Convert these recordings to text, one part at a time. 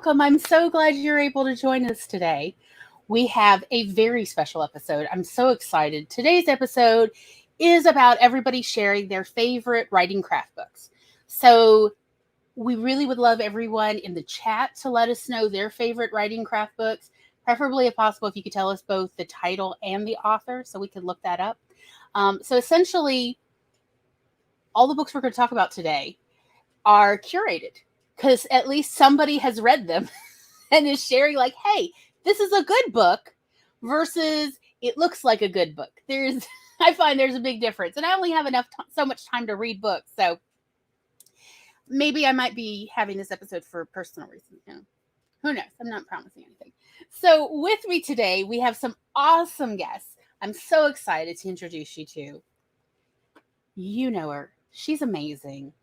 welcome. I'm so glad you're able to join us today. We have a very special episode. I'm so excited. Today's episode is about everybody sharing their favorite writing craft books. So we really would love everyone in the chat to let us know their favorite writing craft books, preferably if possible, if you could tell us both the title and the author so we could look that up. So essentially, all the books we're going to talk about today are curated because at least somebody has read them and is sharing like, hey, this is a good book versus it looks like a good book. I find there's a big difference, and I only have so much time to read books. So maybe I might be having this episode for personal reasons. Who knows? I'm not promising anything. So with me today, we have some awesome guests. I'm so excited to introduce you to. You know her. She's amazing.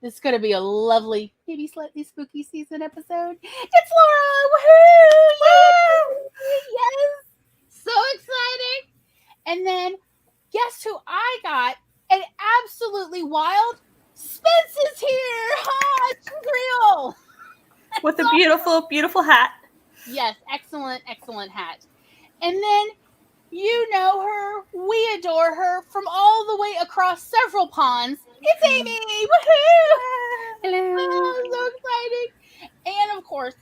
This is going to be a lovely, maybe slightly spooky season episode. It's Laura! Woohoo! Yes! So exciting! And then, guess who I got? An absolutely wild Spence is here! Ha! It's real! With a beautiful, beautiful hat. Yes, excellent, excellent hat. And then, you know her, we adore her from all the way across several ponds. It's Amy! Woohoo! Hello! Oh, so exciting! And of course,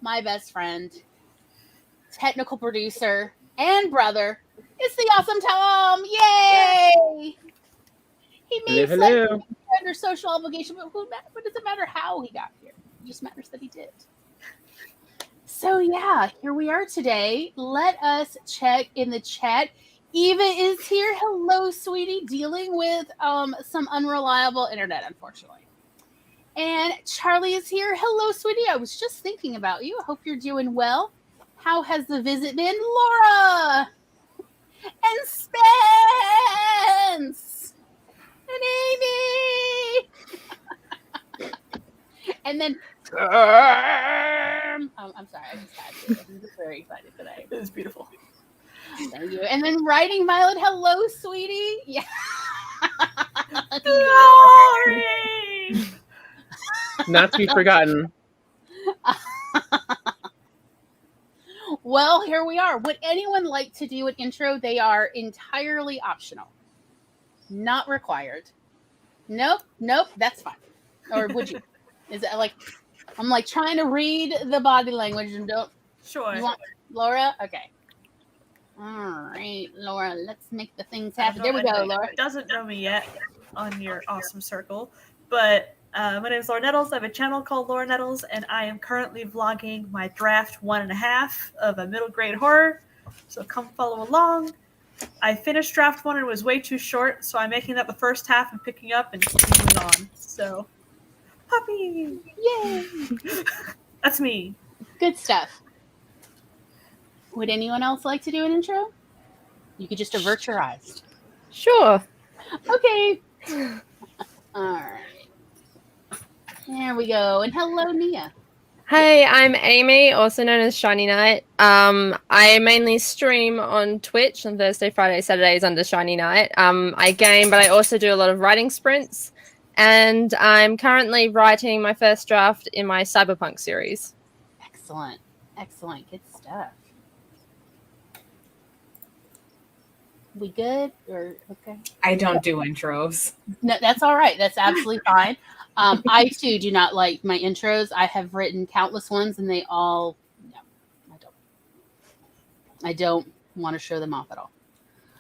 my best friend, technical producer, and brother, it's the awesome Tom! Yay! He made hello. under social obligation, but what does it matter how he got here? It just matters that he did. So yeah, here we are today. Let us check in the chat. Eva is here. Hello, sweetie. Dealing with some unreliable internet, unfortunately. And Charlie is here. Hello, sweetie. I was just thinking about you. I hope you're doing well. How has the visit been? Laura! And Spence! And Amy! And then I'm sorry, I just had to. I'm just very excited today. It was beautiful. Thank you. And then writing Violet, hello, sweetie. Yeah. Glory! Not to be forgotten. Well, here we are. Would anyone like to do an intro? They are entirely optional. Not required. Nope, that's fine. Or would you? Is it like I'm like trying to read the body language and don't. Sure. You want Laura? Okay. All right, Laura. Let's make the things happen. There we go, Laura. Doesn't know me yet on your awesome circle, but my name is Laura Nettles. I have a channel called Laura Nettles, and I am currently vlogging my draft 1.5 of a middle grade horror. So come follow along. I finished draft 1 and it was way too short, so I'm making that the first half and picking up and continuing on. So. Puppy! Yay! That's me. Good stuff. Would anyone else like to do an intro? You could just avert your eyes. Sure. Okay. All right. There we go. And hello, Nia. Hey, I'm Amy, also known as Shiny Knight. I mainly stream on Twitch on Thursday, Friday, Saturdays under Shiny Knight. I game, but I also do a lot of writing sprints. And I'm currently writing my first draft in my Cyberpunk series. Excellent. Excellent. Good stuff. We good? Or okay? I don't do intros. No, that's all right. That's absolutely fine. I too do not like my intros. I have written countless ones, and they all no, I don't. I don't want to show them off at all.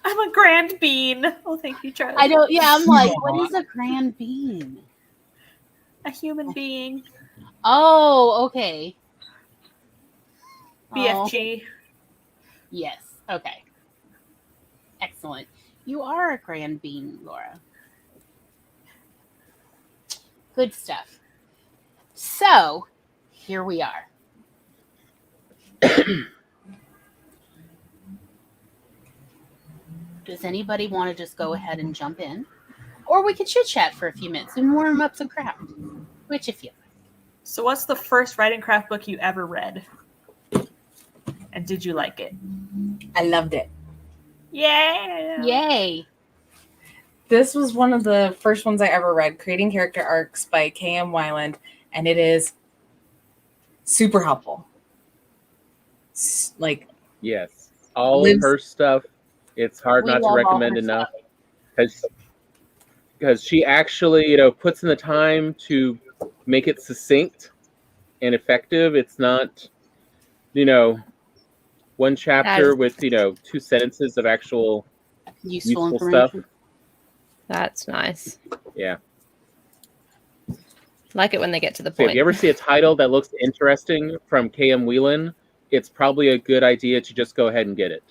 I'm a grand bean. Oh, thank you, Charlie. I don't. Yeah, I'm like, what is a grand bean? A human being. Oh, okay. BFG. Oh. Yes. Okay. Excellent. You are a grand bean, Laura. Good stuff. So, here we are. Does anybody want to just go ahead and jump in? Or we could chit-chat for a few minutes and warm up some craft. Which if you like. So what's the first writing craft book you ever read? And did you like it? I loved it. Yeah. Yay. This was one of the first ones I ever read, Creating Character Arcs by K.M. Weiland, and it is Super helpful. Like, Yes. All Lives- of her stuff, it's hard We not to love all recommend her enough. Because she actually, puts in the time to make it succinct and effective. It's not, one chapter with, 2 sentences of actual Useful useful stuff. information. That's nice. Yeah. Like it when they get to the So if point. you ever see a title that looks interesting from K.M. Whelan, it's probably a good idea to just go ahead and get it.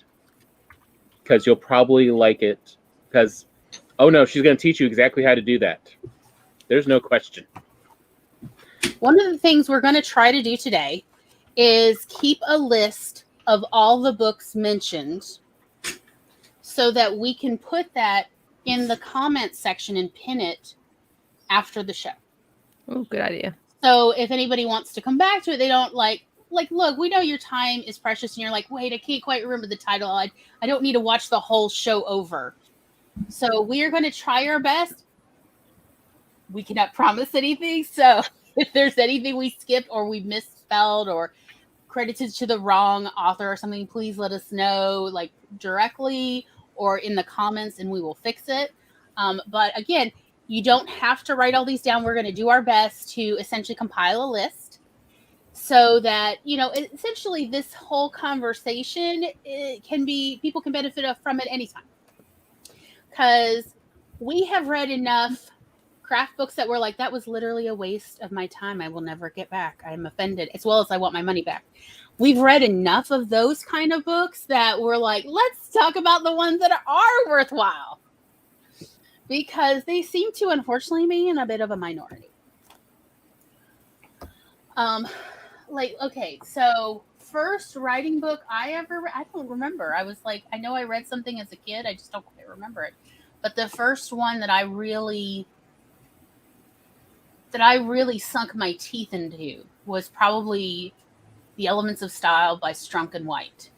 Because you'll probably like it. Because, oh no, she's going to teach you exactly how to do that. There's no question. One of the things we're going to try to do today is keep a list of all the books mentioned so that we can put that in the comments section and pin it after the show. Oh, good idea. So if anybody wants to come back to it, they don't like, look, we know your time is precious and you're like, wait, I can't quite remember the title. I don't need to watch the whole show over. So we are going to try our best. We cannot promise anything. So if there's anything we skipped or we misspelled or credited to the wrong author or something, please let us know, like directly or in the comments, and we will fix it. But again, you don't have to write all these down. We're going to do our best to essentially compile a list so that, essentially this whole conversation, people can benefit from it anytime. Because we have read enough craft books that were like, that was literally a waste of my time. I will never get back. I'm offended, as well as I want my money back. We've read enough of those kind of books that we're like, let's talk about the ones that are worthwhile. Because they seem to, unfortunately, be in a bit of a minority. Okay, so first writing book I ever read, I don't remember. I was like, I know I read something as a kid. I just don't quite remember it. But the first one that I really sunk my teeth into was probably The Elements of Style by Strunk and White.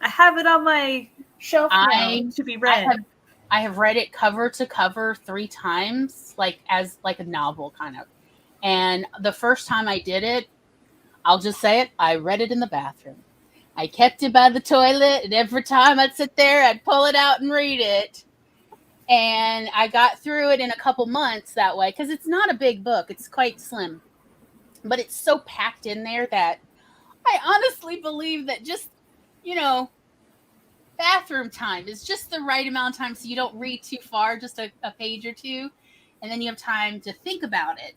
I have it on my shelf now to be read. I have read it cover to cover 3 times, as a novel kind of. And the first time I did it, I'll just say it, I read it in the bathroom. I kept it by the toilet, and every time I'd sit there, I'd pull it out and read it. And I got through it in a couple months that way, because it's not a big book. It's quite slim. But it's so packed in there that I honestly believe that just, bathroom time is just the right amount of time so you don't read too far, just a page or two. And then you have time to think about it.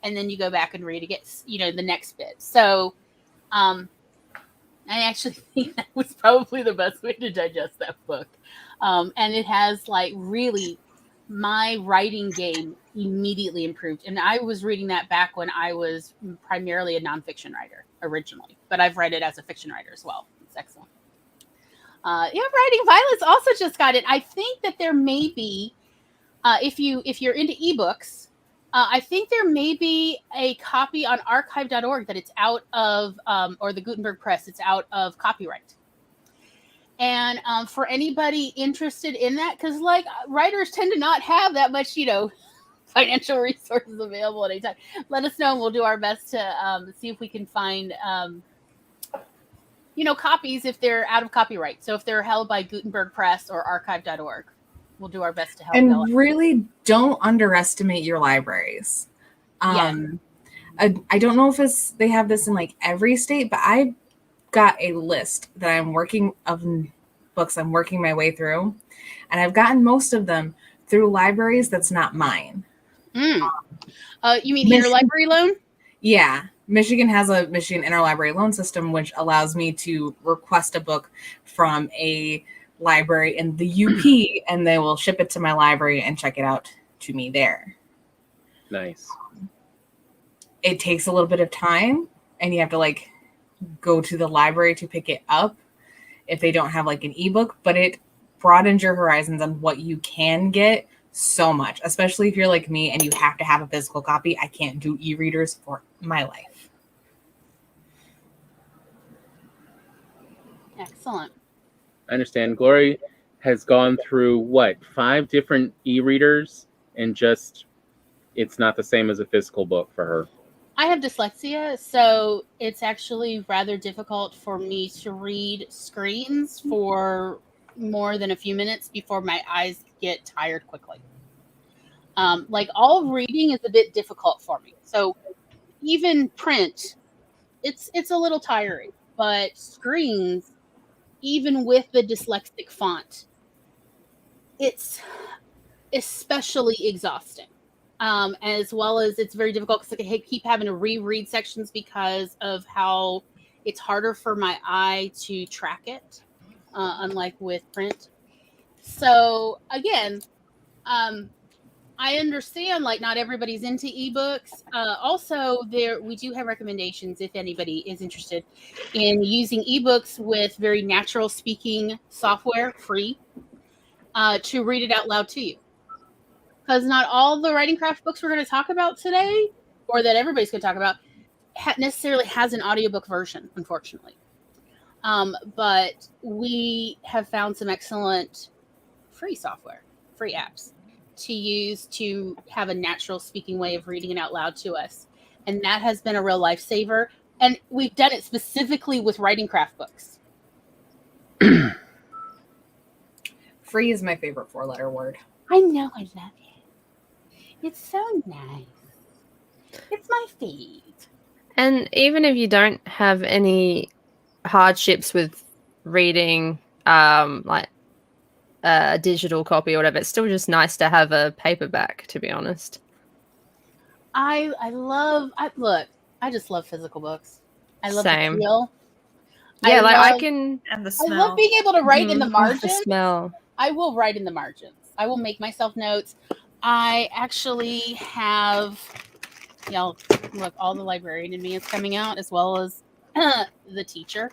And then you go back and read again, the next bit. So I actually think that was probably the best way to digest that book. And it has really my writing game immediately improved. And I was reading that back when I was primarily a nonfiction writer originally, but I've read it as a fiction writer as well. It's excellent. Writing Violets also just got it. I think that there may be, if you're into ebooks, I think there may be a copy on archive.org that it's out of, or the Gutenberg Press, it's out of copyright. And for anybody interested in that, because writers tend to not have that much, financial resources available at any time, let us know and we'll do our best to see if we can find, copies if they're out of copyright. So if they're held by Gutenberg Press or archive.org, we'll do our best to help. And really don't underestimate your libraries. I don't know if they have this in every state, but I got a list that I'm working of books I'm working my way through, and I've gotten most of them through libraries that's not mine. You mean interlibrary loan? Yeah. Michigan has a Michigan interlibrary loan system, which allows me to request a book from a library in the UP, and they will ship it to my library and check it out to me there. Nice. It takes a little bit of time, and you have to go to the library to pick it up if they don't have an ebook, but it broadens your horizons on what you can get so much, especially if you're like me and you have to have a physical copy. I can't do e-readers for my life. Excellent. I understand. Glory has gone through 5 different e-readers, and just it's not the same as a physical book for her. I have dyslexia, so it's actually rather difficult for me to read screens for more than a few minutes before my eyes get tired quickly. Like all reading is a bit difficult for me. So even print, it's a little tiring, but screens, even with the dyslexic font, it's especially exhausting. As well as it's very difficult because I keep having to reread sections because of how it's harder for my eye to track it, unlike with print. So again, I understand like not everybody's into ebooks. Also, there we do have recommendations if anybody is interested in using ebooks with very natural speaking software, free, to read it out loud to you. Because not all the writing craft books we're going to talk about today, or that everybody's going to talk about, necessarily has an audiobook version, unfortunately. But we have found some excellent free software, free apps to use to have a natural speaking way of reading it out loud to us. And that has been a real lifesaver. And we've done it specifically with writing craft books. Free is my favorite 4-letter word. I know, I love it. It's so nice. It's my fave. And even if you don't have any hardships with reading, like a digital copy or whatever, it's still just nice to have a paperback, to be honest. I just love physical books. I love Same. the feel. Yeah, I And the I smell. love being able to write in the The margins. smell. I will write in the margins. I will make myself notes. I actually have, look, all the librarian in me is coming out, as well as the teacher.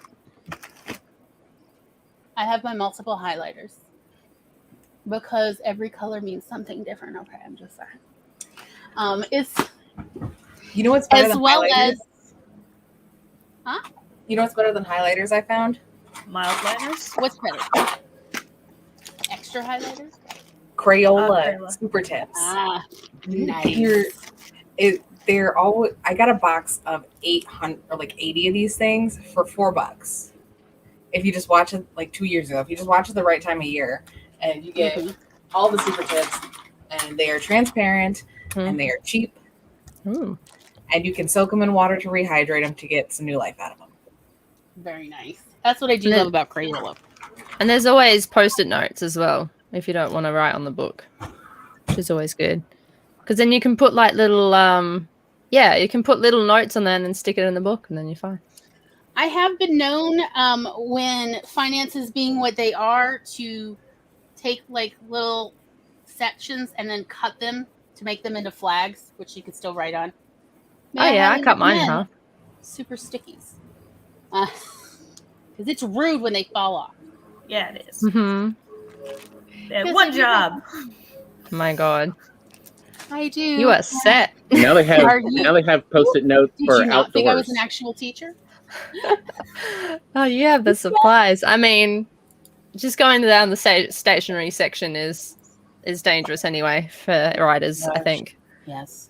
I have my multiple highlighters because every color means something different. Okay, I'm just saying. It's You know what's better as than well highlighters? as, huh? You know what's better than highlighters I found? Mild liners. What's better? Extra highlighters? Crayola Crayola. super tips. Ah, You're- nice. They're all. I got a box of 800 or like 80 of these things for $4. If you just watch it like 2 years ago, if you just watch it the right time of year, and you get Mhm. all the super tips, and they are transparent Hmm. and they are cheap, Ooh. and you can soak them in water to rehydrate them to get some new life out of them. Very nice. That's what I do And then- love about Crayola. And there's always post-it notes as well, if you don't want to write on the book, which is always good. Because then you can put like little, you can put little notes on there and then stick it in the book, and then you're fine. I have been known, when finances being what they are, to take like little sections and then cut them to make them into flags, which you could still write on. Oh yeah, I highly cut mine in recommend half. Super stickies. Because it's rude when they fall off. Yeah, it is. Mm-hmm. They had Yes, one I do job. My God, I do. you are set. Now they have Are you- post-it notes Did for you not think I outdoors. was an actual teacher? Oh, you have the supplies. I mean, just going down the stationery section is dangerous anyway for writers. I Gosh. think Yes.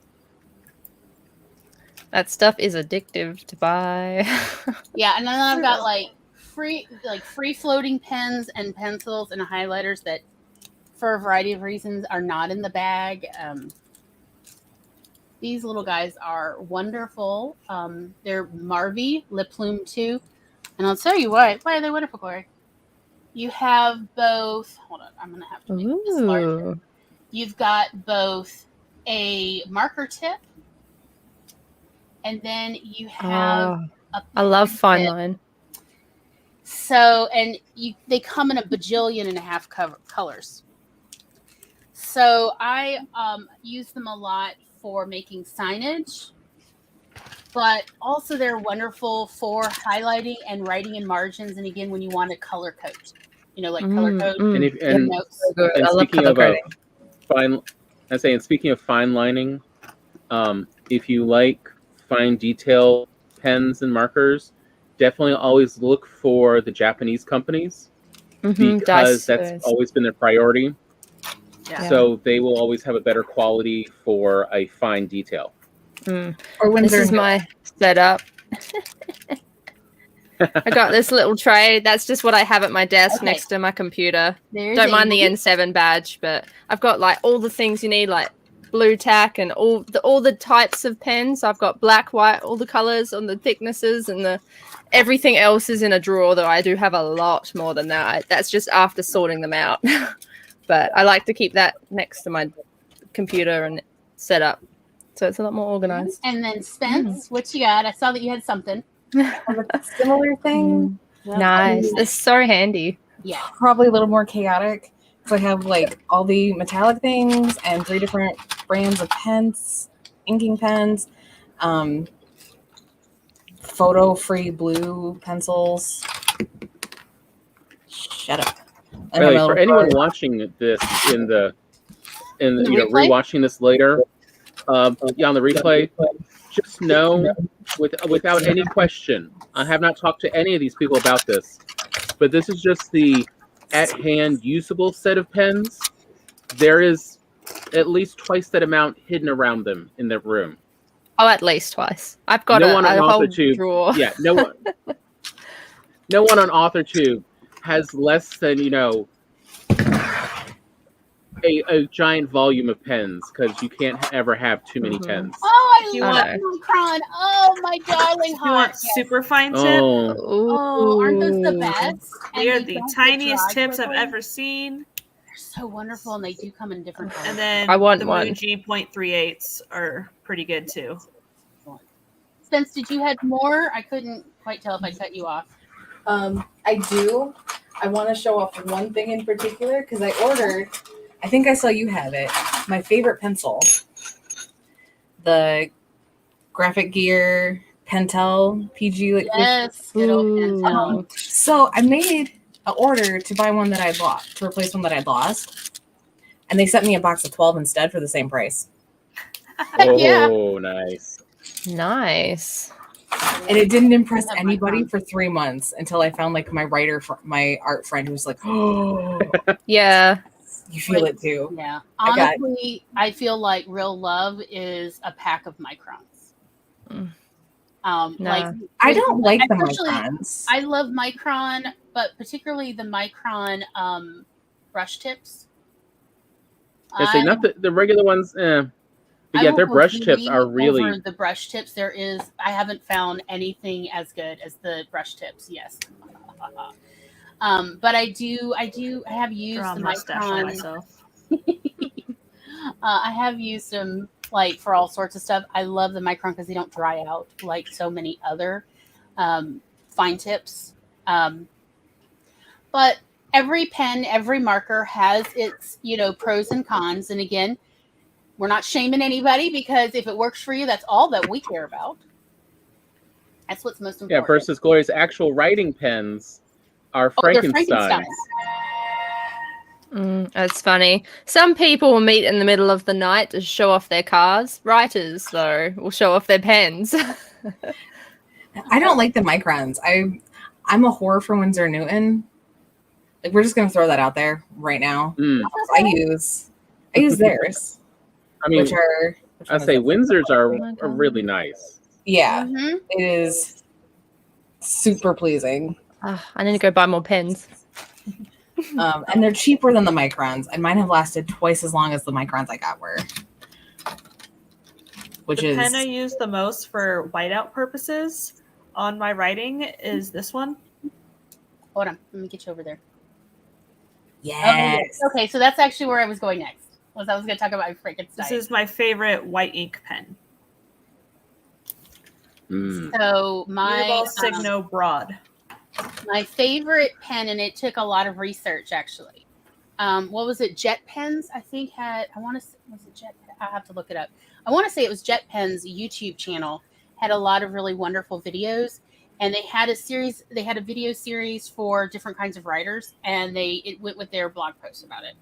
that stuff is addictive to buy. Yeah, and then I've got like free floating pens and pencils and highlighters that, for a variety of reasons, are not in the bag. These little guys are wonderful. They're Marvy Lip Plume 2. And I'll tell you what, why are they wonderful, Corey? You have both, hold on, I'm going to have to make this larger. Ooh. You've got both a marker tip, and then you have I love pen fine tip. line. So, and they come in a bajillion and a half colors. So I use them a lot for making signage, but also they're wonderful for highlighting and writing in margins. And again, when you want to color code, color code And notes. and I love speaking color of coding. speaking of fine lining, if you like fine detail pens and markers, definitely always look for the Japanese companies because that's always been their priority. Yeah. So they will always have a better quality for a fine detail. Or when This they're is my setup. I got this little tray. That's just what I have at my desk Okay. next to my computer. There's Don't mind the Amy. N7 badge, but I've got like all the things you need, like blue tack and all the types of pens. I've got black, white, all the colors and the thicknesses, and everything else is in a drawer. Though I do have a lot more than that. That's just after sorting them out. But I like to keep that next to my computer and set up, so it's a lot more organized. And then Spence, what you got? I saw that you had something. similar thing. Nice. That's so handy. Yeah. Probably a little more chaotic. So I have like all the metallic things and 3 different brands of pens, inking pens, photo-free blue pencils. Shut up. And By the way, then a for little anyone card. watching this in the replay? rewatching this later, on the replay, just know without any question, I have not talked to any of these people about this, but this is just the at-hand usable set of pens. There is at least twice that amount hidden around them in the room. Oh, at least twice. I've got No a one on whole AuthorTube. drawer. Yeah, no one on AuthorTube has less than a giant volume of pens, because you can't ever have too many pens. Oh, I You love want- Micron. Oh, my darling If you want heart. Yes. super fine tip, Oh, Oh, aren't those the Ooh. best? they are And the don't get tiniest dry tips I've quickly. ever seen. They're so wonderful, and they do come in different colors. And then I want the one. Muji .38s are pretty good too. Spence, did you have more? I couldn't quite tell if I cut you off. I do. I want to show off one thing in particular because I ordered, I think I saw you have it, my favorite pencil. The Graphic Gear Pentel PG. Yes, good old Pentel. Ooh. So I made an order to buy one that I'd lost, to replace one that I'd lost. And they sent me a box of 12 instead for the same price. Yeah. Nice. Nice. And it didn't impress Have anybody Micron. for 3 months until I found like my art friend who was like, oh, Yeah. you feel it too. Yeah. I got- Honestly, I feel like real love is a pack of microns. Mm. Like I don't like the especially- microns. I love micron, but particularly the micron brush tips. I say not the regular ones. But yeah, will their go brush tips are over really. the brush tips. I haven't found anything as good as the brush tips. Yes. But I have used Draw the a mustache on micron. myself. I have used them like for all sorts of stuff. I love the micron because they don't dry out like so many other fine tips. But every pen, every marker has its pros and cons. And again, we're not shaming anybody, because if it works for you, that's all that we care about. That's what's most important. Yeah, versus Gloria's actual writing pens are they're Frankensteins. That's funny. Some people will meet in the middle of the night to show off their cars. Writers, though, will show off their pens. I don't like the microns. I'm a whore for Winsor Newton. Like, we're just gonna throw that out there right now. I use theirs, I mean, which are I say Windsors are Oh my God. really nice. yeah, Mhm. it is super pleasing. I need to go buy more pens. And they're cheaper than the microns, and mine have lasted twice as long as the microns I got were. Which The is pen I use the most for whiteout purposes on my writing is this one. Hold on, let me get you over there. yes. Okay, so that's actually where I was going next. I was going to talk about Frankenstein. This is my favorite white ink pen. So Unival Signo Broad. my favorite pen, and it took a lot of research actually. What was it? Jet Pens, I think was it Jet? I have to look it up. I want to say it was Jet Pen's YouTube channel had a lot of really wonderful videos, and they had a series. They had a video series for different kinds of writers, and it went with their blog posts about it.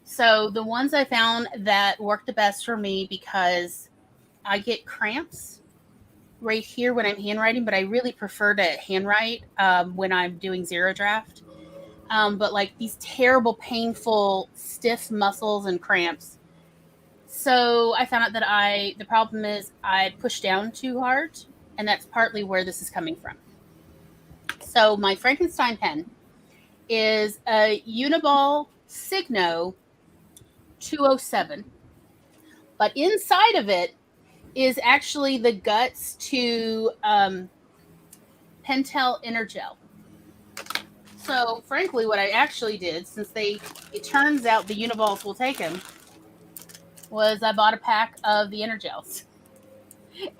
So the ones I found that worked the best for me, because I get cramps right here when I'm handwriting, but I really prefer to handwrite when I'm doing zero draft. But like these terrible, painful, stiff muscles and cramps, So I found out that the problem is I push down too hard, and that's partly where this is coming from. So my Frankenstein pen is a Uniball Signo 207, but inside of it is actually the guts to Pentel Energel. So frankly, what I actually did, since it turns out the Uniballs will take them, was I bought a pack of the Energels.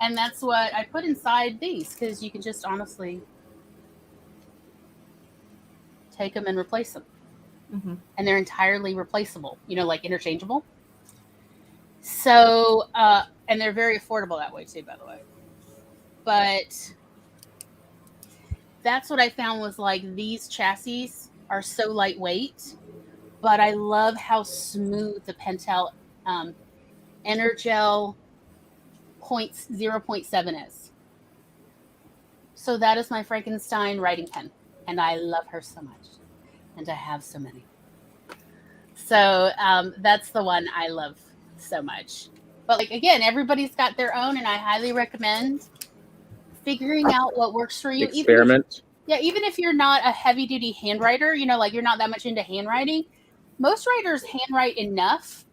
And that's what I put inside these, because you can just honestly take them and replace them. Mm-hmm. And they're entirely replaceable, like interchangeable. So, and they're very affordable that way too, by the way. But that's what I found was like these chassis are so lightweight, but I love how smooth the Pentel Energel 0.7 is. So that is my Frankenstein writing pen, and I love her so much, and I have so many. So that's the one I love so much. But like again, everybody's got their own, and I highly recommend figuring out what works for you. Experiment. Even if you're not a heavy-duty handwriter, like you're not that much into handwriting, most writers handwrite enough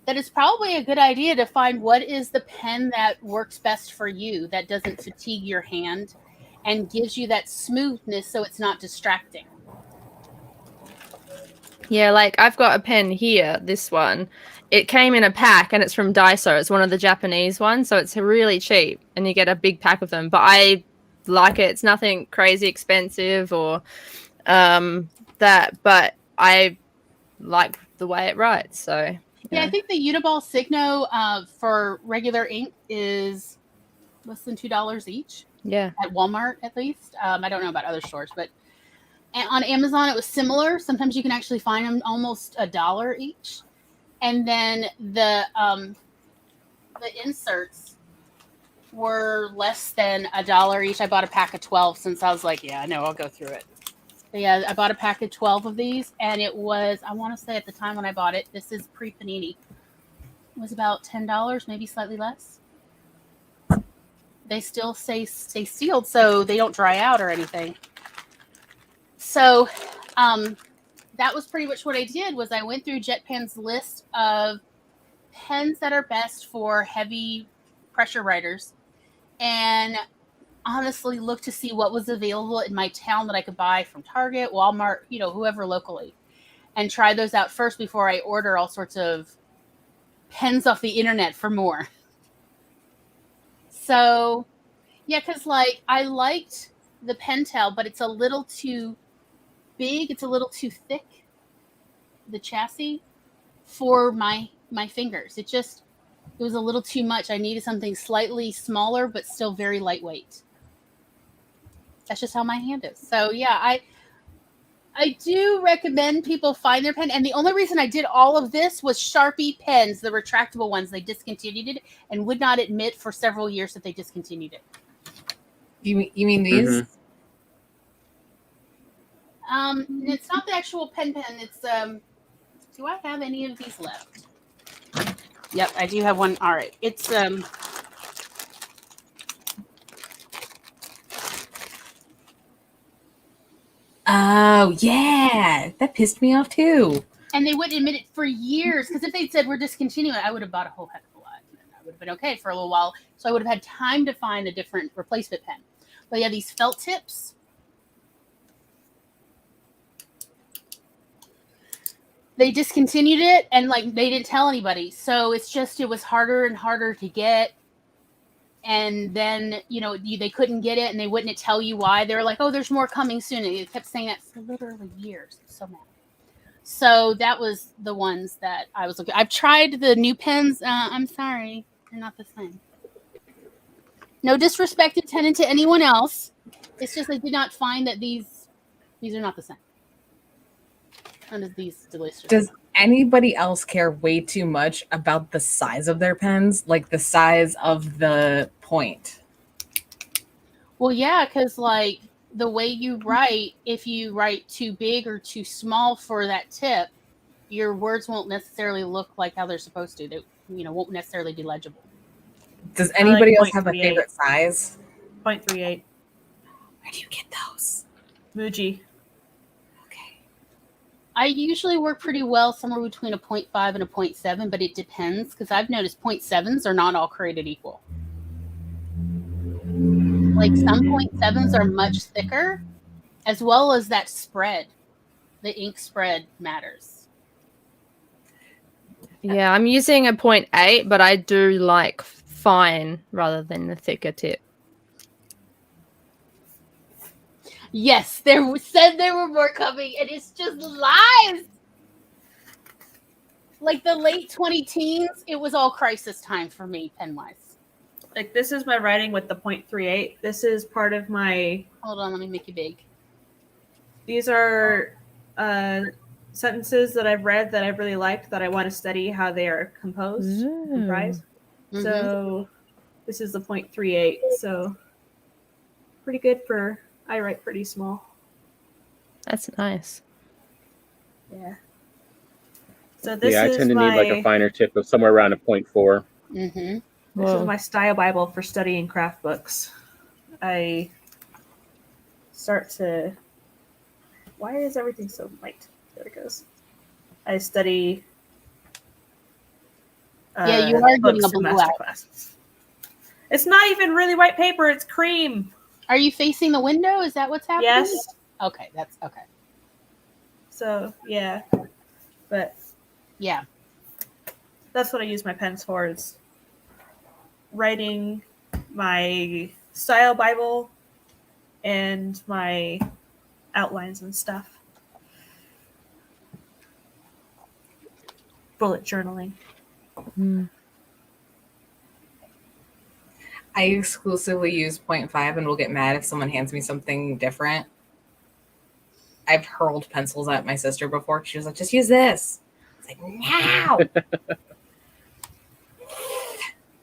that it's probably a good idea to find what is the pen that works best for you, that doesn't fatigue your hand and gives you that smoothness so it's not distracting. Yeah, like I've got a pen here, this one. It came in a pack and it's from Daiso. It's one of the Japanese ones, so it's really cheap and you get a big pack of them. But I like it. It's nothing crazy expensive or that, but I like the way it writes. So yeah, I think the Uniball Signo for regular ink is less than $2 each. Yeah, at Walmart at least. I don't know about other stores, but on Amazon it was similar. Sometimes you can actually find them almost $1 each. And then the inserts were less than $1 each. I bought a pack of 12 since I was like, yeah, I know, I'll go through it. But yeah, I bought a pack of 12 of these, and it was, I want to say at the time when I bought it, this is pre-Panini, it was about $10, maybe slightly less. They still stay sealed, so they don't dry out or anything. So that was pretty much what I did, was I went through JetPen's list of pens that are best for heavy pressure writers and honestly looked to see what was available in my town that I could buy from Target, Walmart, whoever locally, and try those out first before I order all sorts of pens off the internet for more. So yeah, because like I liked the Pentel, but it's a little too big, it's a little too thick, the chassis, for my fingers. It was a little too much. I needed something slightly smaller but still very lightweight. That's just how my hand is. So yeah, I do recommend people find their pen. And the only reason I did all of this was Sharpie pens, the retractable ones. They discontinued it and would not admit for several years that they discontinued it. You mean these? Mm-hmm. It's not the actual pen. It's do I have any of these left? Yep, I do have one. All right. It's Oh yeah, that pissed me off too. And they wouldn't admit it for years, because if they'd said we're discontinuing it, I would have bought a whole heck of a lot. And I would have been okay for a little while. So I would have had time to find a different replacement pen. But yeah, these felt tips. They discontinued it, and like they didn't tell anybody. So it was harder and harder to get. And then, they couldn't get it and they wouldn't tell you why. They were like, oh, there's more coming soon. And they kept saying that for literally years. So mad. So that was the ones that I was looking. I've tried the new pens. I'm sorry. They're not the same. No disrespect intended to anyone else. It's just I did not find that these are not the same. None of these delicious. Does anybody else care way too much about the size of their pens, like the size of the point? Well, yeah, because like the way you write, if you write too big or too small for that tip, your words won't necessarily look like how they're supposed to. won't necessarily be legible. Does anybody like else have a 0.38. favorite size? 0.38. Where do you get those? Muji. Okay. I usually work pretty well somewhere between a 0.5 and a 0.7, but it depends because I've noticed 0.7s are not all created equal. Like some 0.7s are much thicker, as well as that spread. The ink spread matters. Yeah, I'm using a 0.8, but I do like fine rather than the thicker tip. Yes, said there were more coming, and it's just lies. Like the late 20-teens, it was all crisis time for me, pen-wise. Like this is my writing with the 0.38. This is part of my. Hold on, let me make you big. These are sentences that I've read that I really liked that I want to study how they are composed, comprised. Mhm. So this is the 0.38. So pretty good for. I write pretty small. That's nice. Yeah. So this I is tend to my, need like a finer tip of somewhere around a 0.4. Mm-hmm. This is my style Bible for studying craft books. I start to. Why is everything so light? There it goes. I study. Yeah, you are books getting a and blue master out. classes. It's not even really white paper. It's cream. Are you facing the window? Is that what's happening? Yes. Okay, that's okay. So yeah, but Yeah. that's what I use my pens for, is writing my style Bible and my outlines and stuff. Bullet journaling. I exclusively use 0.5 and will get mad if someone hands me something different. I've hurled pencils at my sister before. She was like, just use this. It's like, no.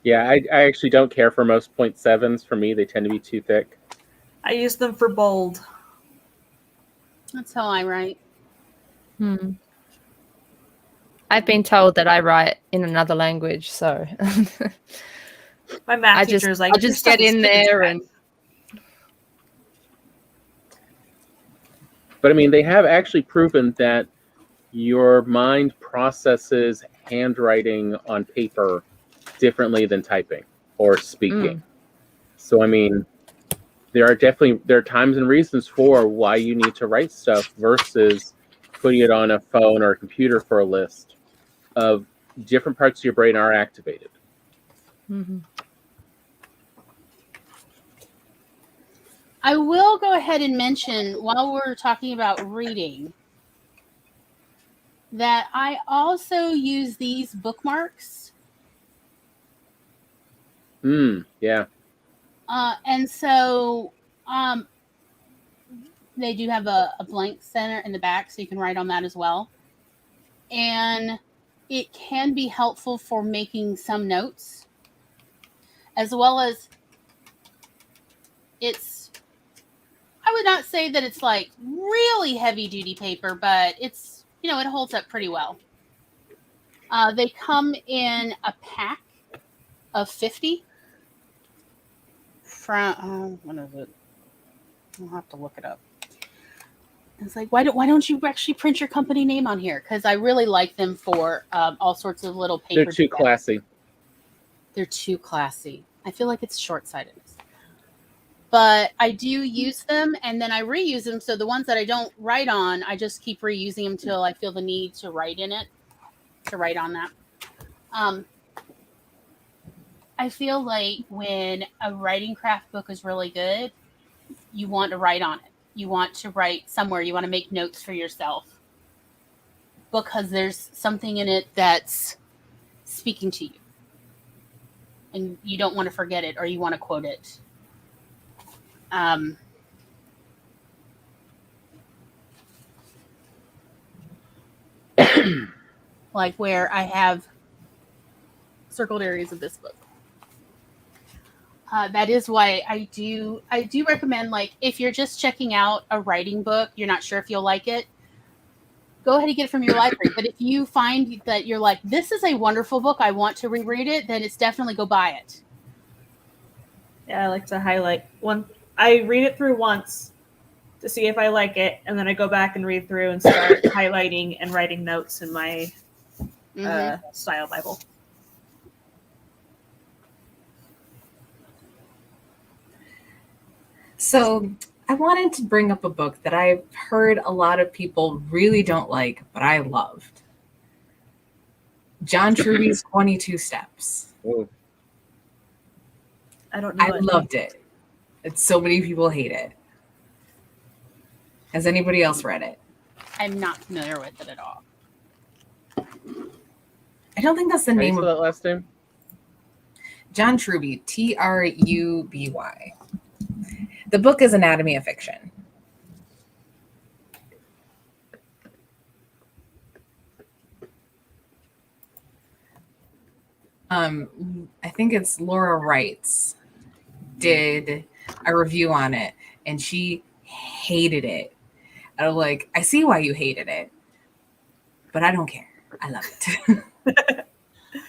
Yeah, I actually don't care for most 0.7s. For me, they tend to be too thick. I use them for bold. That's how I write. I've been told that I write in another language, so My math I teacher is like, I'll just get in there and. But I mean, they have actually proven that your mind processes handwriting on paper differently than typing or speaking. So I mean, there are times and reasons for why you need to write stuff versus putting it on a phone or a computer for a list of different parts of your brain are activated. I will go ahead and mention, while we're talking about reading, that I also use these bookmarks. Yeah. And so they do have a blank center in the back, so you can write on that as well. And it can be helpful for making some notes, as well as I would not say that it's like really heavy duty paper, but it's, it holds up pretty well. They come in a pack of 50 from, what is it? I'll have to look it up. It's like, why don't you actually print your company name on here? Because I really like them for all sorts of little paper. They're too classy. They're too classy. I feel like it's short-sightedness. But I do use them, and then I reuse them. So the ones that I don't write on, I just keep reusing them till I feel the need to write on that. I feel like when a writing craft book is really good, you want to write on it. You want to write somewhere. You want to make notes for yourself because there's something in it that's speaking to you. And you don't want to forget it, or you want to quote it. Like where I have circled areas of this book. That is why I do recommend, like, if you're just checking out a writing book, you're not sure if you'll like it, go ahead and get it from your library. But if you find that you're like, this is a wonderful book, I want to reread it, then it's definitely go buy it. Yeah, I like to highlight one. I read it through once to see if I like it, and then I go back and read through and start highlighting and writing notes in my style Bible. So I wanted to bring up a book that I've heard a lot of people really don't like, but I loved. John Truby's 22 Steps. Ooh. I don't know. I loved it. And so many people hate it. Has anybody else read it? I'm not familiar with it at all. I don't think that's the How do you name spell of that last name? John Truby, Truby. The book is Anatomy of Fiction. I think it's Laura Wrights did a review on it, and she hated it. I was like, I see why you hated it, but I don't care. I love it.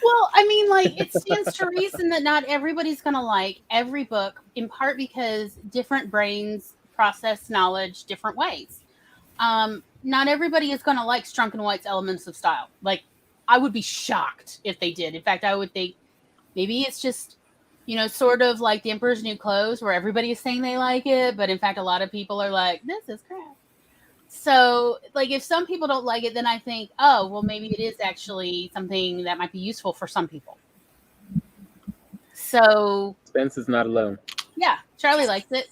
Well, I mean, like, it stands to reason that not everybody's going to like every book, in part because different brains process knowledge different ways. Not everybody is going to like Strunk and White's Elements of Style. Like, I would be shocked if they did. In fact, I would think maybe it's just, sort of like The Emperor's New Clothes, where everybody is saying they like it, but in fact, a lot of people are like, this is crap. So, like, if some people don't like it, then I think, oh, well, maybe it is actually something that might be useful for some people. So, Spence is not alone. yeah, Charlie likes it.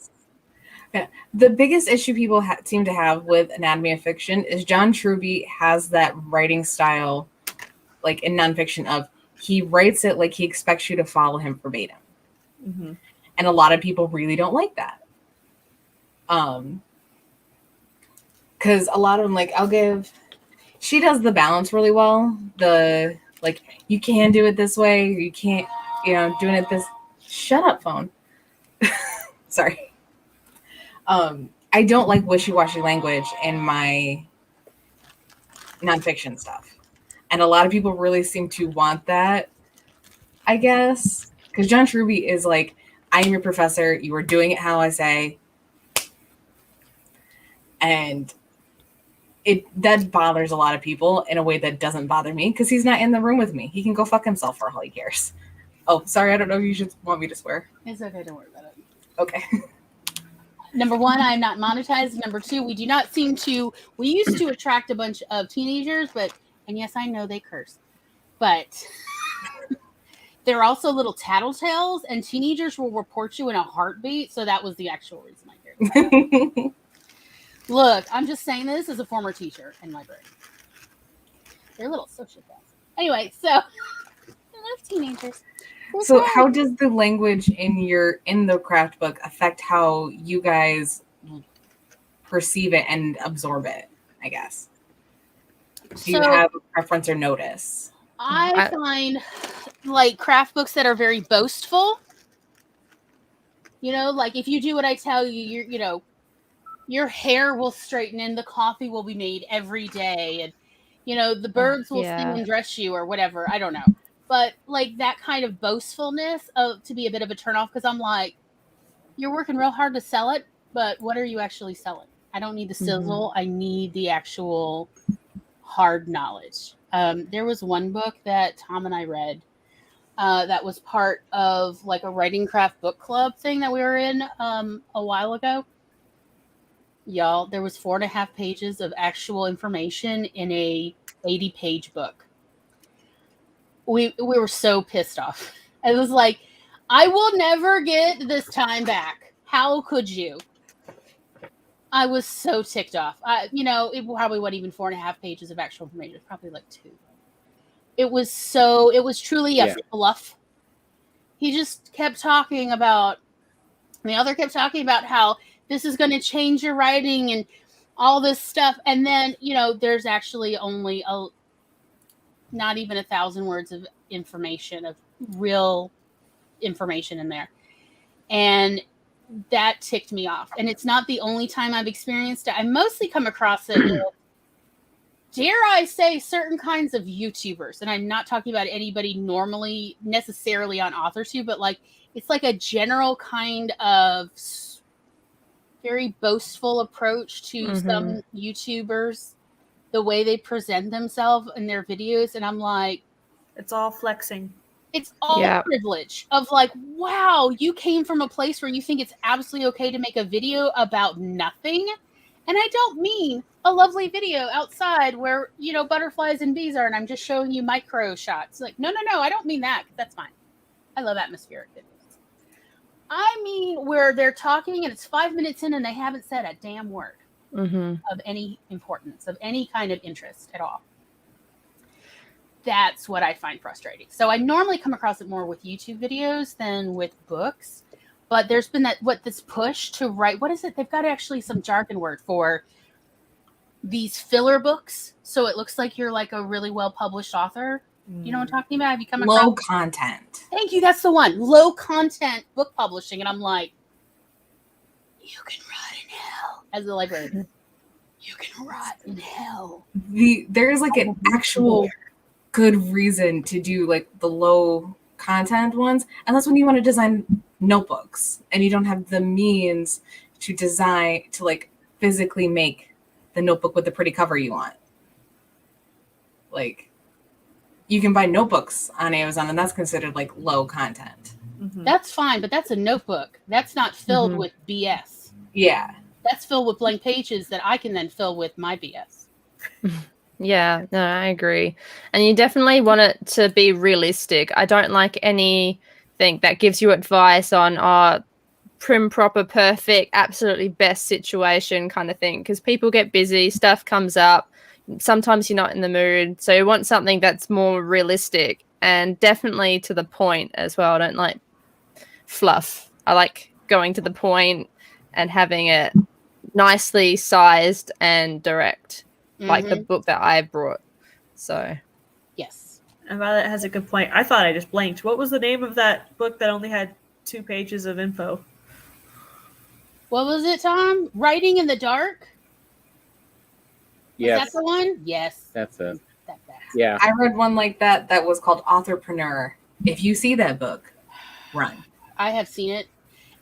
Yeah. The biggest issue people seem to have with Anatomy of Fiction is John Truby has that writing style, like in nonfiction, of he writes it like he expects you to follow him verbatim. Mm-hmm. And a lot of people really don't like that. Because a lot of them, she does the balance really well. You can do it this way, or you can't, doing it this. Shut up, phone. Sorry. I don't like wishy-washy language in my nonfiction stuff. And a lot of people really seem to want that, I guess. Because John Truby is like, I am your professor. You are doing it how I say. And that bothers a lot of people in a way that doesn't bother me, because he's not in the room with me. He can go fuck himself for all he cares. Oh, sorry. I don't know if you should want me to swear. It's okay. Don't worry about it. Okay. Number one, I'm not monetized. Number two, we used to attract a bunch of teenagers, and yes, I know they curse, but they're also little tattletales, and teenagers will report you in a heartbeat. So that was the actual reason I cared. Look, I'm just saying this as a former teacher and librarian. They're little sociopaths. Anyway, so I love teenagers. So how does the language in the craft book affect how you guys perceive it and absorb it, I guess? Do you have a preference or notice? I find like craft books that are very boastful. Like if you do what I tell you, your hair will straighten and the coffee will be made every day, and the birds will sing and dress you or whatever. I don't know. But like that kind of boastfulness to be a bit of a turnoff, because I'm like, you're working real hard to sell it, but what are you actually selling? I don't need the sizzle. I need the actual hard knowledge. There was one book that Tom and I read that was part of like a writing craft book club thing that we were in a while ago. Y'all, there was 4.5 pages of actual information in a 80-page book. We were so pissed off. It was like, I will never get this time back. How could you? I was so ticked off. It probably wasn't even 4.5 pages of actual information. It was probably like 2. It was truly a fluff. He just kept talking about, the author kept talking about how this is going to change your writing and all this stuff. And then, there's actually only not even 1,000 words of information, of real information in there. And that ticked me off. And it's not the only time I've experienced it. I mostly come across it with dare I say, certain kinds of YouTubers, and I'm not talking about anybody normally necessarily on AuthorTube, but like it's like a general kind of very boastful approach to some YouTubers, the way they present themselves in their videos, and I'm like, It's all flexing. it's all privilege of like, wow, you came from a place where you think it's absolutely okay to make a video about nothing. And I don't mean a lovely video outside where, you know, butterflies and bees are, and I'm just showing you micro shots. Like, no, I don't mean that. That's fine. I love atmospheric videos. I mean where they're talking and it's 5 minutes in and they haven't said a damn word of any importance, of any kind of interest at all. That's what I find frustrating. So I normally come across it more with YouTube videos than with books. But there's been this push to write, what is it? They've got actually some jargon word for these filler books. So it looks like you're like a really well-published author. You know what I'm talking about? Have you come across? Low content. Thank you. That's the one. Low content book publishing. And I'm like, you can rot in hell as a librarian. You can rot in hell. There's like an actual good reason to do like the low content ones. And that's when you want to design notebooks and you don't have the means to design to like physically make the notebook with the pretty cover you want. Like you can buy notebooks on Amazon and that's considered like low content. That's fine, but that's a notebook. That's not filled with BS. Yeah. That's filled with blank pages that I can then fill with my BS. Yeah, no, I agree. And you definitely want it to be realistic. I don't like anything that gives you advice on prim, proper, perfect, absolutely best situation kind of thing. Because people get busy, stuff comes up. Sometimes you're not in the mood. So you want something that's more realistic and definitely to the point as well. I don't like fluff. I like going to the point and having it nicely sized and direct. Like the book that I brought. So yes. And Violet has a good point. I thought I just blanked. What was the name of that book that only had 2 pages of info? What was it, Tom? Writing in the Dark? Yes. Is that the one? Yes. That's it. That's Yeah. I read one like that was called Authorpreneur. If you see that book, run. I have seen it.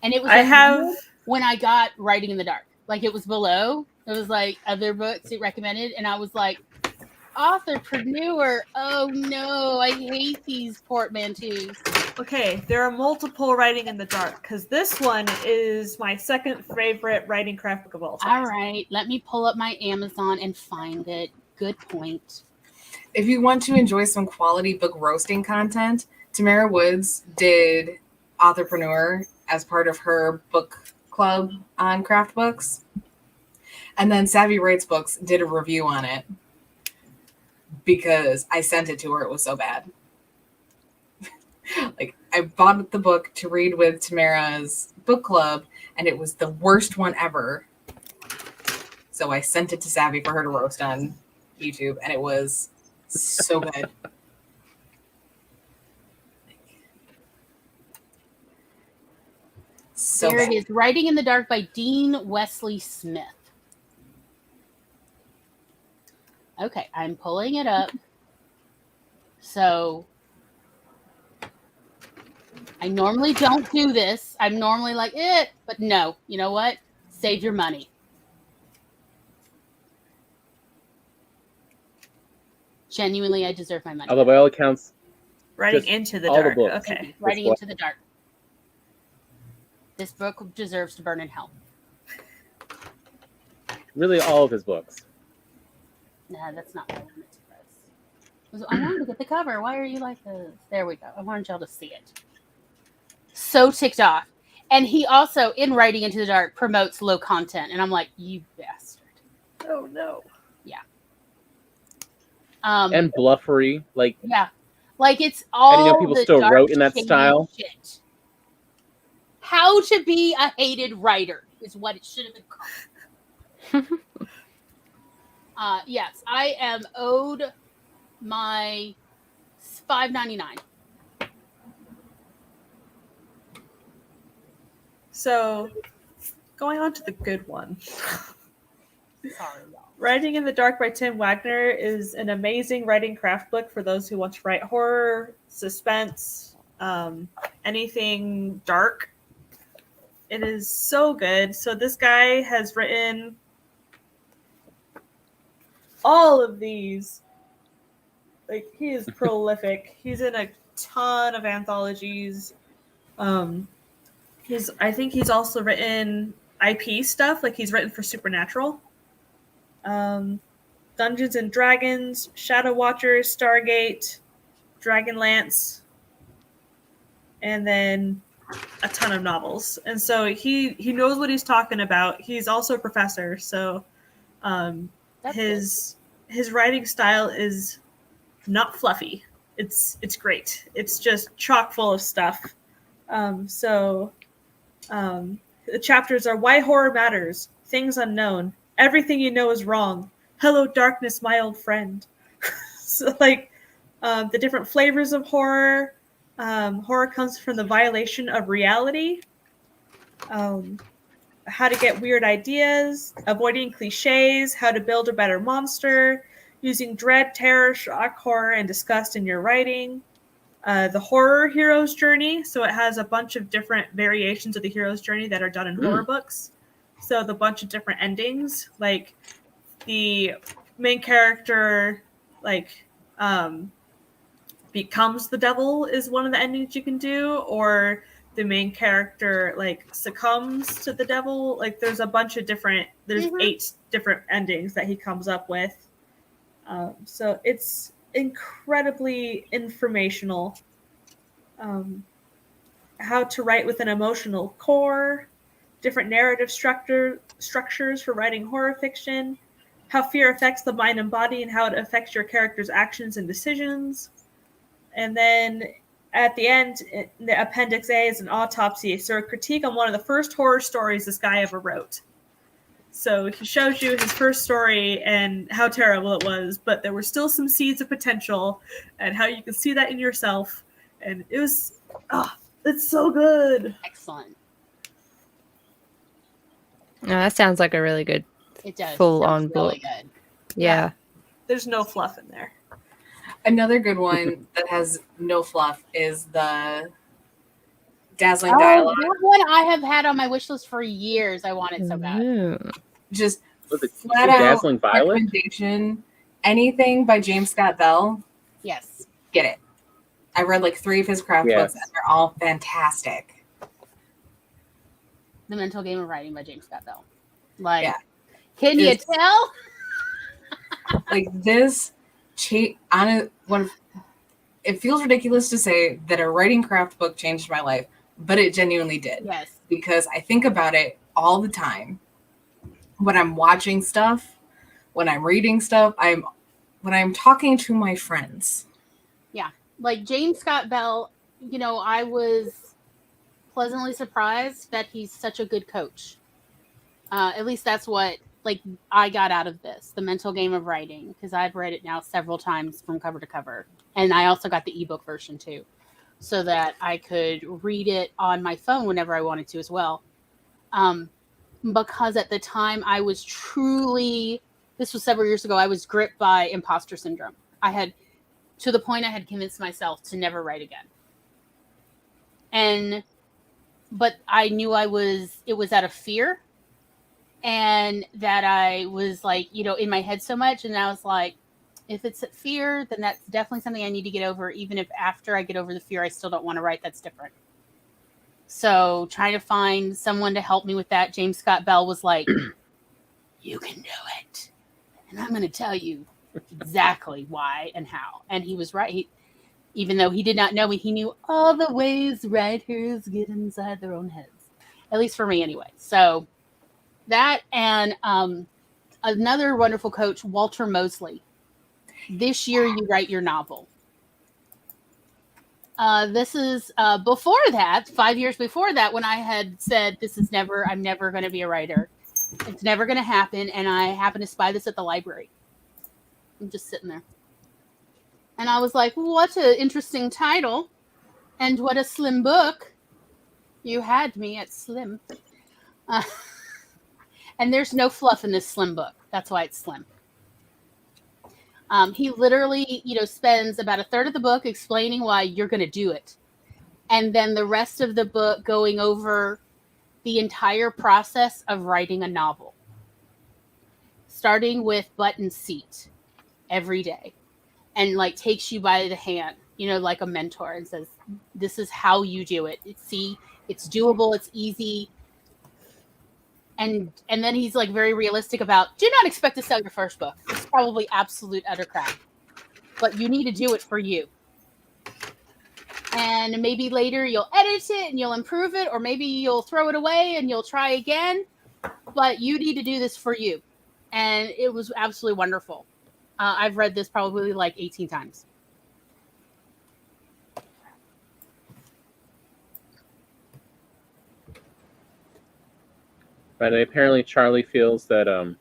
And it was when I got Writing in the Dark. Like it was below. It was like other books it recommended. And I was like, Authorpreneur. Oh no, I hate these portmanteaus. Okay, there are multiple Writing in the Dark because this one is my second favorite writing craft book of all time. All right, let me pull up my Amazon and find it. Good point. If you want to enjoy some quality book roasting content, Tamara Woods did Authorpreneur as part of her book club on craft books. And then Savvy Writes Books did a review on it because I sent it to her. It was so bad. Like I bought the book to read with Tamara's book club and it was the worst one ever. So I sent it to Savvy for her to roast on YouTube and it was so good. So there it is. Writing in the Dark by Dean Wesley Smith. Okay, I'm pulling it up. So I normally don't do this. I'm normally like, but no. You know what? Save your money. Genuinely, I deserve my money. Although by all accounts, Writing into the all the Dark. books. Okay. Writing into the Dark. This book deserves to burn in hell. Really, all of his books. Nah, that's not what I wanted to press. I wanted to get the cover. Why are you like this? There we go. I wanted y'all to see it. So ticked off. And he also, in Writing into the Dark, promotes low content. And I'm like, you bastard. Oh, no. Yeah. And bluffery. Like, yeah. Like, it's all and you know people the still dark, wrote in that shady style. Shit. How to be a hated writer is what it should have been called. Yes, I am owed my $5.99. So, going on to the good one. Sorry, y'all. Writing in the Dark by Tim Wagner is an amazing writing craft book for those who want to write horror, suspense, anything dark. It is so good. So this guy has written all of these. Like, he is prolific. He's in a ton of anthologies. I think he's also written IP stuff. Like, he's written for Supernatural. Dungeons and Dragons, Shadow Watchers, Stargate, Dragonlance, and then a ton of novels. And so he knows what he's talking about. He's also a professor, so his writing style is not fluffy. It's great. It's just chock full of stuff. The chapters are Why Horror Matters, Things Unknown, Everything You Know Is Wrong, Hello Darkness, My Old Friend. So, like, the different flavors of horror. Horror comes from the violation of reality. How to get weird ideas, avoiding cliches, how to build a better monster, using dread, terror, shock, horror, and disgust in your writing. The horror hero's journey. So it has a bunch of different variations of the hero's journey that are done in horror books. So the bunch of different endings, like the main character, like, becomes the devil is one of the endings you can do, or the main character, like, succumbs to the devil. Like, there's a bunch of different, there's 8 different endings that he comes up with. So it's incredibly informational. How to write with an emotional core, different narrative structures for writing horror fiction, how fear affects the mind and body and how it affects your character's actions and decisions. And then at the end, the Appendix A is an autopsy, so a critique on one of the first horror stories this guy ever wrote. So he shows you his first story and how terrible it was, but there were still some seeds of potential and how you can see that in yourself. And it was, it's so good. Excellent. Oh, that sounds like a really good It does. full-on book. Really good. Yeah. There's no fluff in there. Another good one that has no fluff is the Dazzling Dialogue. That one I have had on my wish list for years. I want it so bad. Ooh. Just Was it flat out Dazzling Violet? recommendation. Anything by James Scott Bell, Yes. get it. I read like 3 of his craft Yes. books, and they're all fantastic. The Mental Game of Writing by James Scott Bell. Like, Yeah. can you tell? Like this, it feels ridiculous to say that a writing craft book changed my life, but it genuinely did. Yes. Because I think about it all the time. When I'm watching stuff, when I'm reading stuff, when I'm talking to my friends. Yeah. Like James Scott Bell, you know, I was pleasantly surprised that he's such a good coach. At least that's what, like, I got out of this, The Mental Game of Writing, because I've read it now several times from cover to cover. And I also got the ebook version too, so that I could read it on my phone whenever I wanted to as well. Because at the time I was truly, this was several years ago, I was gripped by imposter syndrome. To the point I had convinced myself to never write again. But I knew it was out of fear. And that I was like, you know, in my head so much. And I was like, if it's fear, then that's definitely something I need to get over. Even if after I get over the fear, I still don't want to write, that's different. So trying to find someone to help me with that, James Scott Bell was like, you can do it. And I'm going to tell you exactly why and how. And he was right. Even though he did not know me, he knew all the ways writers get inside their own heads. At least for me anyway. So that and another wonderful coach, Walter Mosley. This year you write your novel. This is before that, 5 years before that, when I had said I'm never going to be a writer. It's never going to happen. And I happened to spy this at the library. I'm just sitting there. And I was like, what an interesting title. And what a slim book. You had me at slim. And there's no fluff in this slim book. That's why it's slim. He literally, spends about a third of the book explaining why you're going to do it. And then the rest of the book going over the entire process of writing a novel. Starting with butt and seat every day. And like takes you by the hand, like a mentor, and says, this is how you do it. It's doable, it's easy. And then he's like very realistic about, do not expect to sell your first book. It's probably absolute utter crap. But you need to do it for you. And maybe later you'll edit it and you'll improve it, or maybe you'll throw it away and you'll try again. But you need to do this for you. And it was absolutely wonderful. I've read this probably like 18 times. But apparently Charlie feels that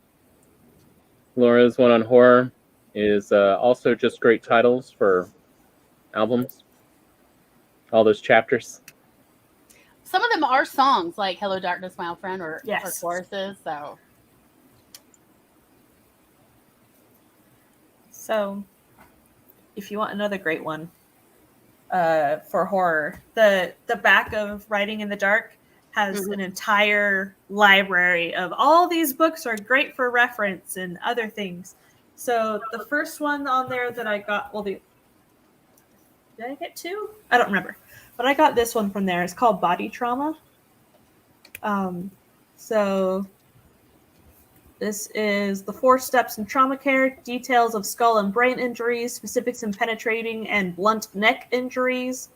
Laura's one on horror is also just great titles for albums. All those chapters. Some of them are songs, like Hello Darkness, My Old Friend, or choruses. So, if you want another great one for horror, the back of Writing in the Dark has an entire library of all these books are great for reference and other things. So the first one on there that I got, did I get two? I don't remember. But I got this one from there. It's called Body Trauma. So this is the 4 steps in trauma care, details of skull and brain injuries, specifics in penetrating and blunt neck injuries,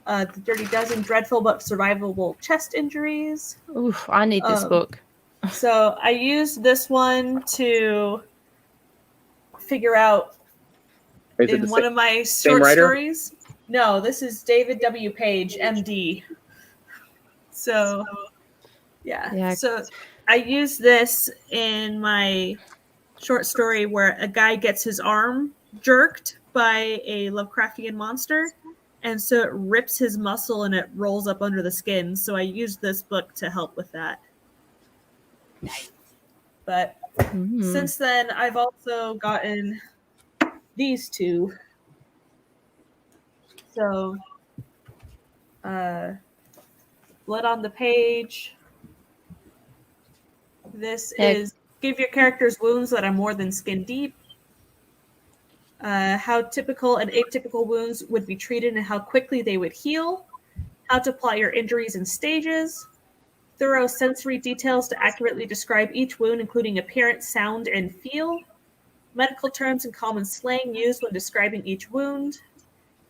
the Dirty Dozen, dreadful but survivable chest injuries. Oof, I need this book. So I used this one to figure out in one of my short stories. No, this is David W. Page, MD. So, yeah. So I used this in my short story where a guy gets his arm jerked by a Lovecraftian monster. And so it rips his muscle and it rolls up under the skin. So I used this book to help with that. But since then, I've also gotten these two. So, Blood on the Page. This is give your characters wounds that are more than skin deep. How typical and atypical wounds would be treated and how quickly they would heal. How to plot your injuries in stages. Thorough sensory details to accurately describe each wound, including appearance, sound, and feel. Medical terms and common slang used when describing each wound.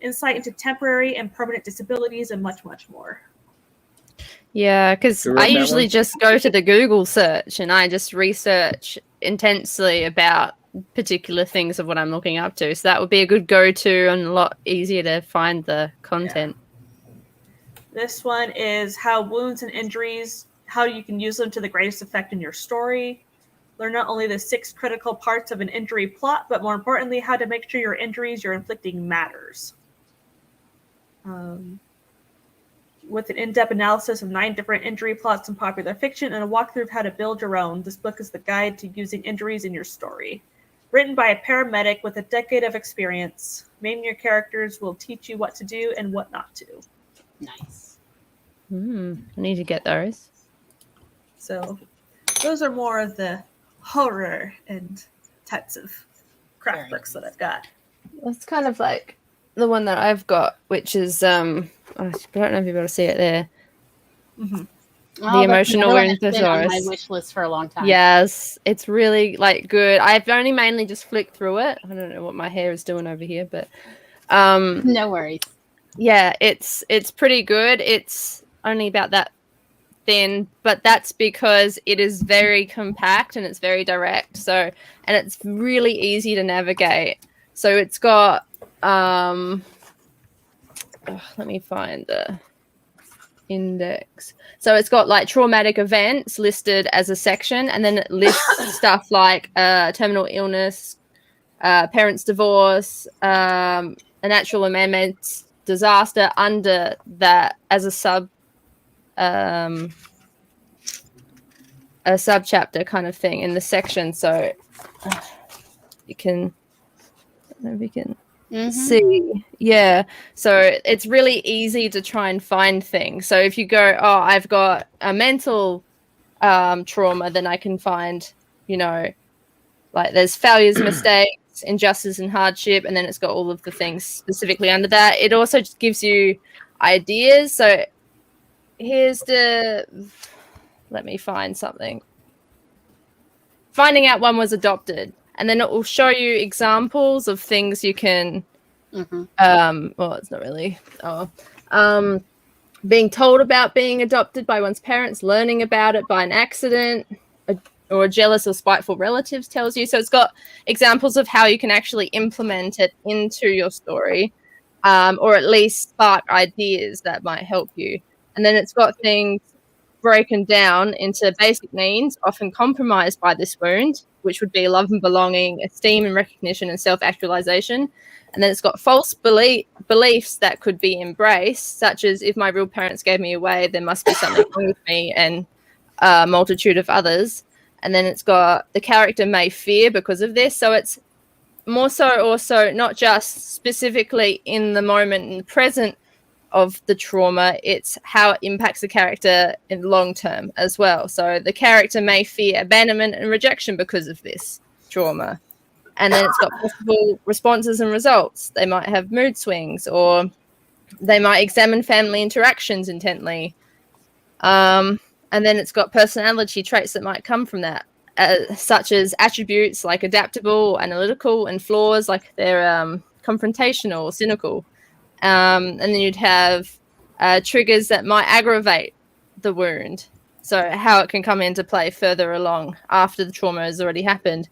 Insight into temporary and permanent disabilities, and much, much more. Yeah, because I usually just go to the Google search and I just research intensely about particular things of what I'm looking up to. So that would be a good go-to and a lot easier to find the content. Yeah. This one is how wounds and injuries, how you can use them to the greatest effect in your story. Learn not only the 6 critical parts of an injury plot, but more importantly, how to make sure your injuries you're inflicting matters. With an in-depth analysis of 9 different injury plots in popular fiction and a walkthrough of how to build your own, this book is the guide to using injuries in your story. Written by a paramedic with a decade of experience, naming your characters will teach you what to do and what not to. Nice. I need to get those. So those are more of the horror and types of craft books that I've got. That's kind of like the one that I've got, which is I don't know if you'll be able to see it there. The Emotional Wound Thesaurus. On my wish list for a long time. Yes, it's really like good. I've only mainly just flicked through it. I don't know what my hair is doing over here, but no worries. Yeah, it's pretty good. It's only about that thin, but that's because it is very compact and it's very direct. So, and it's really easy to navigate. So it's got let me find the index. So it's got like traumatic events listed as a section, and then it lists stuff like terminal illness, parents' divorce, a natural or man-made disaster under that as a subchapter kind of thing in the section. So you can if we can Mhm. see. Yeah. So it's really easy to try and find things. So if you go, oh, I've got a mental trauma, then I can find, you know, like there's failures, mistakes, injustice, and hardship, and then it's got all of the things specifically under that. It also just gives you ideas. So let me find something. Finding out one was adopted, and then it will show you examples of things you can well, it's not really being told about being adopted by one's parents, learning about it by an accident, or jealous or spiteful relatives tells you. So it's got examples of how you can actually implement it into your story, or at least spark ideas that might help you. And then it's got things broken down into basic needs, often compromised by this wound, which would be love and belonging, esteem and recognition, and self-actualization. And then it's got false beliefs that could be embraced, such as if my real parents gave me away, there must be something wrong with me, and a multitude of others. And then it's got the character may fear because of this. So it's more so also not just specifically in the moment and the present of the trauma, it's how it impacts the character in long term as well. So the character may fear abandonment and rejection because of this trauma. And then it's got possible responses and results. They might have mood swings, or they might examine family interactions intently. And then it's got personality traits that might come from that, such as attributes like adaptable, analytical, and flaws like they're confrontational, cynical. And then you'd have triggers that might aggravate the wound. So how it can come into play further along after the trauma has already happened.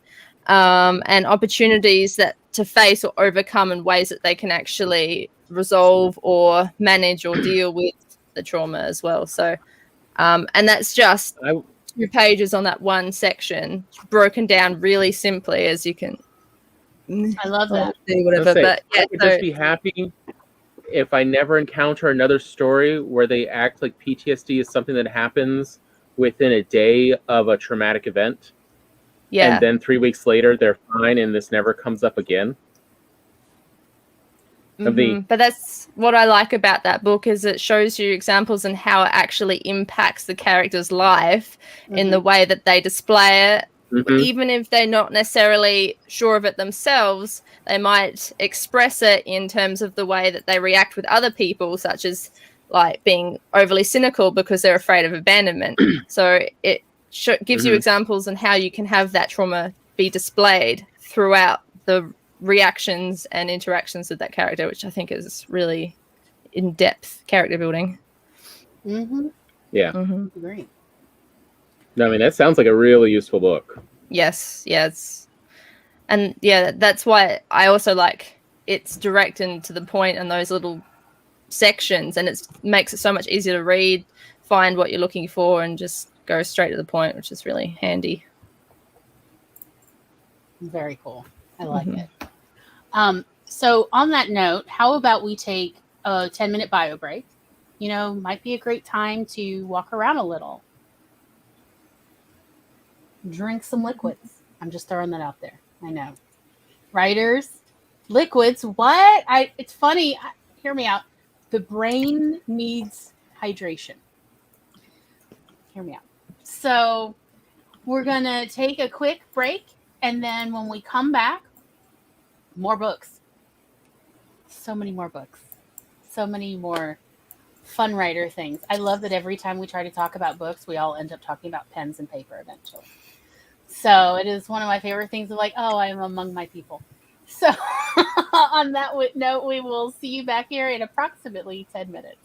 And opportunities that to face or overcome in ways that they can actually resolve or manage or deal with the trauma as well. So, and that's just 2 pages on that one section, broken down really simply as you can. I love that. Whatever, but yeah, I would just be happy if I never encounter another story where they act like PTSD is something that happens within a day of a traumatic event. Yeah. And then 3 weeks later, they're fine and this never comes up again. But that's what I like about that book, is it shows you examples and how it actually impacts the character's life in the way that they display it. Even if they're not necessarily sure of it themselves, they might express it in terms of the way that they react with other people, such as like being overly cynical because they're afraid of abandonment. So it gives you examples on how you can have that trauma be displayed throughout the reactions and interactions with that character, which I think is really in-depth character building. Yeah. Great. No, I mean, that sounds like a really useful book. Yes. And yeah, that's why I also like it's direct and to the point in those little sections, and it makes it so much easier to read, find what you're looking for, and just go straight to the point, which is really handy. Very cool. I like it. So on that note, how about we take a 10-minute bio break? You know, might be a great time to walk around a little. Drink some liquids. I'm just throwing that out there. I know. Writers, liquids, what? It's funny. Hear me out. The brain needs hydration. Hear me out. So we're going to take a quick break, and then when we come back, more books. So many more books. So many more fun writer things. I love that every time we try to talk about books, we all end up talking about pens and paper eventually. So it is one of my favorite things of like, oh, I am among my people. So on that note, we will see you back here in approximately 10 minutes.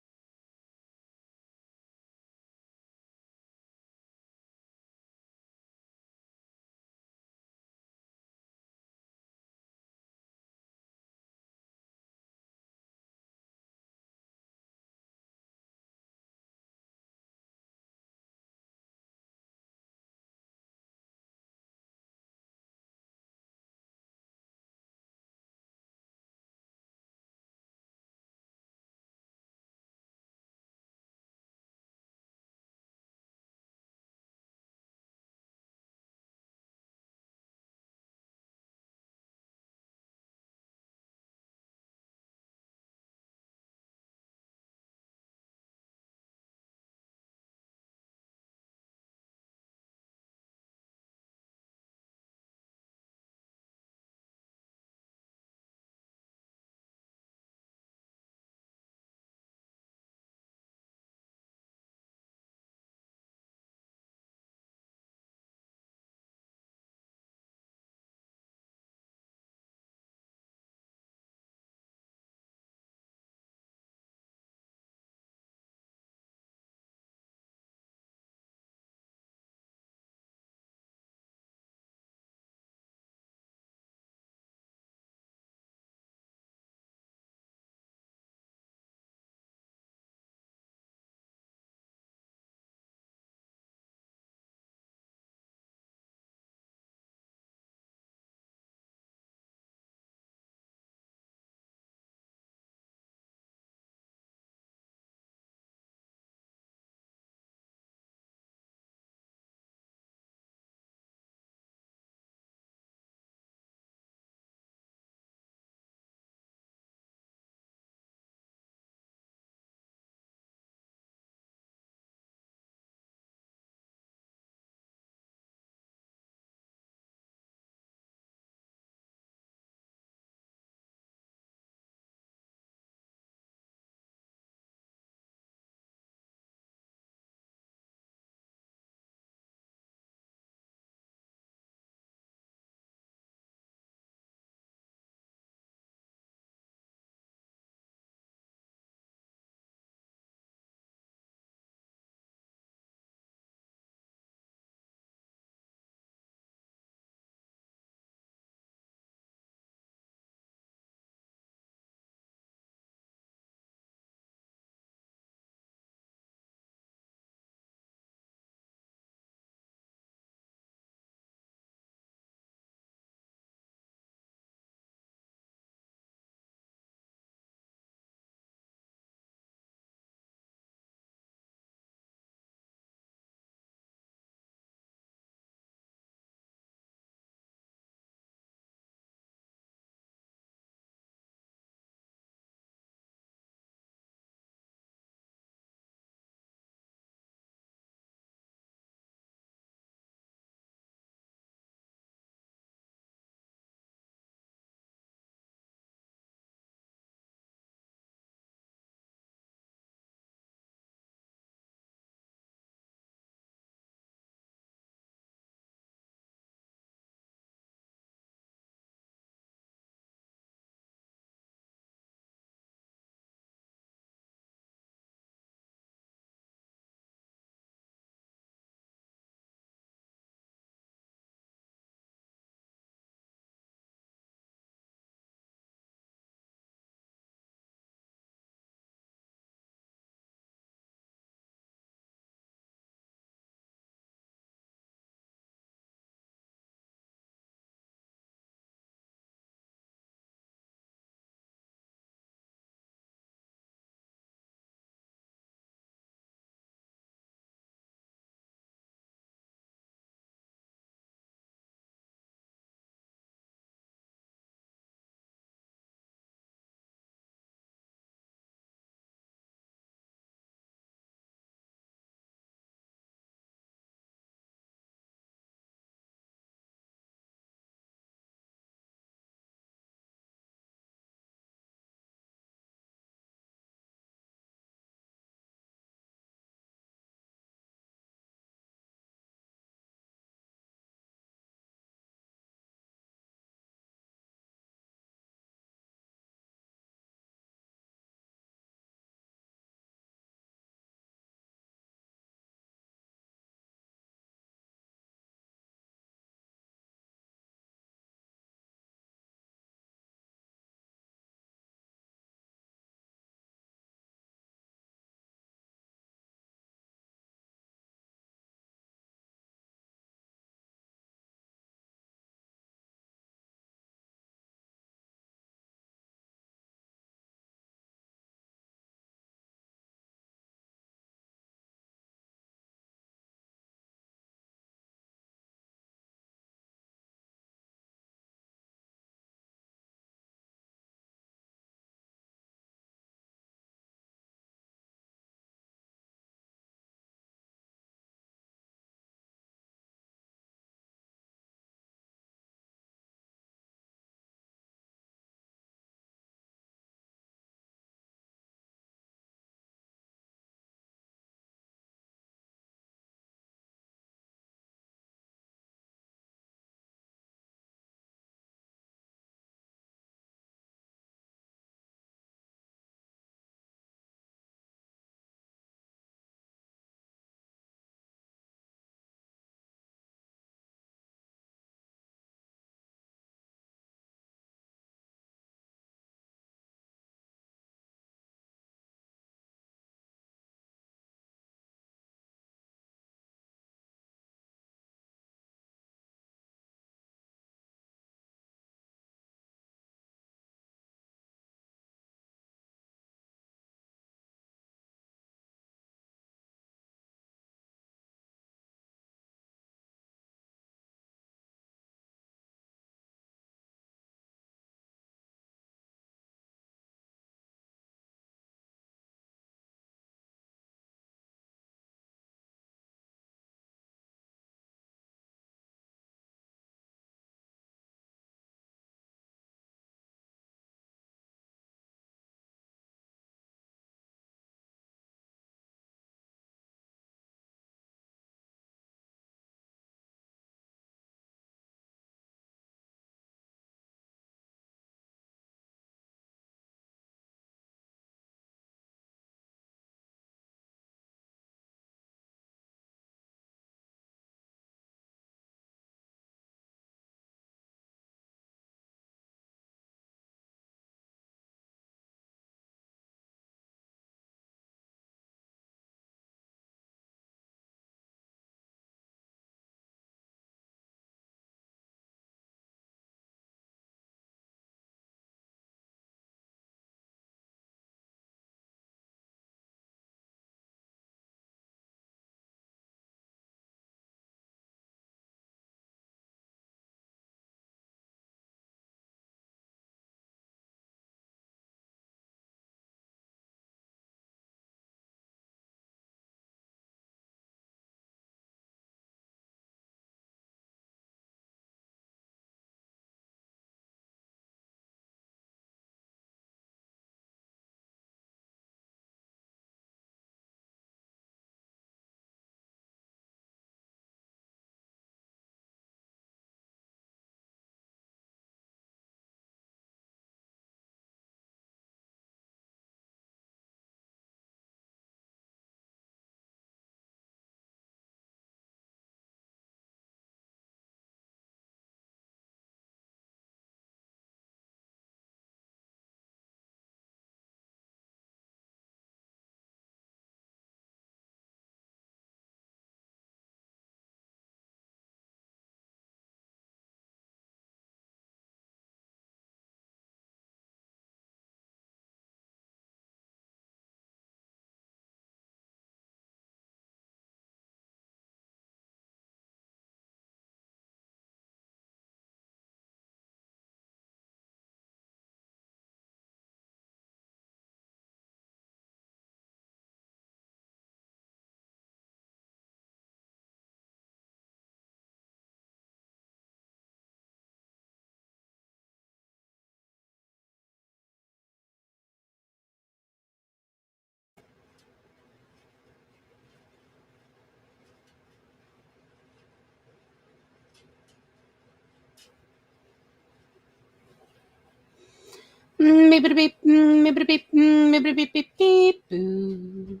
Maybe beep, maybe beep, maybe beep, beep, beep, boo.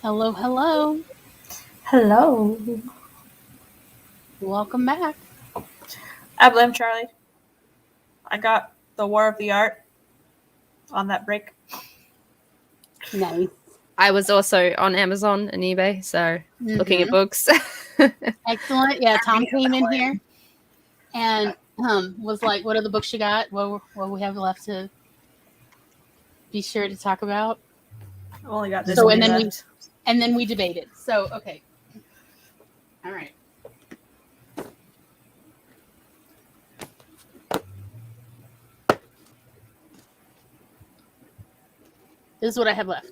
Hello, hello. Hello. Welcome back. I blame Charlie. I got the War of the Art on that break. Nice. I was also on Amazon and eBay, so looking at books. Excellent. Yeah, Tom came in here and was like, "What are the books you got? What we have left to be sure to talk about?" I've only got this So one and then left. we debated. So okay, all right. This is what I have left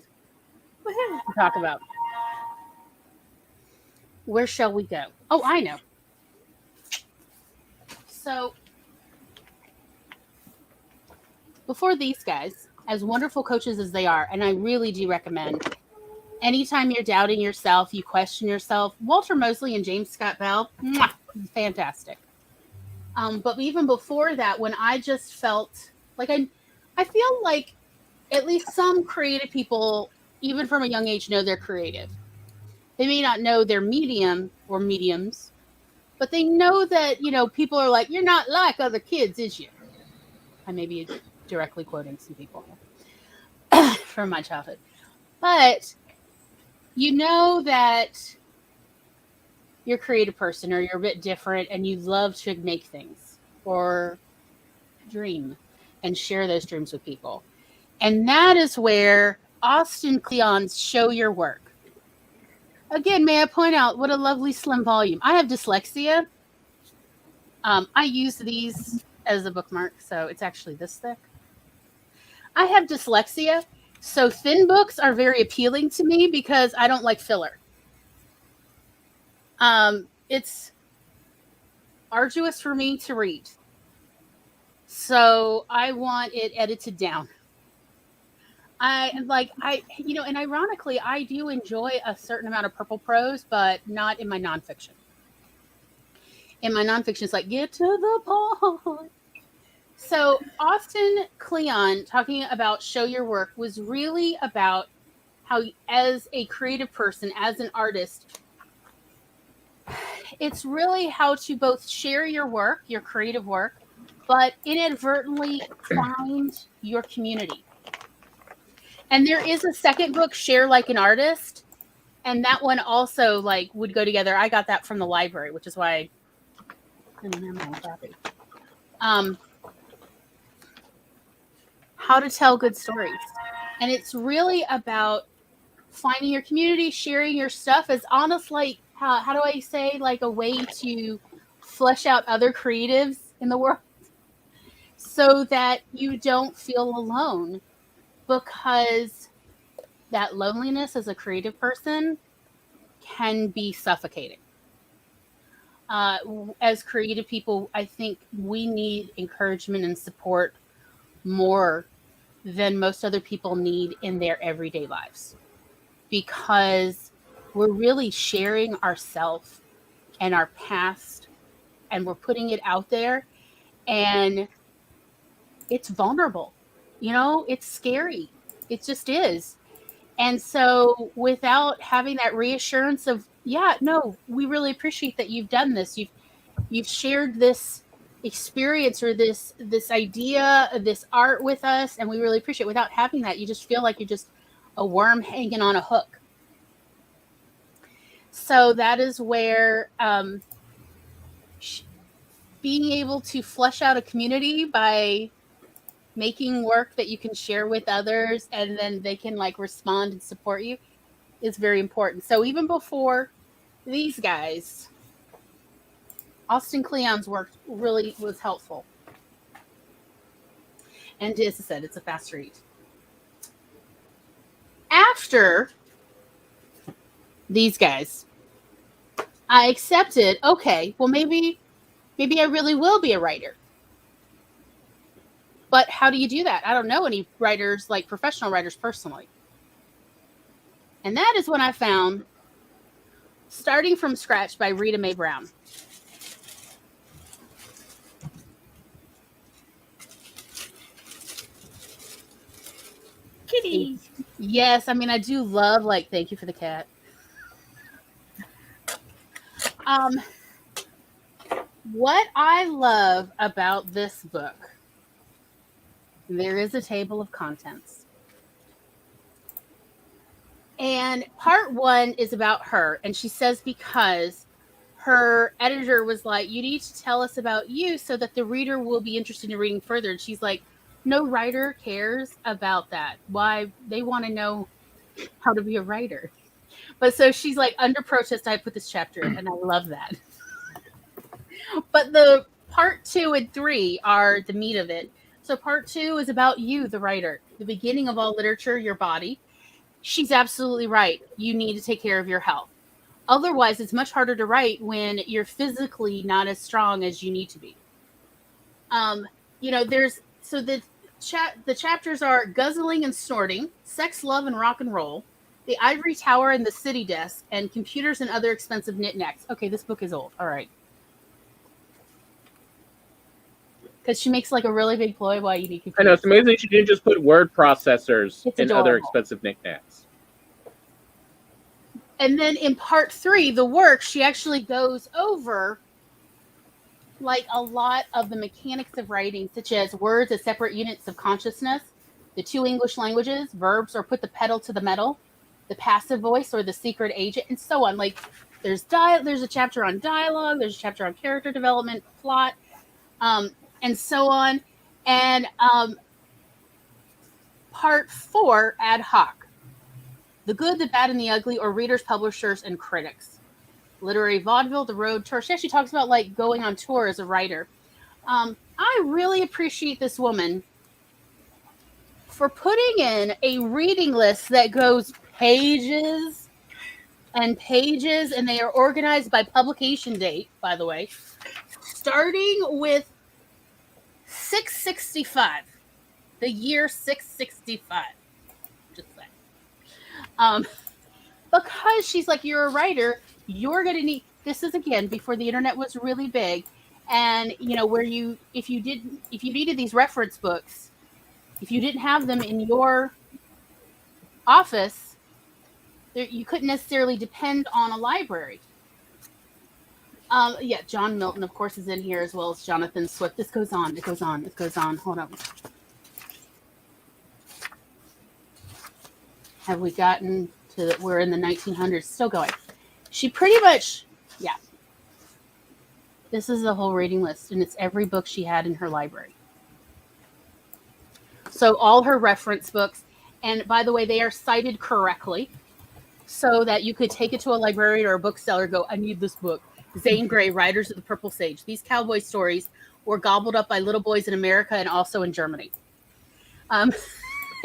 to talk about. Where shall we go? Oh, I know. So before these guys, as wonderful coaches as they are, and I really do recommend, anytime you're doubting yourself, you question yourself, Walter Mosley and James Scott Bell, mwah, fantastic. But even before that, when I just felt like I feel like at least some creative people, even from a young age, know they're creative. They may not know their medium or mediums, but they know that, people are like, you're not like other kids, is you? I may be directly quoting some people from my childhood. But you know that you're a creative person or you're a bit different and you love to make things or dream and share those dreams with people. And that is where Austin Kleon's Show Your Work. Again, may I point out what a lovely slim volume. I have dyslexia. I use these as a bookmark, so it's actually this thick. I have dyslexia, so thin books are very appealing to me because I don't like filler. It's arduous for me to read. So I want it edited down. And ironically, I do enjoy a certain amount of purple prose, but not in my nonfiction. In my nonfiction, it's like, get to the point. So Austin Kleon talking about Show Your Work was really about how, as a creative person, as an artist, it's really how to both share your work, your creative work, but inadvertently find your community. And there is a second book, Share Like an Artist, and that one also would go together. I got that from the library, which is why I don't have my own copy. How to tell good stories. And it's really about finding your community, sharing your stuff as honest, how do I say, a way to flesh out other creatives in the world so that you don't feel alone, because that loneliness as a creative person can be suffocating. As creative people, I think we need encouragement and support more than most other people need in their everyday lives, because we're really sharing ourselves and our past, and we're putting it out there, and it's vulnerable. It's scary. It just is. And so without having that reassurance of, yeah, no, we really appreciate that you've done this. You've shared this experience or this idea, this art with us, and we really appreciate it. Without having that, you just feel like you're just a worm hanging on a hook. So that is where being able to flesh out a community by making work that you can share with others and then they can respond and support you is very important. So even before these guys, Austin Kleon's work really was helpful. And as I said, it's a fast read. After these guys, I accepted, okay, well, maybe I really will be a writer. But how do you do that? I don't know any writers, professional writers personally. And that is when I found Starting from Scratch by Rita Mae Brown. Kitty. Yes, I mean, I do love, like, thank you for the cat. What I love about this book, there is a table of contents. And part 1 is about her. And she says because her editor was like, you need to tell us about you so that the reader will be interested in reading further. And she's like, no writer cares about that. Why? They want to know how to be a writer. But so she's like, under protest, I put this chapter in, and I love that. But the part 2 and 3 are the meat of it. So part 2 is about you, the writer, the beginning of all literature, your body. She's absolutely right. You need to take care of your health. Otherwise, it's much harder to write when you're physically not as strong as you need to be. The chapters are guzzling and snorting, sex, love, and rock and roll, the ivory tower and the city desk, and computers and other expensive knickknacks. Okay, this book is old. All right. Because she makes like a really big ploy why you need computers. I know, it's amazing she didn't just put word processors It's and adorable. other expensive knickknacks. And then in part 3, the work, she actually goes over like a lot of the mechanics of writing, such as words as separate units of consciousness, the 2 English languages, verbs or put the pedal to the metal, the passive voice or the secret agent, and so on. Like there's a chapter on dialogue, there's a chapter on character development, plot, and so on. And part 4, ad hoc. The good, the bad, and the ugly, or readers, publishers, and critics. Literary vaudeville, the road tour. She actually talks about like going on tour as a writer. I really appreciate this woman for putting in a reading list that goes pages and pages, and they are organized by publication date, by the way, starting with 665, the year 665. Just saying. Because she's like, you're a writer, you're going to need, this is again before the internet was really big, and where if you needed these reference books, if you didn't have them in your office, you couldn't necessarily depend on a library. John Milton, of course, is in here, as well as Jonathan Swift. This goes on. It goes on. It goes on. Hold on. Have we gotten to? We're in the 1900s. Still going. She pretty much, yeah. This is the whole reading list, and it's every book she had in her library. So all her reference books, and by the way, they are cited correctly, so that you could take it to a librarian or a bookseller and go, I need this book. Zane Grey, Riders of the Purple Sage. These cowboy stories were gobbled up by little boys in America and also in Germany.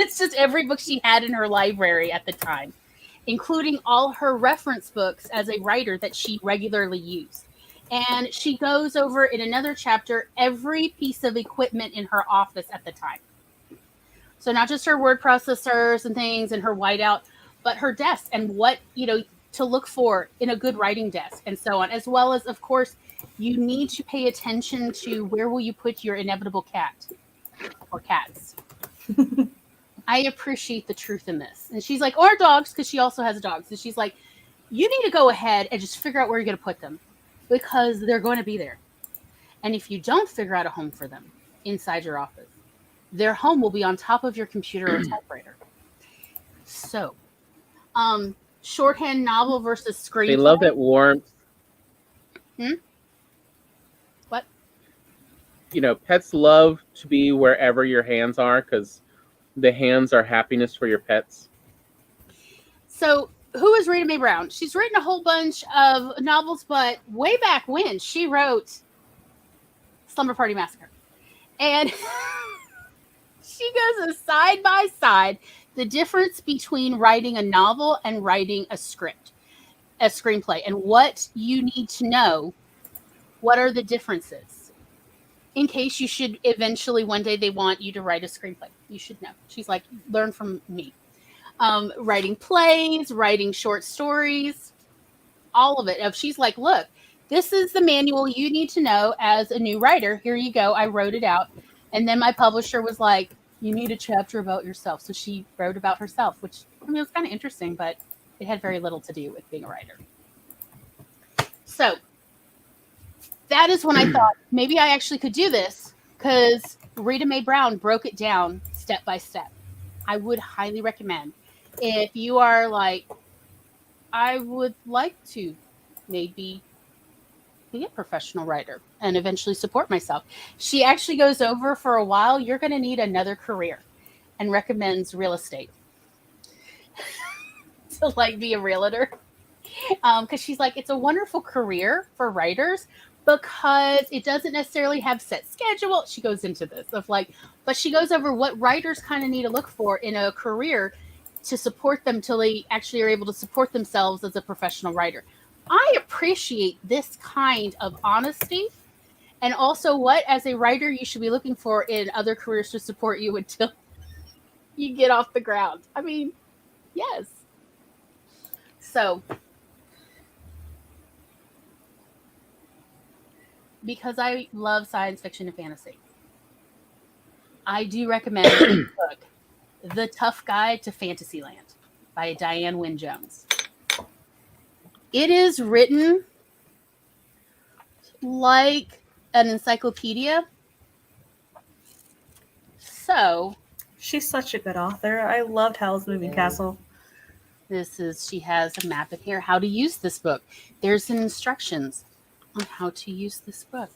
It's just every book she had in her library at the time, including all her reference books as a writer that she regularly used. And she goes over in another chapter every piece of equipment in her office at the time. So not just her word processors and things and her whiteout, but her desk and what, to look for in a good writing desk and so on, as well as, of course, you need to pay attention to where will you put your inevitable cat or cats. I appreciate the truth in this. And she's like, or dogs, because she also has dogs. And she's like, you need to go ahead and just figure out where you're going to put them because they're going to be there. And if you don't figure out a home for them inside your office, their home will be on top of your computer or typewriter. So, shorthand novel versus screenplay. They love that warmth. What? Pets love to be wherever your hands are because the hands are happiness for your pets. So, who is Rita Mae Brown? She's written a whole bunch of novels, but way back when she wrote Slumber Party Massacre. And she goes side by side the difference between writing a novel and writing a screenplay, and what you need to know. What are the differences? In case you should eventually, one day they want you to write a screenplay. You should know. She's like, learn from me. Writing plays, writing short stories, all of it. If she's like, look, this is the manual you need to know as a new writer. Here you go. I wrote it out. And then my publisher was like, you need a chapter about yourself. So she wrote about herself, which I mean, it was kind of interesting, but it had very little to do with being a writer. So that is when I thought maybe I actually could do this, because Rita Mae Brown broke it down step by step. I would highly recommend, if you are like, I would like to maybe be a professional writer and eventually support myself. She actually goes over, for a while, you're going to need another career, and recommends real estate to like be a realtor. Because she's like, it's a wonderful career for writers because it doesn't necessarily have set schedule. She goes into this of like, but she goes over what writers kind of need to look for in a career to support them till they actually are able to support themselves as a professional writer. I appreciate this kind of honesty, and also what, as a writer, you should be looking for in other careers to support you until you get off the ground. I mean, yes. So, because I love science fiction and fantasy, I do recommend the book, The Tough Guide to Fantasyland by Diane Wynne Jones. It is written like an encyclopedia. So, She's such a good author. I loved Howl's Moving Castle. she has a map in here, how to use this book. There's some instructions on how to use this book.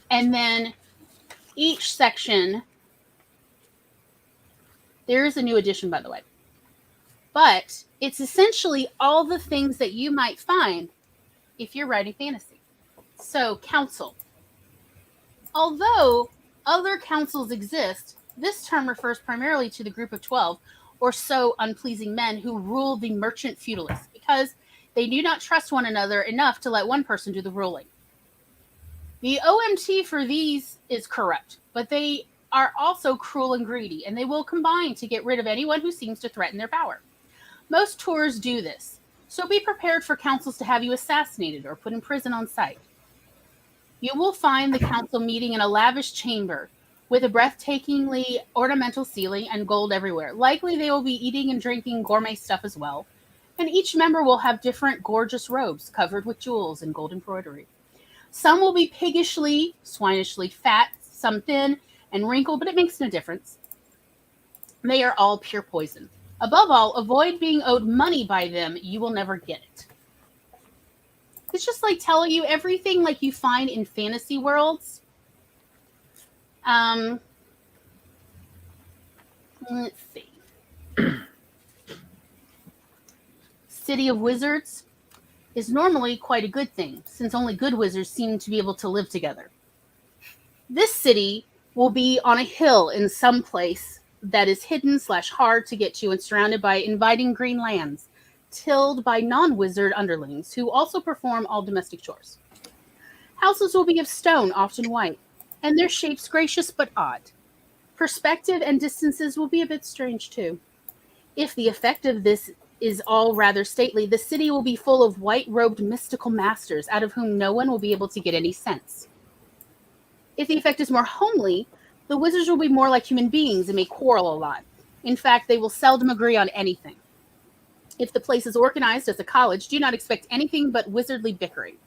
And then each section, there is a new edition, by the way, but it's essentially all the things that you might find if you're writing fantasy. So, counsel. Although other councils exist, this term refers primarily to the group of 12 or so unpleasing men who rule the merchant feudalists, because they do not trust one another enough to let one person do the ruling. The OMT for these is corrupt, but they are also cruel and greedy, and they will combine to get rid of anyone who seems to threaten their power. Most tours do this, so be prepared for councils to have you assassinated or put in prison on sight. You will find the council meeting in a lavish chamber with a breathtakingly ornamental ceiling and gold everywhere. Likely they will be eating and drinking gourmet stuff as well, and each member will have different gorgeous robes covered with jewels and gold embroidery. Some will be piggishly, swinishly fat, some thin and wrinkled, but it makes no difference. They are all pure poison. Above all, avoid being owed money by them. You will never get it. It's just like telling you everything like you find in fantasy worlds. Let's see. City of Wizards is normally quite a good thing, since only good wizards seem to be able to live together. This city will be on a hill in some place that is hidden / hard to get to and surrounded by inviting green lands, tilled by non-wizard underlings who also perform all domestic chores. Houses will be of stone, often white, and their shapes gracious but odd. Perspective and distances will be a bit strange too. If the effect of this is all rather stately, the city will be full of white-robed mystical masters out of whom no one will be able to get any sense. If the effect is more homely, the wizards will be more like human beings and may quarrel a lot. In fact, they will seldom agree on anything. If the place is organized as a college, do not expect anything but wizardly bickering.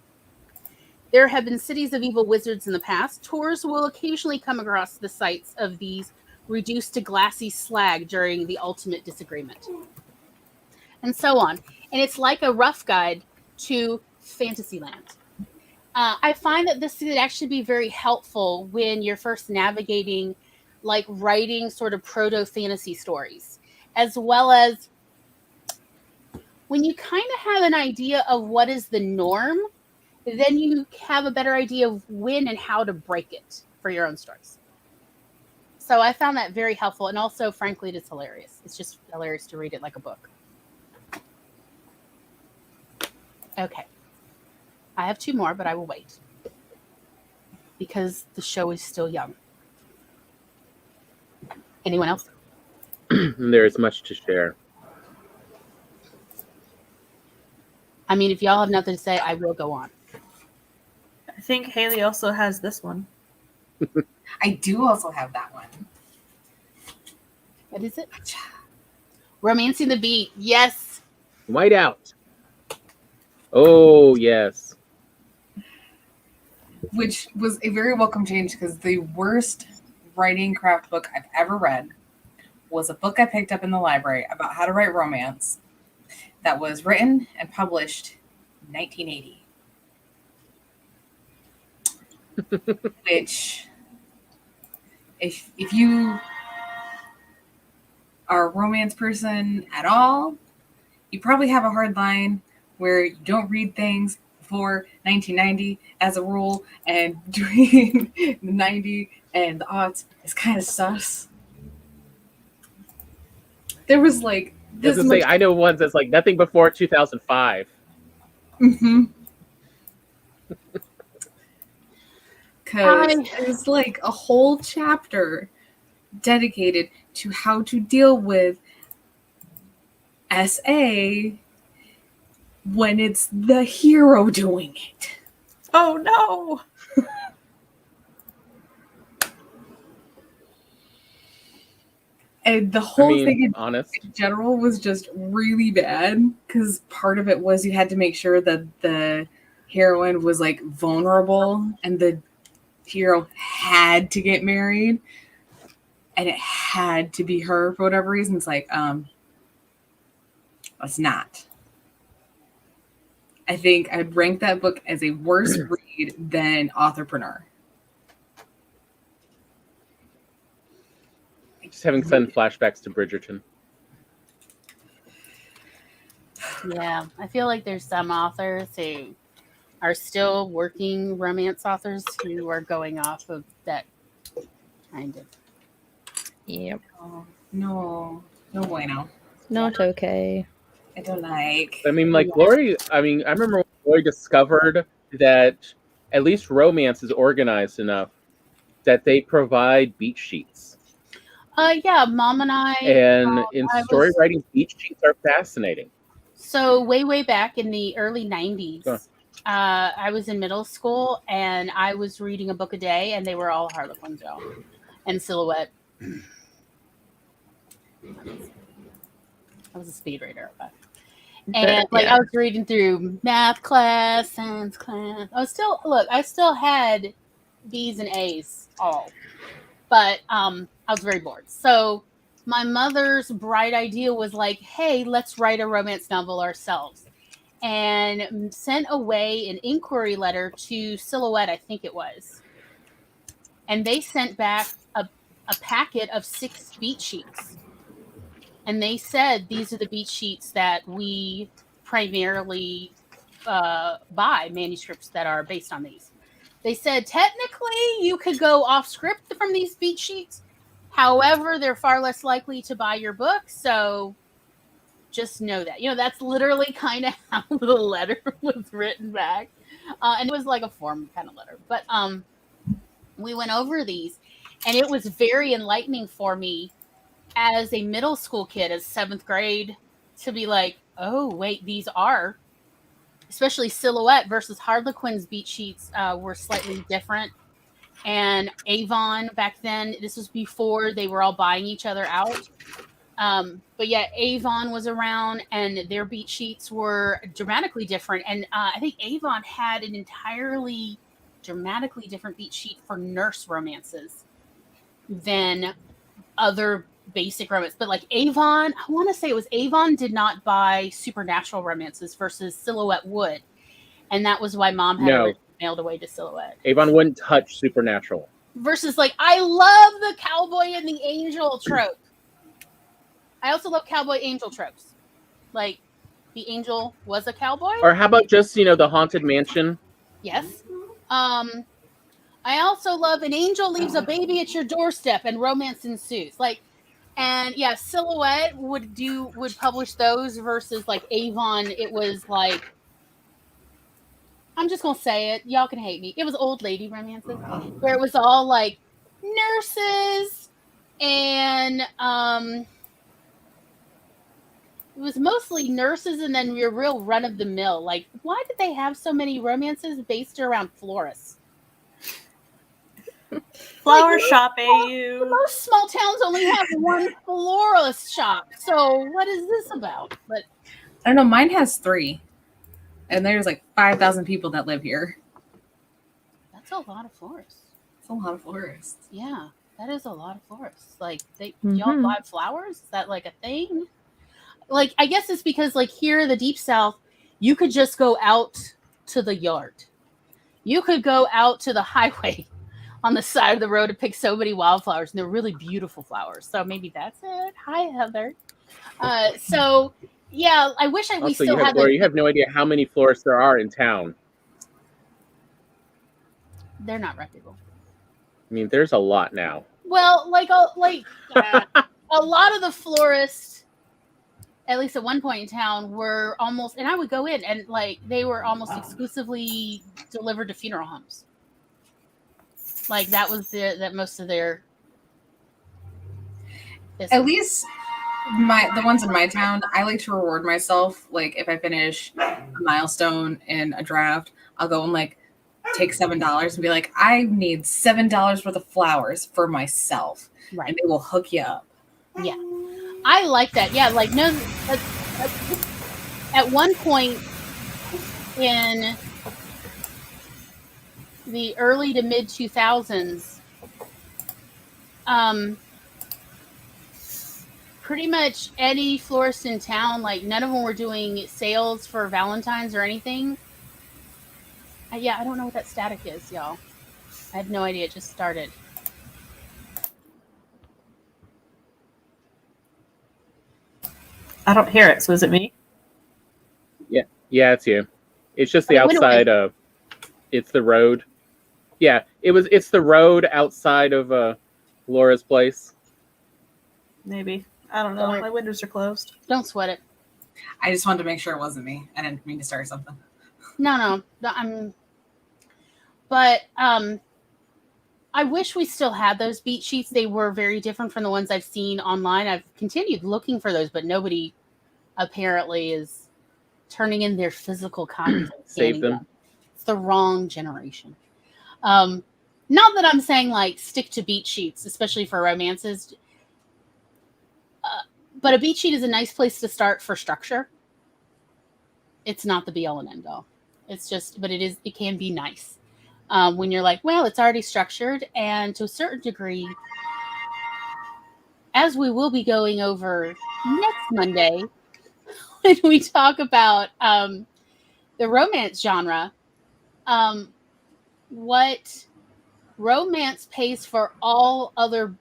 There have been cities of evil wizards in the past. Tours will occasionally come across the sites of these reduced to glassy slag during the ultimate disagreement. And so on. And it's like a rough guide to Fantasyland. I find that this could actually be very helpful when you're first navigating, like writing sort of proto-fantasy stories, as well as when you kind of have an idea of what is the norm, then you have a better idea of when and how to break it for your own stories. So I found that very helpful. And also, frankly, it is hilarious. It's just hilarious to read it like a book. Okay. I have 2 more, but I will wait because the show is still young. Anyone else? There is much to share. I mean, if y'all have nothing to say, I will go on. I think Haley also has this one. I do also have that one. What is it? Romancing the Beat. Yes. Whiteout. Oh, yes. Which was a very welcome change because the worst writing craft book I've ever read was a book I picked up in the library about how to write romance that was written and published in 1980. Which, if you are a romance person at all, you probably have a hard line where you don't read things before 1990 as a rule, and during the 90 and the aughts is kind of sus. There was like this As I say, I know ones that's like nothing before 2005. Mm-hmm. Because there's like a whole chapter dedicated to how to deal with SA when it's the hero doing it. Oh no! And the whole thing in general was just really bad because part of it was you had to make sure that the heroine was like vulnerable and the hero had to get married and it had to be her for whatever reason. It's like, let's not. I think I'd rank that book as a worse read than Authorpreneur. Just having sudden flashbacks to Bridgerton. Yeah, I feel like there's some authors who are still working romance authors who are going off of that kind of. Yep. Oh, no bueno. Not okay. I don't like. I mean, like Lori. I mean, I remember when Lori discovered that at least romance is organized enough that they provide beat sheets. Yeah, Mom and I. And in story writing, beat sheets are fascinating. So way back in the early 90s, I was in middle school and I was reading a book a day, and they were all Harlequin Joe and Silhouette. I was a speed reader, but and I was reading through math class, science class. I still had B's and A's all, but I was very bored. So my mother's bright idea was like, hey, let's write a romance novel ourselves, and sent away an inquiry letter to Silhouette, I think it was, and they sent back a packet of 6 beat sheets. And they said, these are the beat sheets that we primarily buy, manuscripts that are based on these. They said, technically, you could go off script from these beat sheets. However, they're far less likely to buy your book. So just know that. That's literally kind of how the letter was written back. And it was like a form kind of letter. But we went over these, and it was very enlightening for me as a middle school kid, as 7th grade, to be like, oh, wait, these are, especially Silhouette versus Harlequin's beat sheets were slightly different. And Avon back then, this was before they were all buying each other out. But yeah, Avon was around and their beat sheets were dramatically different. And I think Avon had an entirely dramatically different beat sheet for nurse romances than other basic romance. But like Avon, I want to say it was Avon did not buy supernatural romances versus Silhouette would. And that was why Mom had it mailed away to Silhouette. Avon wouldn't touch supernatural. Versus like, I love the cowboy and the angel trope. I also love cowboy angel tropes. Like, the angel was a cowboy. Or how about just, the haunted mansion? Yes. I also love an angel leaves a baby at your doorstep and romance ensues. Like, and yeah, Silhouette would publish those versus like Avon. It was like, I'm just gonna say it. Y'all can hate me. It was old lady romances where it was all like nurses and It was mostly nurses and then your real run of the mill. Like, why did they have so many romances based around florists? Flower Like, shop most- AU. Most small towns only have one florist shop. So what is this about? But I don't know. Mine has 3, and there's like 5,000 people that live here. that's a lot of florists. It's a lot of florists. Yeah, that is a lot of florists. Like, Mhm. y'all buy flowers? Is that like a thing? Like, I guess it's because like here in the deep south, you could just go out to the yard. You could go out to the highway on the side of the road to pick so many wildflowers, and they're really beautiful flowers. So maybe that's it. Hi, Heather. So yeah, I wish we Also, still had Laura, those. you have no idea how many florists there are in town. They're not reputable. I mean, there's a lot now. Well, a lot of the florists, at least at one point in town, were almost, and I would go in and like they were almost exclusively delivered to funeral homes. Like that was that most of their business. At least the ones in my town, I like to reward myself. Like if I finish a milestone in a draft, I'll go and like take $7 and be like, I need $7 worth of flowers for myself, Right. and they will hook you up. Yeah, I like that. Yeah, like no, at one point in the early to mid 2000s, pretty much any florist in town, like none of them were doing sales for Valentine's or anything. Yeah, I don't know what that static is, y'all. I have no idea. It just started. I don't hear it, so is it me? Yeah, it's you. It's just the Oh, it went outside of. It's the road. Yeah, it's the road outside of Laura's place. Maybe. I don't know. Don't worry. My windows are closed. Don't sweat it. I just wanted to make sure it wasn't me. I didn't mean to start something. No, but I wish we still had those beat sheets. They were very different from the ones I've seen online. I've continued looking for those, but nobody apparently is turning in their physical copies. and Save scanning them. It's the wrong generation. Not that I'm saying like stick to beat sheets, especially for romances. But a beat sheet is a nice place to start for structure. It's not the be all and end all. It's just, but it can be nice. When you're like, well, it's already structured, and to a certain degree, as we will be going over next Monday, when we talk about the romance genre, what romance pays for all other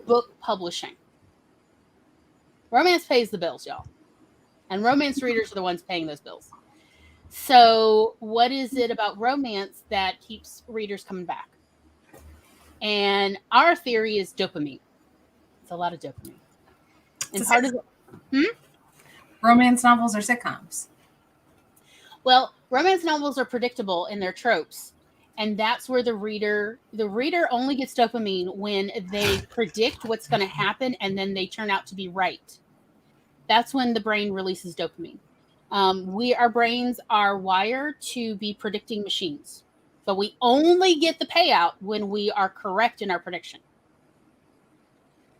book publishing. Romance pays the bills, y'all. And romance readers are the ones paying those bills. So what is it about romance that keeps readers coming back? And our theory is dopamine. It's a lot of dopamine. And part of it, Romance novels or sitcoms? well, romance novels are predictable in their tropes. And that's where the reader only gets dopamine when they predict what's going to happen and then they turn out to be right. That's when the brain releases dopamine. Our brains are wired to be predicting machines, but we only get the payout when we are correct in our prediction.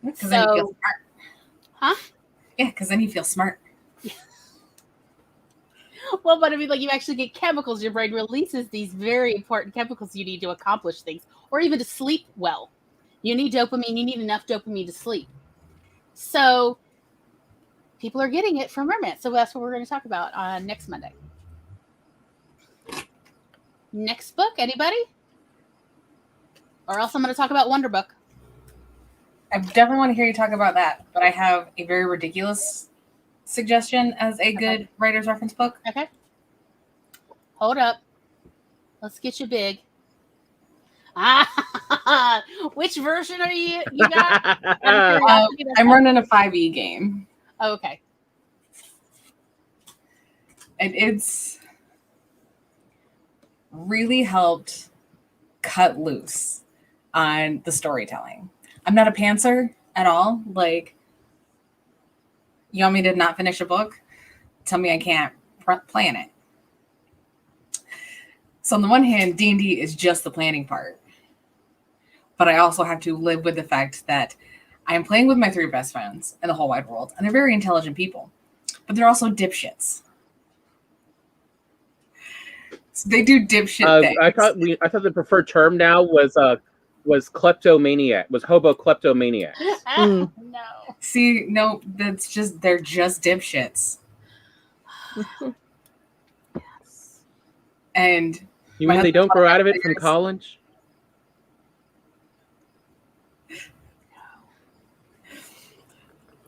Because then you feel smart. Huh? Yeah, because then you feel smart. Well, but I mean, like you actually get chemicals. Your brain releases these very important chemicals you need to accomplish things, or even to sleep well. You need dopamine. You need enough dopamine to sleep. So people are getting it from romance. So that's what we're going to talk about on next Monday. Next book, anybody? Or else I'm going to talk about Wonder Book. I definitely want to hear you talk about that, but I have a very ridiculous suggestion as a good writer's reference book. Okay. Hold up. Let's get you big. Which version are you got? I'm running a 5e game. Oh, okay. And it's really helped cut loose on the storytelling. I'm not a pantser at all. Like, you want me to not finish a book? tell me I can't plan it. So on the one hand, D&D is just the planning part. But I also have to live with the fact that I am playing with my 3 best friends in the whole wide world, and they're very intelligent people. But they're also dipshits. So they do dipshit things. I thought the preferred term now was kleptomaniac, was hobo kleptomaniac. No. See, no, they're just dipshits. Yes. And You mean they don't grow out of it from college?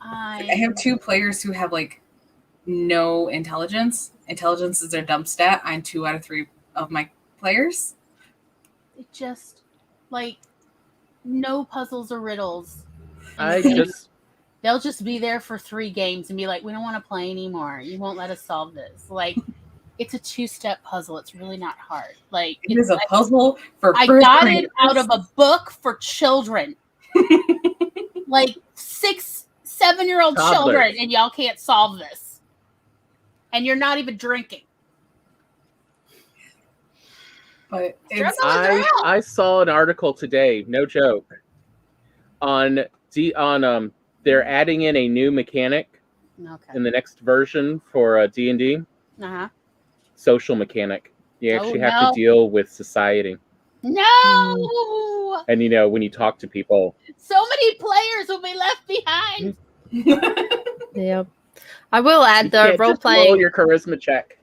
I have 2 players who have like no intelligence. Intelligence is their dump stat on 2 out of 3 of my players. It just like no puzzles or riddles. They'll just be there for 3 games and be like, we don't want to play anymore. You won't let us solve this. Like, it's a 2-step puzzle. It's really not hard. Like, it is a puzzle for I got it out of a book for children. Like 6, 7-year-old children, and y'all can't solve this. And you're not even drinking. But I saw an article today, no joke, on they're adding in a new mechanic in the next version for D&D. Uh-huh. Social mechanic. You actually have to deal with society. No! And when you talk to people, so many players will be left behind. Yep. I will add though, role playing your charisma check.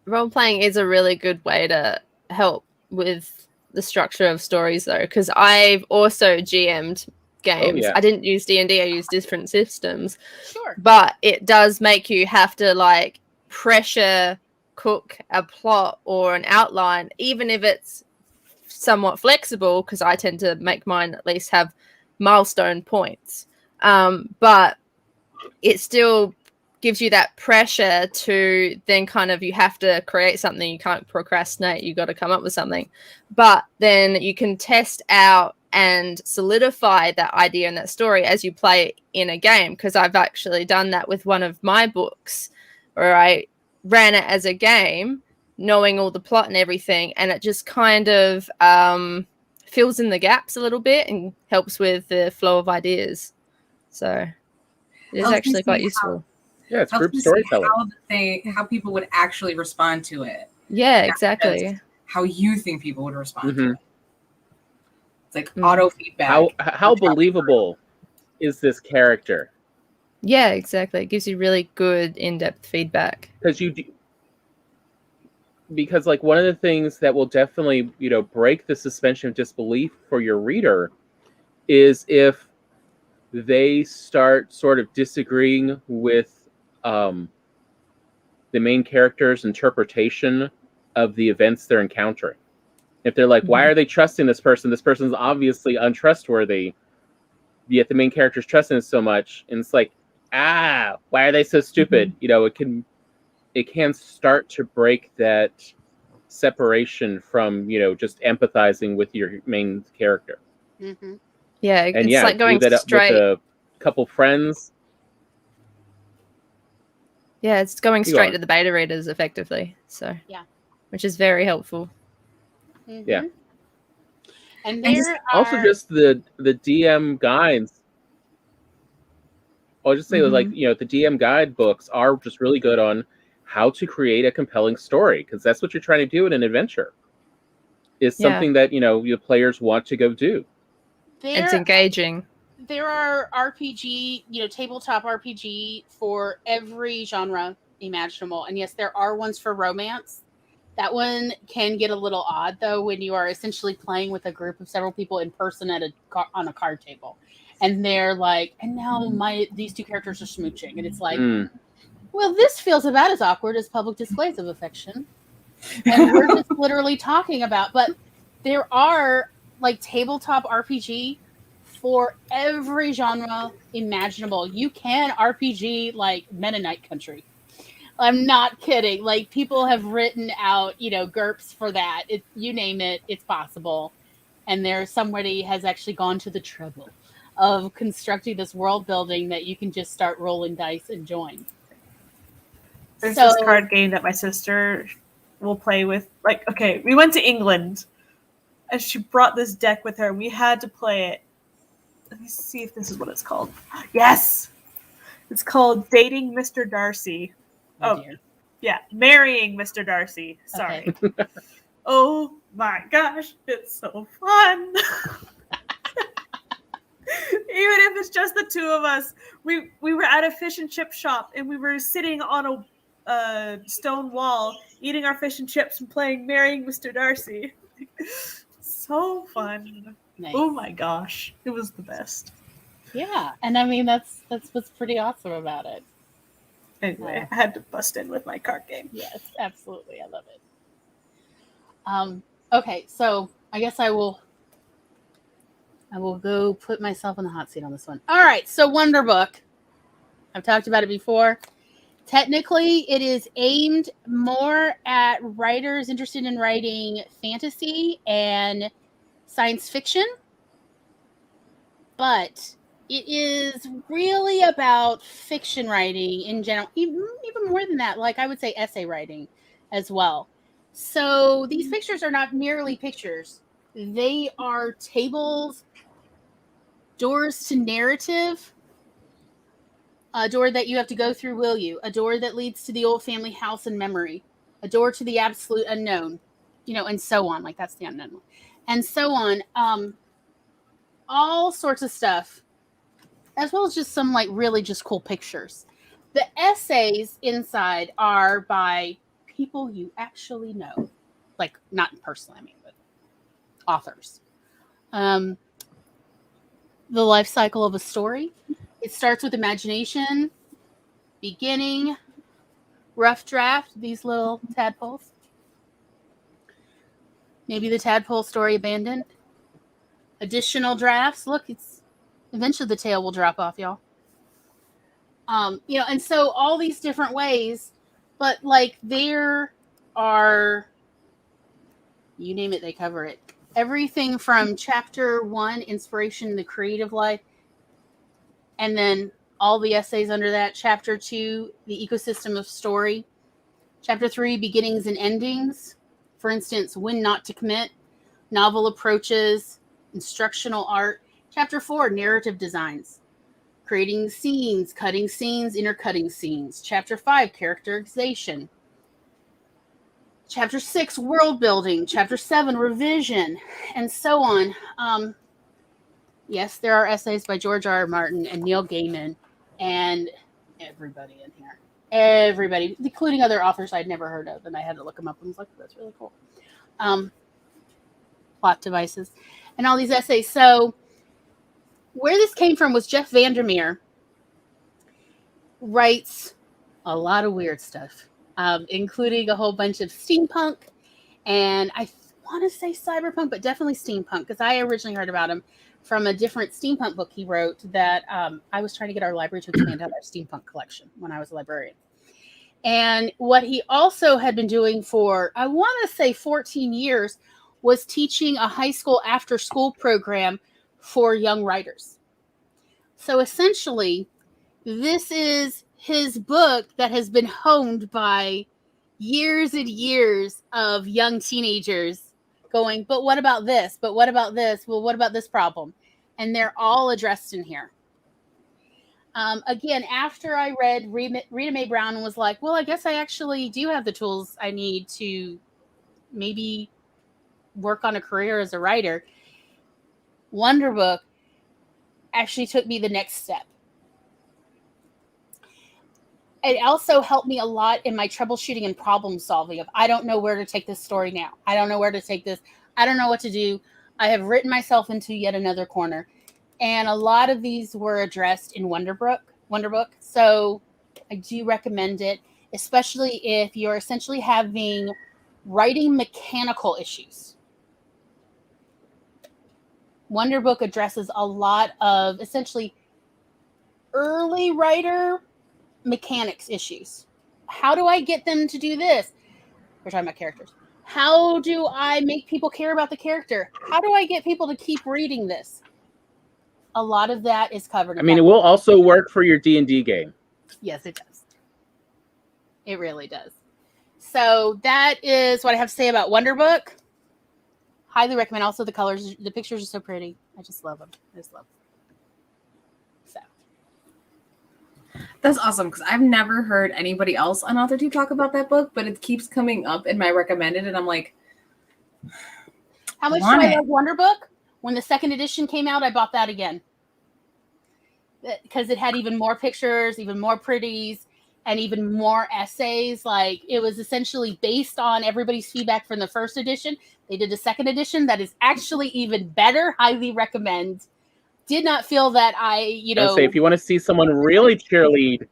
Role playing is a really good way to help with the structure of stories though, because I've also GM'd games. Oh, yeah. I didn't use D&D, I used different systems. Sure. But it does make you have to like pressure cook a plot or an outline, even if it's somewhat flexible, because I tend to make mine at least have milestone points. But it still gives you that pressure to then kind of, you have to create something. You can't procrastinate. You got to come up with something. But then you can test out and solidify that idea and that story as you play in a game. Because I've actually done that with one of my books where I ran it as a game, knowing all the plot and everything. And it just kind of fills in the gaps a little bit and helps with the flow of ideas. So it is actually quite useful. Yeah, it's group storytelling. How people would actually respond to it. Yeah, exactly. How you think people would respond to it. It's like auto feedback. How believable is this character? Yeah, exactly. It gives you really good in-depth feedback. Because like one of the things that will definitely, break the suspension of disbelief for your reader is if they start sort of disagreeing with the main character's interpretation of the events they're encountering. If they're like, why are they trusting this person? This person's obviously untrustworthy, yet the main character's trusting it so much. And it's like, why are they so stupid? It can start to break that separation from, just empathizing with your main character. Mm-hmm. Yeah, and it's like going straight with a couple friends. Yeah, it's going straight to the beta readers effectively. So yeah, which is very helpful. Mm-hmm. Yeah, and there also just the DM guides. I'll just say like the DM guide books are just really good on how to create a compelling story, because that's what you're trying to do in an adventure. Is something that your players want to go do. It's engaging. There are RPG, tabletop RPG for every genre imaginable. And yes, there are ones for romance. That one can get a little odd, though, when you are essentially playing with a group of several people in person on a card table. And they're like, and now these 2 characters are smooching. And it's like, well, this feels about as awkward as public displays of affection. And we're just literally talking about, but there are like tabletop RPG for every genre imaginable. You can RPG like Mennonite country. I'm not kidding. Like, people have written out, GURPS for that. You name it, it's possible. And somebody has actually gone to the trouble of constructing this world building that you can just start rolling dice and join. There's this card game that my sister will play with. Like, okay, we went to England, and she brought this deck with her. We had to play it. Let me see if this is what it's called. Yes! It's called Dating Mr. Darcy. Oh, dear. Yeah, Marrying Mr. Darcy. Sorry. Okay. Oh my gosh, it's so fun. Even if it's just the two of us. We were at a fish and chip shop, and we were sitting on a stone wall eating our fish and chips and playing Marrying Mr. Darcy. So fun. Nice. Oh my gosh, it was the best. Yeah, and I mean that's what's pretty awesome about it. Anyway, I had to bust in with my card game. Yes, absolutely, I love it. Okay, so I guess I will go put myself in the hot seat on this one. All right, so Wonder Book. I've talked about it before. Technically, it is aimed more at writers interested in writing fantasy and science fiction, but it is really about fiction writing in general, even more than that. Like I would say essay writing as well. So these pictures are not merely pictures. They are tables, doors to narrative, a door that you have to go through, will you? A door that leads to the old family house and memory, a door to the absolute unknown, and so on. Like that's the unknown one. And so on. All sorts of stuff, as well as just some like really just cool pictures. The essays inside are by people you actually know. Like not personally, I mean, but authors. The life cycle of a story. It starts with imagination, beginning, rough draft, these little tadpoles. Maybe the tadpole story abandoned. Additional drafts. Look, it's eventually the tail will drop off, y'all. And so all these different ways, but like there are, you name it, they cover it. Everything from chapter 1, inspiration in the creative life, and then all the essays under that. Chapter 2, the ecosystem of story. Chapter 3, beginnings and endings. For instance, when not to commit, novel approaches, instructional art. Chapter 4, narrative designs. Creating scenes, cutting scenes, intercutting scenes. Chapter 5, characterization. Chapter 6, world building. Chapter 7, revision, and so on. Yes, there are essays by George R. R. Martin and Neil Gaiman and everybody in here. Everybody, including other authors I'd never heard of, and I had to look them up and was like, that's really cool. Plot devices and all these essays. So where this came from was Jeff Vandermeer writes a lot of weird stuff, including a whole bunch of steampunk, and I want to say cyberpunk, but definitely steampunk, because I originally heard about him from a different steampunk book he wrote that I was trying to get our library to expand out our steampunk collection when I was a librarian. And what he also had been doing for, I want to say 14 years, was teaching a high school after-school program for young writers. So essentially, this is his book that has been honed by years and years of young teenagers going, but what about this? But what about this? Well, what about this problem? And they're all addressed in here. Again, after I read Rita Mae Brown and was like, well, I guess I actually do have the tools I need to maybe work on a career as a writer, Wonder Book actually took me the next step. It also helped me a lot in my troubleshooting and problem solving of, I don't know where to take this story now. I don't know where to take this. I don't know what to do. I have written myself into yet another corner. And a lot of these were addressed in Wonder Book. So I do recommend it, especially if you're essentially having writing mechanical issues. Wonder Book addresses a lot of essentially early writer mechanics issues. How do I get them to do this? We're talking about characters. How do I make people care about the character? How do I get people to keep reading this? A lot of that is covered. I mean, it will also work for your D&D game. Yes, it does. It really does. So that is what I have to say about Wonder Book. Highly recommend. Also, the colors, the pictures are so pretty. I just love them. I just love them. So That's awesome because I've never heard anybody else on AuthorTube talk about that book, but it keeps coming up in my recommended, and I'm like, how much do I love Wonder Book? When the second edition came out, I bought that again because it had even more pictures, even more pretties, and even more essays. Like, it was essentially based on everybody's feedback from the first edition. They did a second edition that is actually even better. Highly recommend. Did not feel that I say if you want to see someone really cheerlead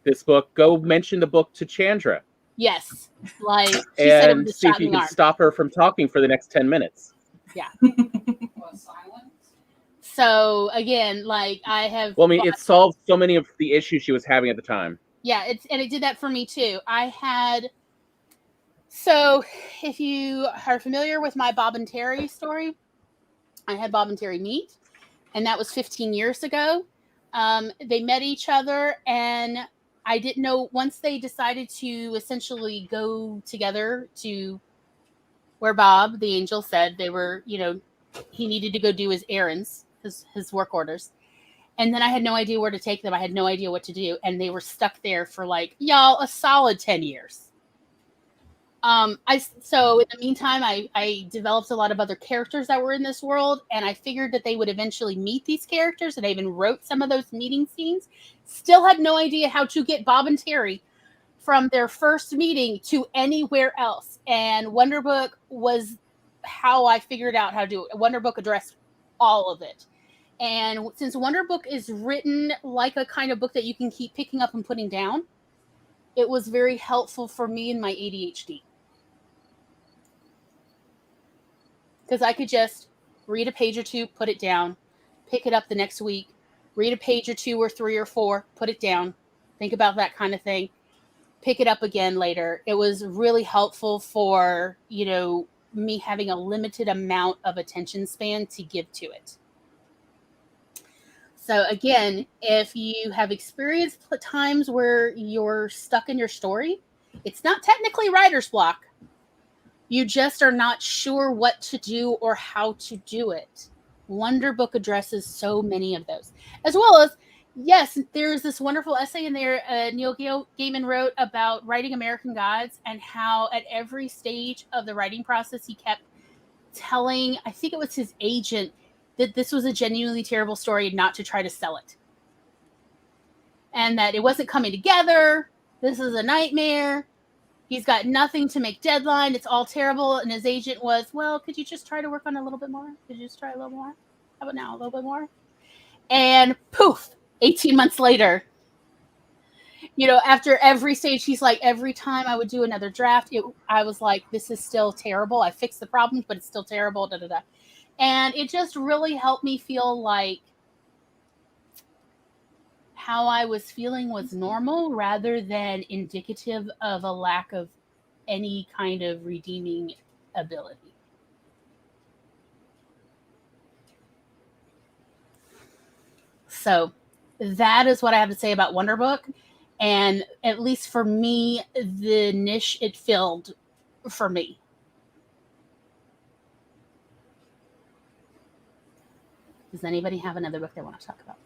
this book, go mention the book to Chandra. Yes, like she said, it was a see shot if you in the can arm. stop her from talking for the next 10 minutes. Yeah. So again, like I have. Well, I mean, it solved so many of the issues she was having at the time. Yeah, it did that for me too. So if you are familiar with my Bob and Terry story, I had Bob and Terry meet, and that was 15 years ago. They met each other, and I didn't know, once they decided to essentially go together to where Bob, the angel, said they were, he needed to go do his errands, his work orders. And then I had no idea where to take them. I had no idea what to do. And they were stuck there for a solid 10 years. So in the meantime, I developed a lot of other characters that were in this world, and I figured that they would eventually meet these characters, and I even wrote some of those meeting scenes. Still had no idea how to get Bob and Terry from their first meeting to anywhere else. And Wonder Book was how I figured out how to do it. Wonder Book addressed all of it. And since Wonder Book is written like a kind of book that you can keep picking up and putting down, it was very helpful for me in my ADHD. Because I could just read a page or two, put it down, pick it up the next week, read a page or two or three or four, put it down, think about that kind of thing, pick it up again later. It was really helpful for, me having a limited amount of attention span to give to it. So again, if you have experienced times where you're stuck in your story, it's not technically writer's block. You just are not sure what to do or how to do it. Wonder Book addresses so many of those. As well as, yes, there's this wonderful essay in there Neil Gaiman wrote about writing American Gods, and how at every stage of the writing process he kept telling, I think it was his agent, that this was a genuinely terrible story and not to try to sell it. And that it wasn't coming together. This is a nightmare. He's got nothing to make deadline. It's all terrible. And his agent was, well, could you just try to work on it a little bit more? Could you just try a little more? How about now? A little bit more? And poof, 18 months later, after every stage, he's like, every time I would do another draft, I was like, this is still terrible. I fixed the problems, but it's still terrible. Da, da, da. And it just really helped me feel like how I was feeling was normal rather than indicative of a lack of any kind of redeeming ability. So that is what I have to say about Wonder Book. And at least for me, the niche it filled for me. Does anybody have another book they want to talk about?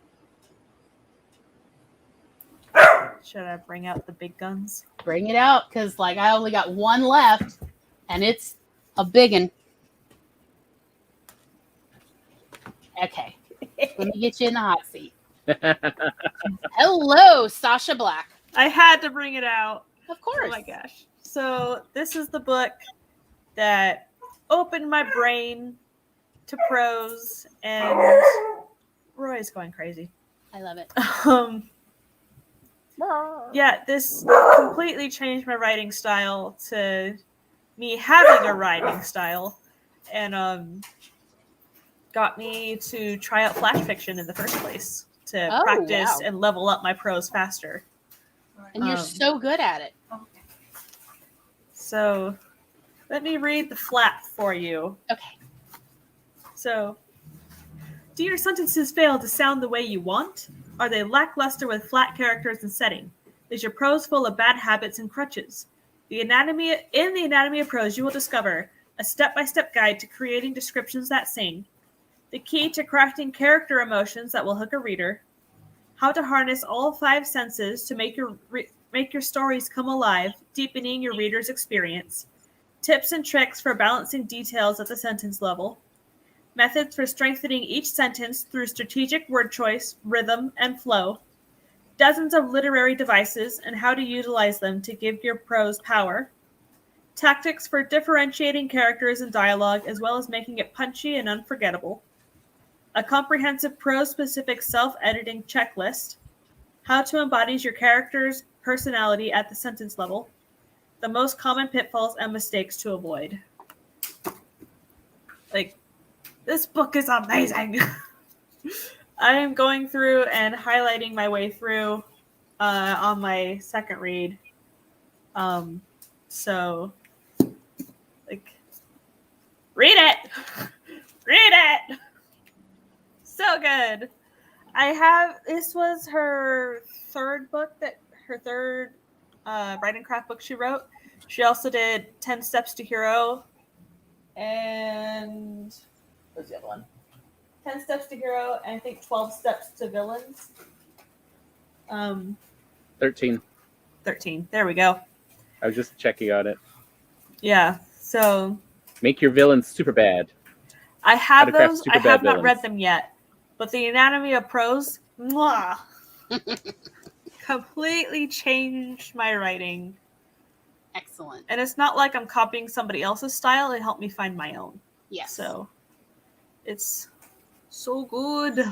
Should I bring out the big guns? Bring it out, because I only got one left, and it's a big one. Okay, let me get you in the hot seat. Hello, Sasha Black. I had to bring it out. Of course. Oh my gosh. So this is the book that opened my brain to prose, and Roy's going crazy. I love it. Yeah, this completely changed my writing style to me having a writing style, and got me to try out flash fiction in the first place to practice and level up my prose faster. And you're so good at it. So let me read the flap for you. Okay. So, do your sentences fail to sound the way you want? Are they lackluster with flat characters and setting? Is your prose full of bad habits and crutches? In the Anatomy of Prose, you will discover a step-by-step guide to creating descriptions that sing, the key to crafting character emotions that will hook a reader, how to harness all 5 senses to make your stories come alive, deepening your reader's experience, tips and tricks for balancing details at the sentence level, methods for strengthening each sentence through strategic word choice, rhythm, and flow, dozens of literary devices and how to utilize them to give your prose power, tactics for differentiating characters and dialogue as well as making it punchy and unforgettable, a comprehensive prose-specific self-editing checklist, how to embody your character's personality at the sentence level, the most common pitfalls and mistakes to avoid. Like, this book is amazing. I am going through and highlighting my way through on my second read. So, like, read it! Read it! So good. This was her third writing craft book she wrote. She also did 10 Steps to Hero and what's the other one? 10 Steps to Hero and I think 12 Steps to Villains. 13. 13. There we go. I was just checking on it. Yeah. So make your villains super bad. I have those. I have not villains. read them yet. But the Anatomy of Prose, mwah, completely changed my writing. Excellent. And it's not like I'm copying somebody else's style. It helped me find my own. Yes. So it's so good.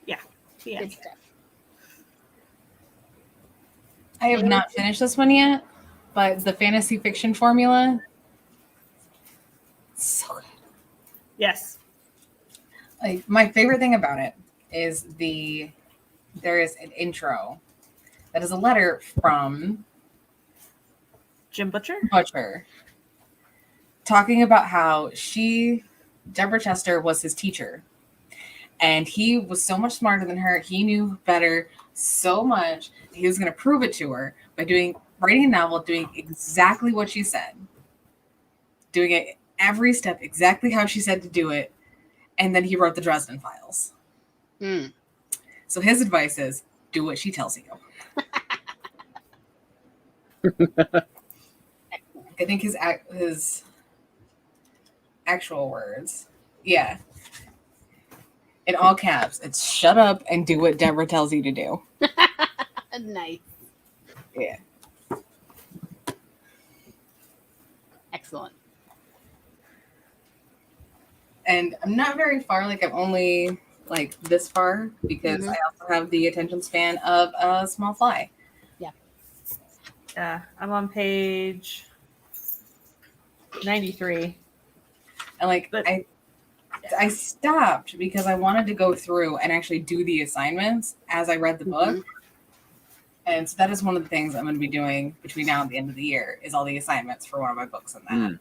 Yeah. Yeah. Good stuff. I have not finished this one yet, but the fantasy fiction formula, so good. Yes. Like, my favorite thing about it is there is an intro that is a letter from Jim Butcher talking about how Deborah Chester was his teacher, and he was so much smarter than her. He knew better so much. He was going to prove it to her by writing a novel, doing exactly what she said, doing it every step exactly how she said to do it. And then he wrote the Dresden Files. Mm. So his advice is, do what she tells you. I think his actual words. Yeah. In all caps, it's shut up and do what Deborah tells you to do. Nice. Yeah. Excellent. And I'm not very far. Like, I'm only like this far because I also have the attention span of a small fly. Yeah. I'm on page 93. And like, I stopped because I wanted to go through and actually do the assignments as I read the book. And so that is one of the things I'm going to be doing between now and the end of the year is all the assignments for one of my books in that.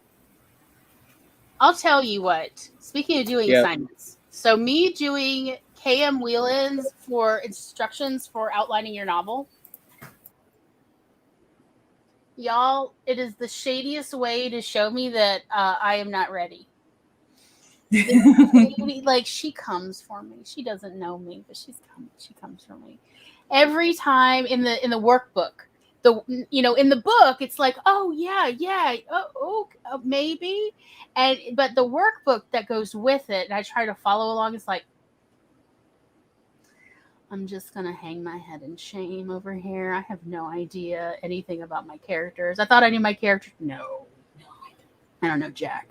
I'll tell you what, speaking of doing assignments, so me doing KM Whelan's for instructions for outlining your novel, y'all, it is the shadiest way to show me that I am not ready. Like, she comes for me. She doesn't know me, but she comes for me. Every time in the workbook, in the book, it's like, oh yeah, maybe, but the workbook that goes with it, and I try to follow along. It's like, I'm just gonna hang my head in shame over here. I have no idea anything about my characters. I thought I knew my characters. No, I don't know Jack.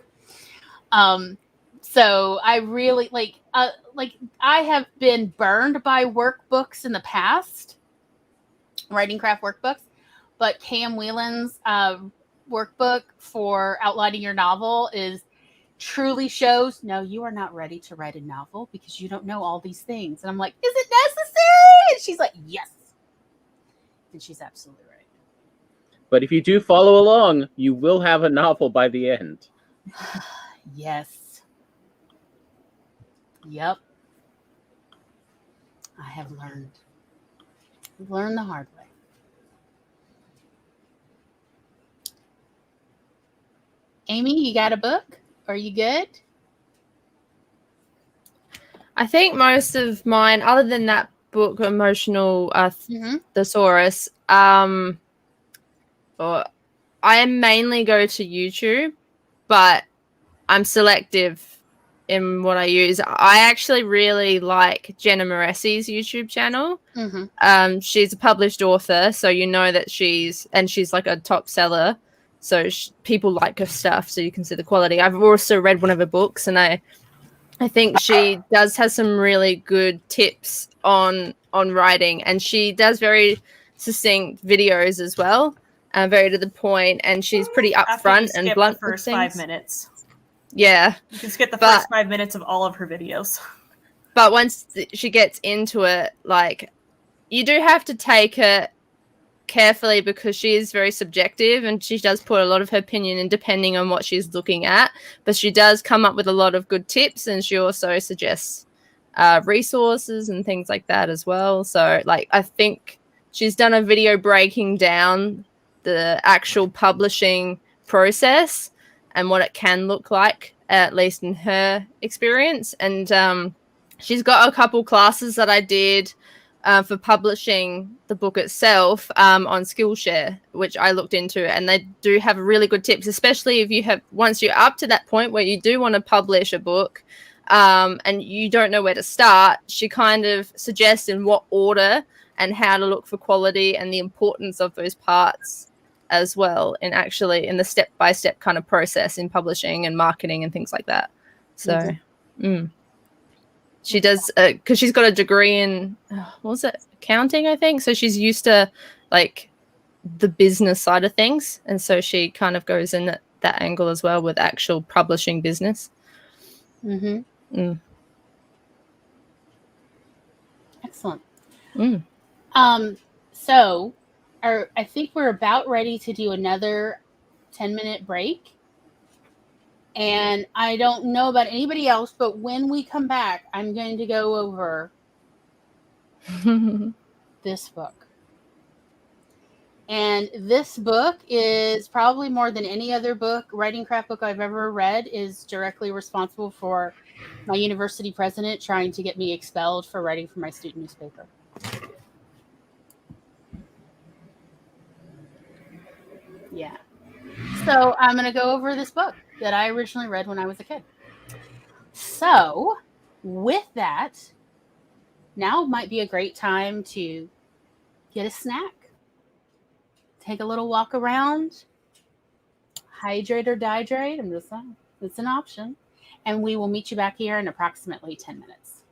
So I really I have been burned by workbooks in the past, writing craft workbooks, but Cam Whelan's workbook for outlining your novel truly shows, no, you are not ready to write a novel because you don't know all these things. And I'm like, is it necessary? And she's like, yes. And she's absolutely right. But if you do follow along, you will have a novel by the end. Yes. Yep. I have learned. Learn the hard way. Amy, you got a book? Are you good? I think most of mine, other than that book, Emotional Thesaurus, or I mainly go to YouTube, but I'm selective in what I use. I actually really like Jenna Moressi's YouTube channel. She's a published author, so you know that she's like a top seller. So people like her stuff, so you can see the quality. I've also read one of her books, and I think she has some really good tips on writing, and she does very succinct videos as well, very to the point, and she's pretty upfront and blunt. The first 5 minutes. Yeah, you can skip the first 5 minutes of all of her videos. But once she gets into it, like, you do have to take it carefully because she is very subjective and she does put a lot of her opinion in depending on what she's looking at. But she does come up with a lot of good tips, and she also suggests resources and things like that as well. So, like, I think she's done a video breaking down the actual publishing process and what it can look like, at least in her experience. And she's got a couple classes that I did for publishing the book itself on Skillshare, which I looked into, and they do have really good tips, especially if you have, once you're up to that point where you do want to publish a book and you don't know where to start. She kind of suggests in what order and how to look for quality and the importance of those parts as well, and actually in the step-by-step kind of process in publishing and marketing and things like that. So she does, because she's got a degree in, what was it, accounting, I think. So she's used to, like, the business side of things. And so she kind of goes in that angle as well with actual publishing business. Excellent. So I think we're about ready to do another 10-minute break. And I don't know about anybody else, but when we come back, I'm going to go over this book. And this book is probably more than any other book, writing craft book I've ever read, is directly responsible for my university president trying to get me expelled for writing for my student newspaper. Yeah. So I'm going to go over this book that I originally read when I was a kid. So with that, now might be a great time to get a snack, take a little walk around, hydrate or dehydrate. I'm just saying, it's an option. And we will meet you back here in approximately 10 minutes.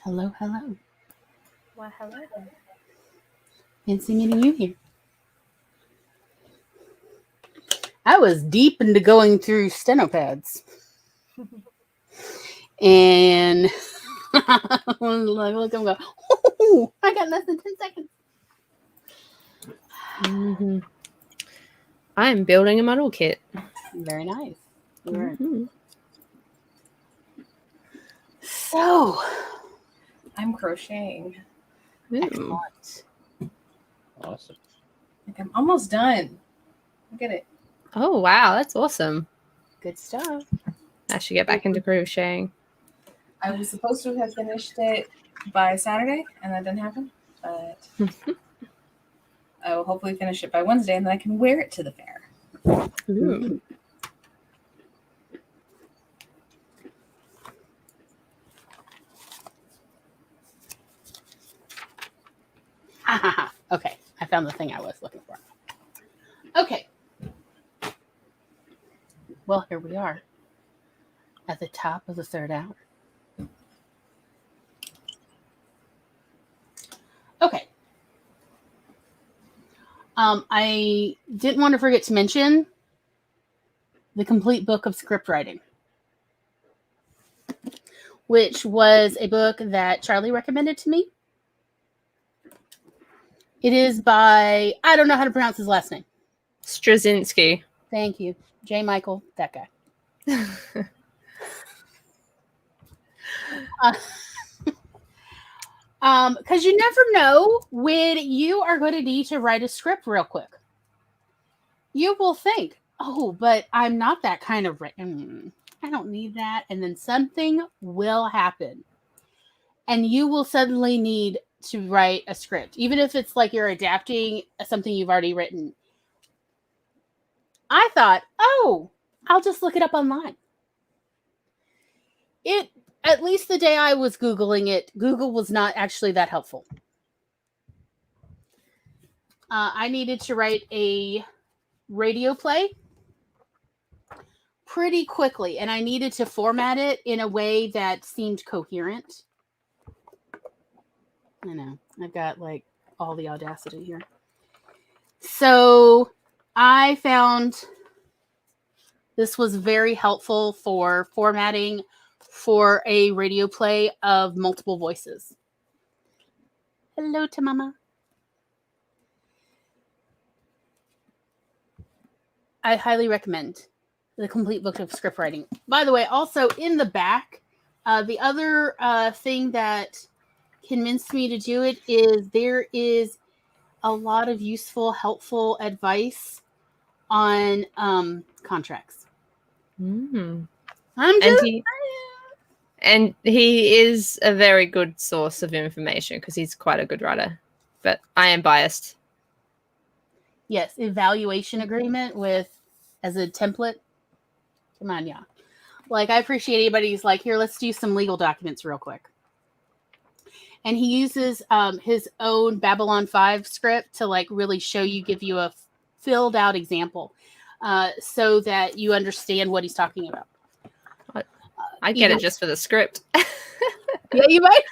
Hello, hello. Well, hello. Fancy meeting you here. I was deep into going through stenopads. And I was like, look, I'm going, oh, I got less than 10 seconds. Mm-hmm. I'm building a model kit. Very nice. Mm-hmm. So, I'm crocheting. Ooh. excellent. Awesome. Like, I'm almost done. Look at it. Oh, wow. That's awesome. Good stuff. I should get back into crocheting. I was supposed to have finished it by Saturday, and that didn't happen. But I will hopefully finish it by Wednesday, and then I can wear it to the fair. Ooh. Okay, I found the thing I was looking for. Okay. Well, here we are at the top of the third hour. Okay. I didn't want to forget to mention the complete book of script writing, which was a book that Charlie recommended to me. It is by, I don't know how to pronounce his last name. Straczynski. Thank you. J. Michael, that guy. Because you never know when you are going to need to write a script real quick. You will think, oh, but I'm not that kind of written. I don't need that. And then something will happen. And you will suddenly need to write a script, even if it's like you're adapting something you've already written. I thought, oh, I'll just look it up online. At least the day I was Googling it, Google was not actually that helpful. I needed to write a radio play pretty quickly, and I needed to format it in a way that seemed coherent. I know, I've got like all the audacity here. So I found this was very helpful for formatting for a radio play of multiple voices. Hello to Mama. I highly recommend the complete book of script writing. By the way, also in the back, the other thing that convinced me to do it is there is a lot of useful, helpful advice on contracts. Mm. I'm just And he is a very good source of information because he's quite a good writer. But I am biased. yes, evaluation agreement with as a template. Come on, yeah. Like I appreciate anybody who's like, here, let's do some legal documents real quick. And he uses his own Babylon 5 script to like really show you, give you a filled out example so that you understand what he's talking about. I get it just for the script. Yeah, you might.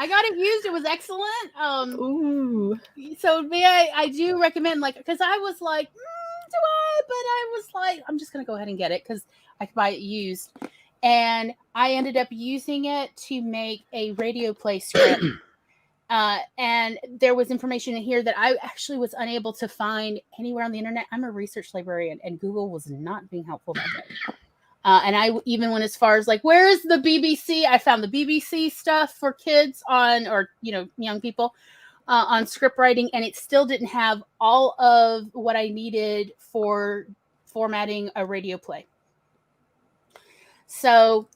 I got it used. It was excellent. Ooh. So I do recommend, like, because I was like, do I? But I was like, I'm just going to go ahead and get it because I could buy it used. And I ended up using it to make a radio play script. And there was information in here that I actually was unable to find anywhere on the internet. I'm a research librarian, and Google was not being helpful that day. And I even went as far as like, where is the BBC? I found the BBC stuff for kids on, or, you know, young people on script writing. And it still didn't have all of what I needed for formatting a radio play. So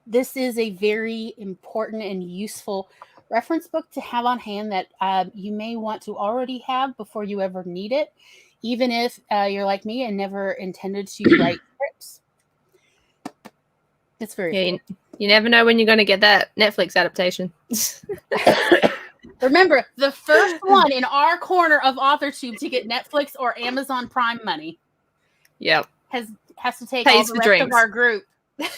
this is a very important and useful reference book to have on hand that you may want to already have before you ever need it, even if you're like me and never intended to write scripts. It's very cool. You never know when you're going to get that Netflix adaptation. Remember, the first one in our corner of AuthorTube to get Netflix or Amazon Prime money Yep. has to take Pays all the for rest drinks. of our group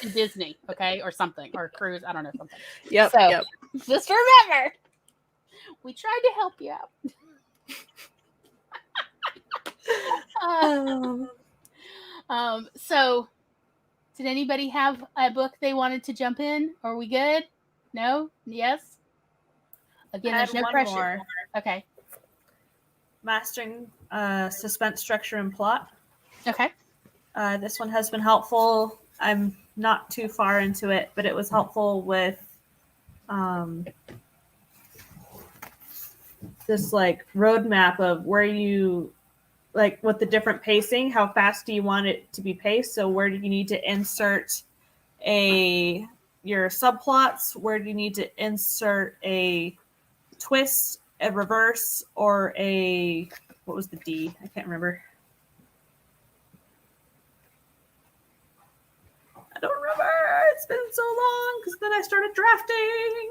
to Disney, okay, or something, or cruise. I don't know, something. Yep. So Yep. just remember, we tried to help you out. So, did anybody have a book they wanted to jump in? Are we good? No? Yes? Again, I there's had no one pressure. more. Okay. Mastering suspense, structure, and plot. Okay. This one has been helpful. I'm not too far into it, but it was helpful with this like roadmap of where you like with the different pacing, how fast do you want it to be paced? So where do you need to insert your subplots? Where do you need to insert a twist, a reverse, or what was the D? I can't remember. I don't remember. It's been so long because then I started drafting.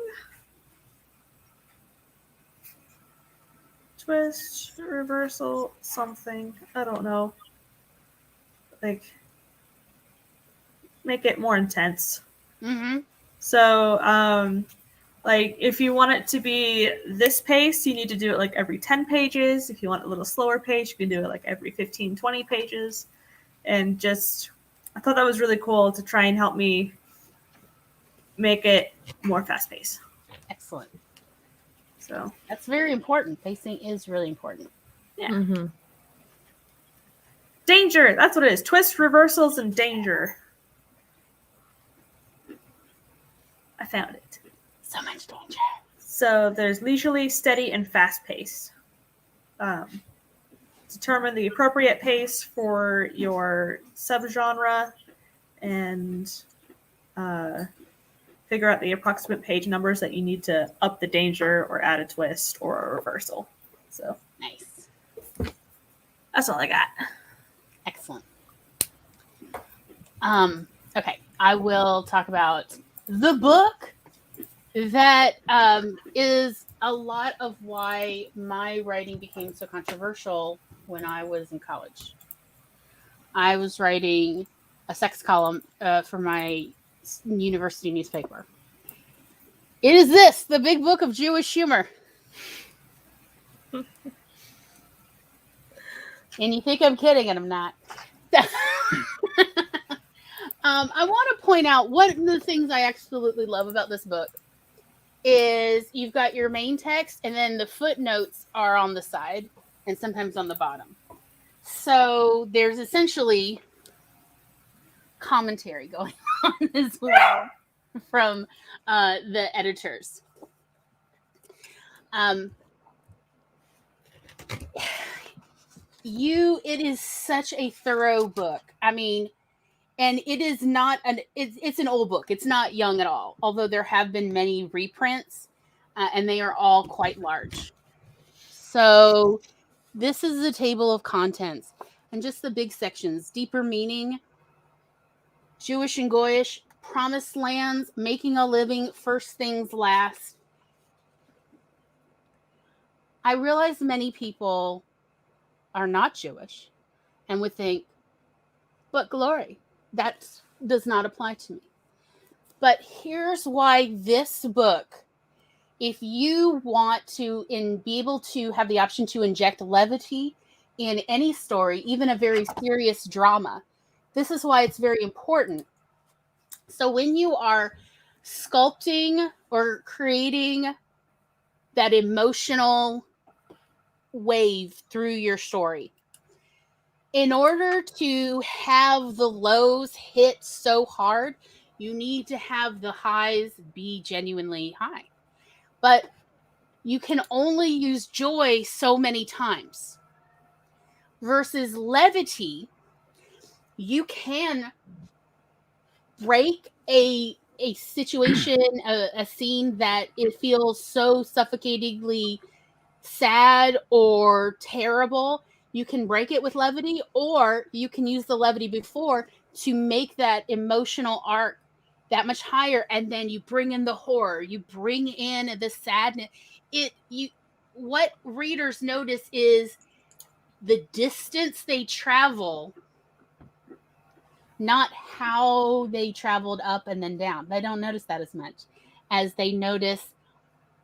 Twist, reversal, something. I don't know. Like, make it more intense. Mm-hmm. So, like, if you want it to be this pace, you need to do it like every 10 pages. If you want a little slower pace, you can do it like every 15, 20 pages. And just, I thought that was really cool to try and help me make it more fast paced. Excellent. So that's very important. Pacing is really important. Yeah. Mm-hmm. Danger. That's what it is. Twist, reversals, and danger. I found it. So much danger. So there's leisurely, steady, and fast pace. Determine the appropriate pace for your subgenre and figure out the approximate page numbers that you need to up the danger or add a twist or a reversal. So nice. That's all I got. Excellent. Okay, I will talk about the book that is a lot of why my writing became so controversial when I was in college. I was writing a sex column for my university newspaper. It is this, the big book of Jewish humor. And you think I'm kidding, and I'm not. I want to point out one of the things I absolutely love about this book is you've got your main text, and then the footnotes are on the side and sometimes on the bottom. So there's essentially commentary going on as well from the editors. It is such a thorough book. I mean, and it is not it's an old book. It's not young at all, although there have been many reprints, and they are all quite large. So this is the table of contents and just the big sections: deeper meaning, Jewish and Goyish, promised lands, making a living, first things last. I realize many people are not Jewish and would think, but glory, that does not apply to me. But here's why this book, if you want to be able to have the option to inject levity in any story, even a very serious drama, this is why it's very important. So when you are sculpting or creating that emotional wave through your story, in order to have the lows hit so hard, you need to have the highs be genuinely high. But you can only use joy so many times. Versus levity, you can break a situation, a scene that it feels so suffocatingly sad or terrible. You can break it with levity, or you can use the levity before to make that emotional arc that much higher, and then you bring in the horror, you bring in the sadness. what readers notice is the distance they travel, not how they traveled up and then down. They don't notice that as much as they notice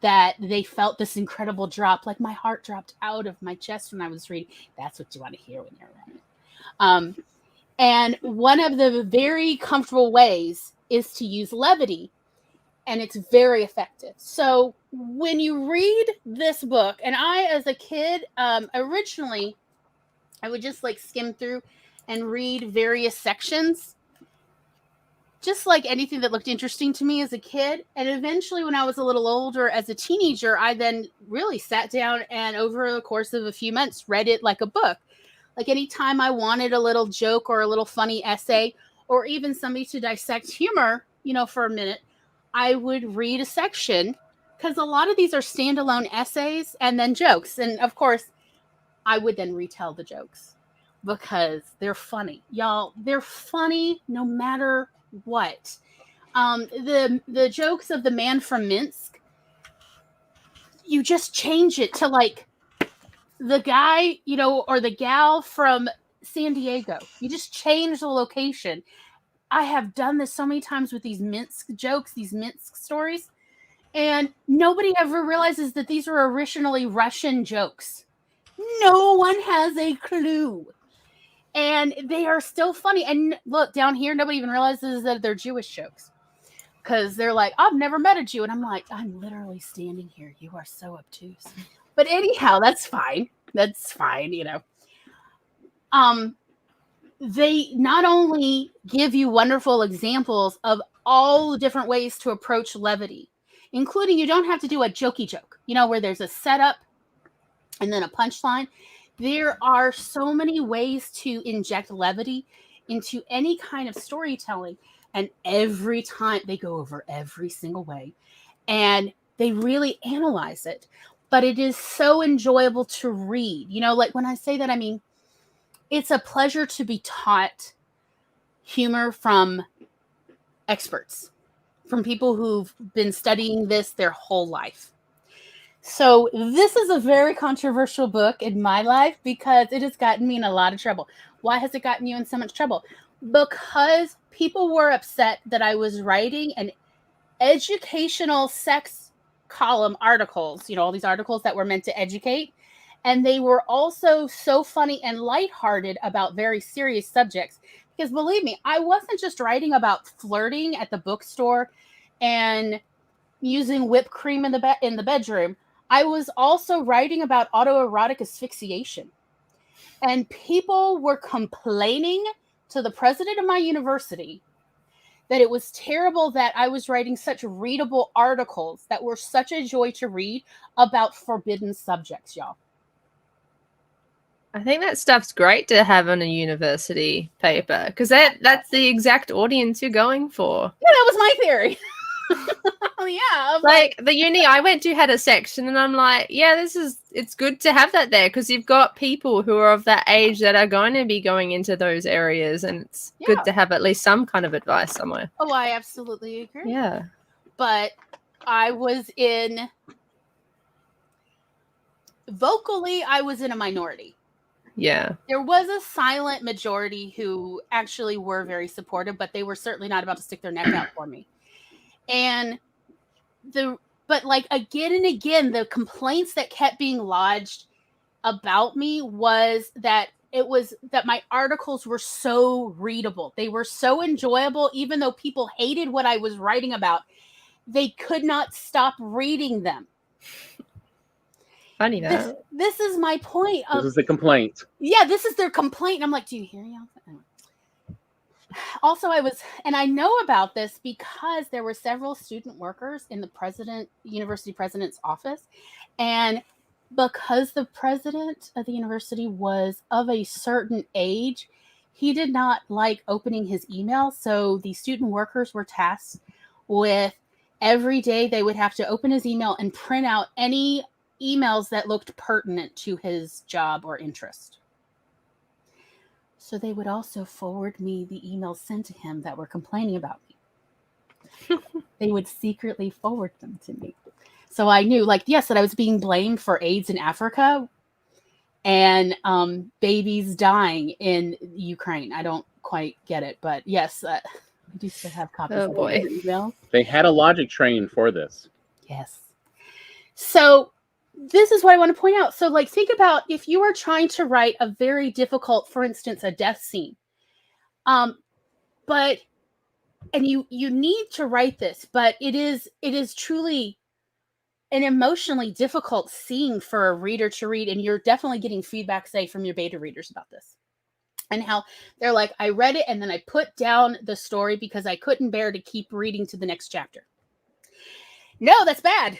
that they felt this incredible drop, like my heart dropped out of my chest when I was reading. That's what you want to hear when you're reading. And one of the very comfortable ways is to use levity, and it's very effective. So when you read this book, and I, as a kid, originally, I would just like skim through and read various sections, just like anything that looked interesting to me as a kid. And eventually, when I was a little older, as a teenager, I then really sat down and over the course of a few months read it like a book. Like anytime I wanted a little joke or a little funny essay, or even somebody to dissect humor, for a minute, I would read a section, because a lot of these are standalone essays and then jokes. And of course, I would then retell the jokes because they're funny. Y'all, they're funny no matter what. The jokes of the man from Minsk, you just change it to like the guy, or the gal from San Diego. You just change the location. I have done this so many times with these Minsk jokes, these Minsk stories, and nobody ever realizes that these are originally Russian jokes. No one has a clue. And they are still funny. And look, down here, nobody even realizes that they're Jewish jokes. Because they're like, I've never met a Jew. And I'm like, I'm literally standing here. You are so obtuse. But anyhow, that's fine. That's fine, They not only give you wonderful examples of all the different ways to approach levity, including you don't have to do a jokey joke, where there's a setup and then a punchline. There are so many ways to inject levity into any kind of storytelling. And every time they go over every single way and they really analyze it. But it is so enjoyable to read. Like when I say that, I mean, it's a pleasure to be taught humor from experts, from people who've been studying this their whole life. So this is a very controversial book in my life because it has gotten me in a lot of trouble. Why has it gotten you in so much trouble? Because people were upset that I was writing an educational sex column articles, all these articles that were meant to educate. And they were also so funny and lighthearted about very serious subjects. Because believe me, I wasn't just writing about flirting at the bookstore and using whipped cream in the bedroom. I was also writing about autoerotic asphyxiation. And people were complaining to the president of my university that it was terrible that I was writing such readable articles that were such a joy to read about forbidden subjects, y'all. I think that stuff's great to have on a university paper because that's the exact audience you're going for. Yeah, that was my theory. Yeah. Like the uni I went to had a section and I'm like, yeah, it's good to have that there because you've got people who are of that age that are going to be going into those areas and it's good to have at least some kind of advice somewhere. Oh, I absolutely agree. Yeah. But I was vocally a minority. Yeah. There was a silent majority who actually were very supportive, but they were certainly not about to stick their neck out for me. And but like again and again, the complaints that kept being lodged about me was that my articles were so readable. They were so enjoyable, even though people hated what I was writing about. They could not stop reading them. Funny that. This is my point. This is the complaint. Yeah, this is their complaint. I'm like, do you hear y'all? Also, I know about this because there were several student workers in the university president's office. And because the president of the university was of a certain age, he did not like opening his email. So the student workers were tasked with every day they would have to open his email and print out any emails that looked pertinent to his job or interest. So they would also forward me the emails sent to him that were complaining about me. They would secretly forward them to me. So I knew, like, yes, that I was being blamed for AIDS in Africa and babies dying in Ukraine. I don't quite get it, but yes, I do still have copies Oh, of boy. the email. They had a logic train for this. Yes. So this is what I want to point out. So, like, think about if you are trying to write a very difficult, for instance, a death scene, but and you need to write this, but it is truly an emotionally difficult scene for a reader to read, and you're definitely getting feedback, say, from your beta readers about this, and how they're like, I read it and then I put down the story because I couldn't bear to keep reading to the next chapter. No, that's bad.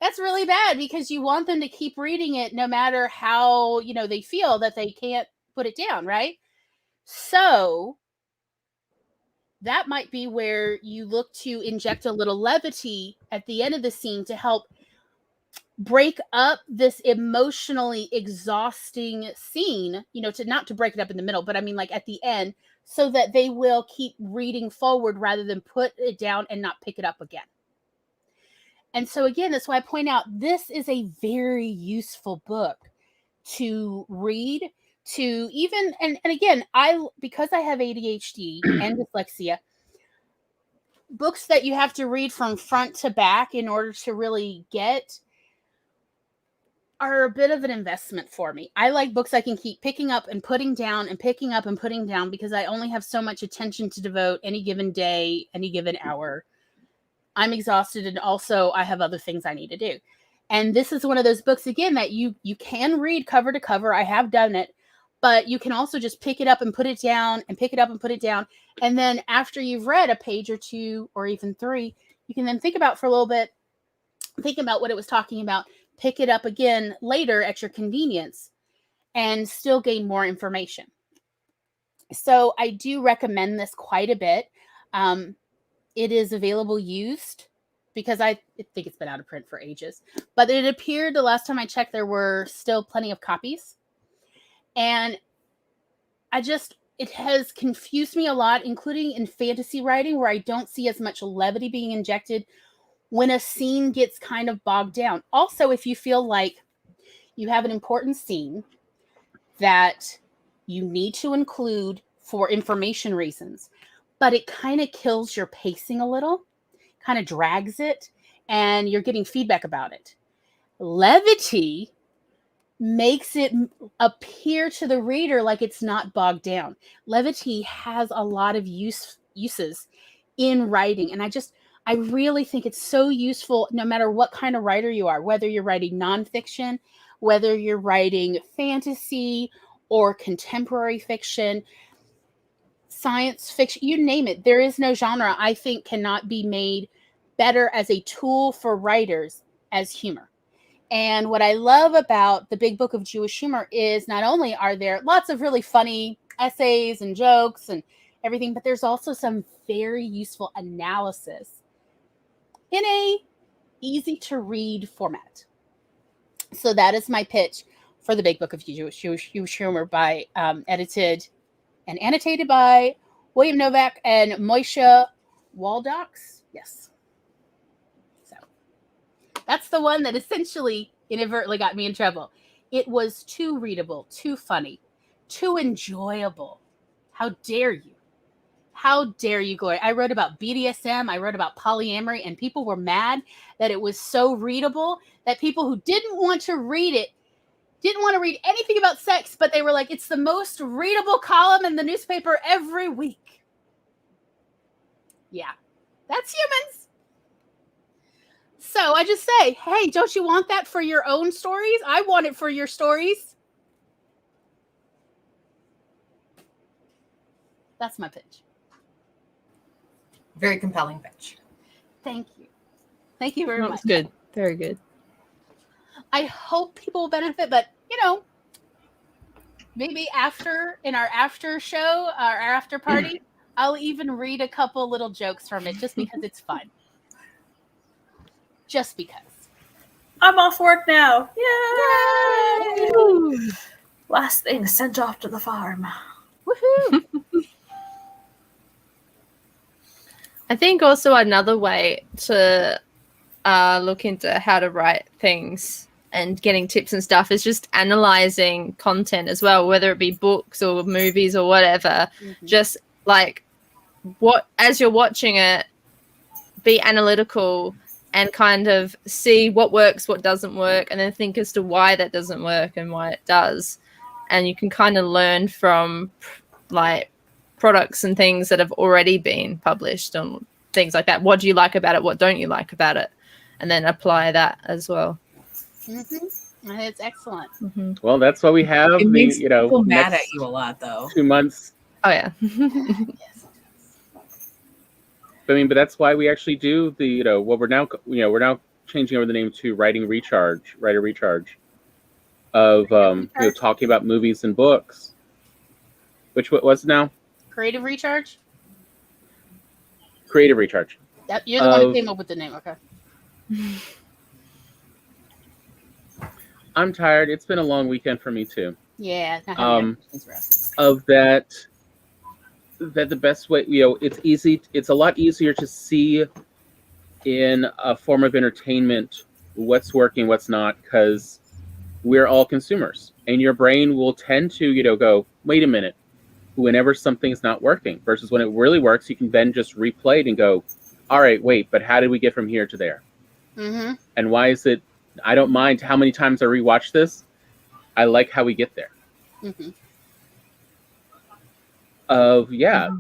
That's really bad because you want them to keep reading it no matter how, they feel that they can't put it down, right? So that might be where you look to inject a little levity at the end of the scene to help break up this emotionally exhausting scene, to not to break it up in the middle, but I mean, like, at the end, so that they will keep reading forward rather than put it down and not pick it up again. And so again, that's why I point out this is a very useful book to read, to even, and again, because I have ADHD and dyslexia, books that you have to read from front to back in order to really get are a bit of an investment for me. I like books I can keep picking up and putting down and picking up and putting down because I only have so much attention to devote any given day, any given hour. I'm exhausted, and also I have other things I need to do. And this is one of those books, again, that you can read cover to cover. I have done it, but you can also just pick it up and put it down and pick it up and put it down. And then after you've read a page or two or even 3, you can then think about for a little bit, think about what it was talking about, pick it up again later at your convenience, and still gain more information. So I do recommend this quite a bit. It is available used because I think it's been out of print for ages. But it appeared the last time I checked, there were still plenty of copies. And it has confused me a lot, including in fantasy writing, where I don't see as much levity being injected when a scene gets kind of bogged down. Also, if you feel like you have an important scene that you need to include for information reasons, but it kind of kills your pacing a little, kind of drags it, and you're getting feedback about it. Levity makes it appear to the reader like it's not bogged down. Levity has a lot of uses in writing, and I really think it's so useful no matter what kind of writer you are, whether you're writing nonfiction, whether you're writing fantasy or contemporary fiction, science fiction, you name it. There is no genre I think cannot be made better as a tool for writers as humor. And what I love about the Big Book of Jewish Humor is not only are there lots of really funny essays and jokes and everything, but there's also some very useful analysis in a easy to read format. So that is my pitch for the Big Book of Jewish Humor, by edited and annotated by William Novak and Moshe Waldox. Yes. So that's the one that essentially inadvertently got me in trouble. It was too readable, too funny, too enjoyable. How dare you? How dare you, Gloria? I wrote about BDSM. I wrote about polyamory, and people were mad that it was so readable that people who didn't want to read it didn't want to read anything about sex, but they were like, it's the most readable column in the newspaper every week. Yeah, that's humans. So I just say, hey, don't you want that for your own stories? I want it for your stories. That's my pitch. Very compelling pitch. Thank you. Thank you very much. That's good. Very good. I hope people will benefit, but maybe in our after show, our after party, I'll even read a couple little jokes from it just because it's fun. Just because. I'm off work now. Yay! Yay! Last thing sent off to the farm. Woohoo! I think also another way to look into how to write things and getting tips and stuff is just analyzing content as well, whether it be books or movies or whatever. Mhm. Just like what, as you're watching it, be analytical and kind of see what works, what doesn't work, and then think as to why that doesn't work and why it does. And you can kind of learn from like products and things that have already been published and things like that. What do you like about it? What don't you like about it? And then apply that as well. It's excellent. Well, that's why we have It makes the, people mad next at you a lot, though. 2 months. Oh yeah. Yes. I mean, but that's why we actually do the, what we're now changing over the name to Writer Recharge, of talking about movies and books. What was it now? Creative Recharge? Creative Recharge. Yep, you're the one who came up with the name. Okay. I'm tired. It's been a long weekend for me too. Yeah. Of that the best way, it's a lot easier to see in a form of entertainment what's working, what's not, because we're all consumers, and your brain will tend to go, wait a minute, whenever something's not working, versus when it really works, you can then just replay it and go, all right, wait, but how did we get from here to there? Mm-hmm. And why is it, I don't mind how many times I rewatch this, I like how we get there. Mm-hmm.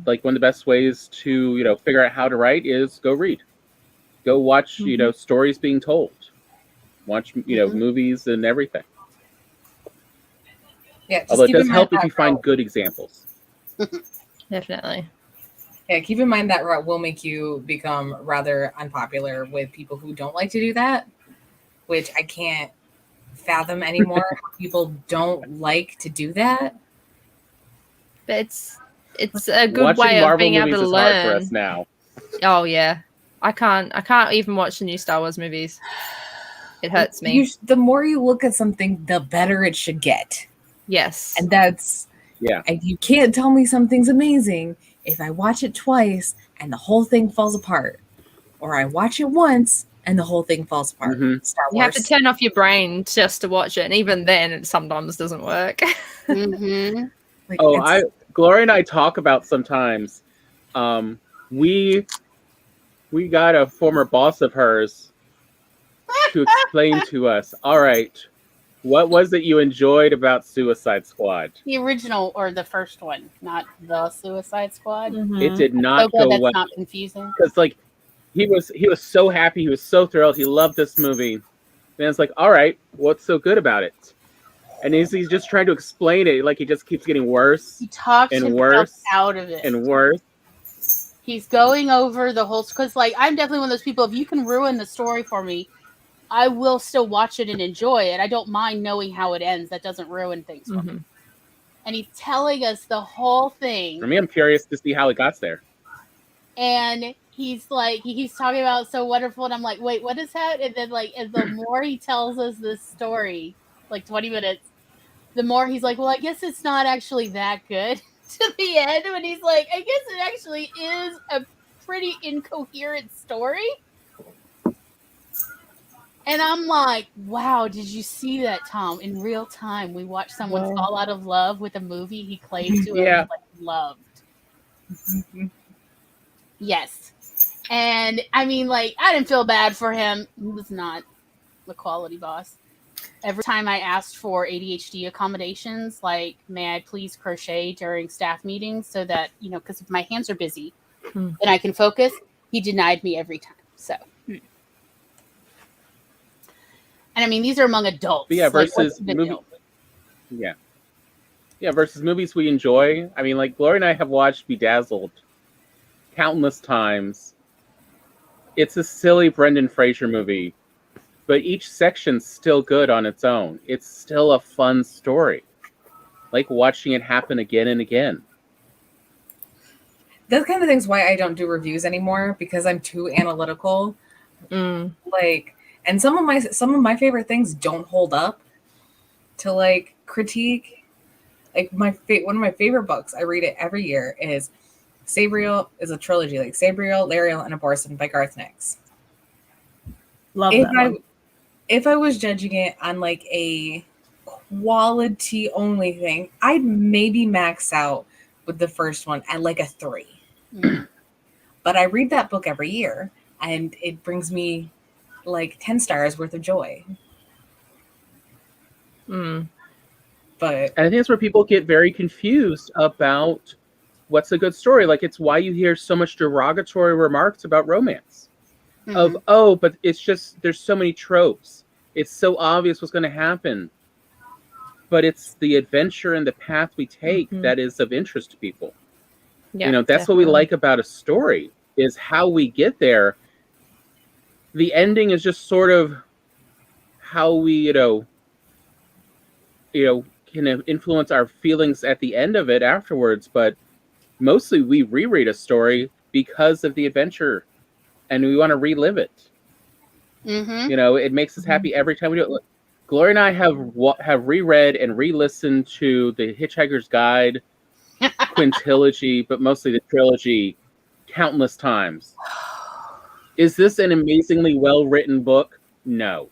Like one of the best ways to figure out how to write is go read, go watch stories being told, watch movies and everything. Yeah, although it does help if you find good examples. Definitely. Yeah, keep in mind that route will make you become rather unpopular with people who don't like to do that, which I can't fathom anymore. People don't like to do that. But it's a good Watching way Marvel of being able movies to is learn. hard for us now. Oh yeah, I can't even watch the new Star Wars movies. It hurts me. The more you look at something, the better it should get. Yes, and that's And you can't tell me something's amazing if I watch it twice and the whole thing falls apart, or I watch it once and the whole thing falls apart. Mm-hmm. Star Wars. You have to turn off your brain just to watch it, and even then, it sometimes doesn't work. Mm-hmm. Gloria and I talk about sometimes. We got a former boss of hers to explain to us. All right, what was it you enjoyed about Suicide Squad? The original or the first one, not the Suicide Squad. Mm-hmm. It did not go well. That's not confusing. Because he was so happy, he was so thrilled, he loved this movie. And it's like, all right, what's so good about it? And he's just trying to explain it, like he just keeps getting worse. He talks and himself worse out of it. and worse. He's going over the whole, because I'm definitely one of those people. If you can ruin the story for me, I will still watch it and enjoy it. I don't mind knowing how it ends. That doesn't ruin things for me. And he's telling us the whole thing. For me, I'm curious to see how it got there. And he's like, he keeps talking about so wonderful, and I'm like, wait, what is that? And then and the more he tells us this story, 20 minutes, the more he's like, well, I guess it's not actually that good. To the end, when he's like, I guess it actually is a pretty incoherent story. And I'm like, wow, did you see that, Tom? In real time, we watched someone fall out of love with a movie he claimed to have loved. Yes. And I mean, I didn't feel bad for him. He was not the quality boss. Every time I asked for ADHD accommodations, may I please crochet during staff meetings so that, because if my hands are busy and I can focus, he denied me every time. So. And I mean, these are among adults. But versus movies. Versus movies we enjoy. I mean, Gloria and I have watched Bedazzled countless times. It's a silly Brendan Fraser movie, but each section's still good on its own. It's still a fun story. Like watching it happen again and again. That kind of thing's why I don't do reviews anymore, because I'm too analytical. And some of my favorite things don't hold up to critique. One of my favorite books, I read it every year, is Sabriel, is a trilogy, Sabriel, Lariel, and Abortion by Garth Nix. Love If that I one. if I was judging it on like a quality only thing, I'd maybe max out with the first one at like a 3. Mm. But I read that book every year, and it brings me like 10 stars worth of joy. Mm. But And I think that's where people get very confused about what's a good story. Like, it's why you hear so much derogatory remarks about romance. Of, oh, but it's just, there's so many tropes. It's so obvious what's going to happen. But it's the adventure and the path we take that is of interest to people. Yeah, You know, that's what we definitely. like about a story, is how we get there. The ending is just sort of how we, can influence our feelings at the end of it afterwards. But mostly we reread a story because of the adventure and we want to relive it. Mm-hmm. You know, it makes us happy every time we do it. Gloria and I have reread and re-listened to the Hitchhiker's Guide quintilogy, but mostly the trilogy, countless times. Is this an amazingly well-written book? No.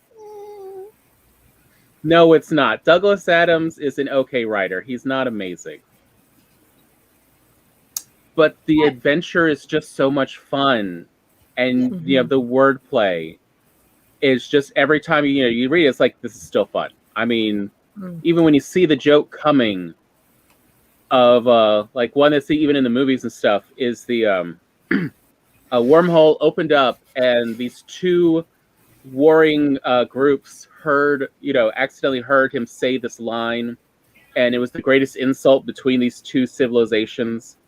No, it's not. Douglas Adams is an okay writer. He's not amazing. But the adventure is just so much fun. And, the wordplay is just, every time you read it, it's like, this is still fun. I mean, even when you see the joke coming of, like, one that's even in the movies and stuff, is the a wormhole opened up and these two warring groups accidentally heard him say this line, and it was the greatest insult between these two civilizations,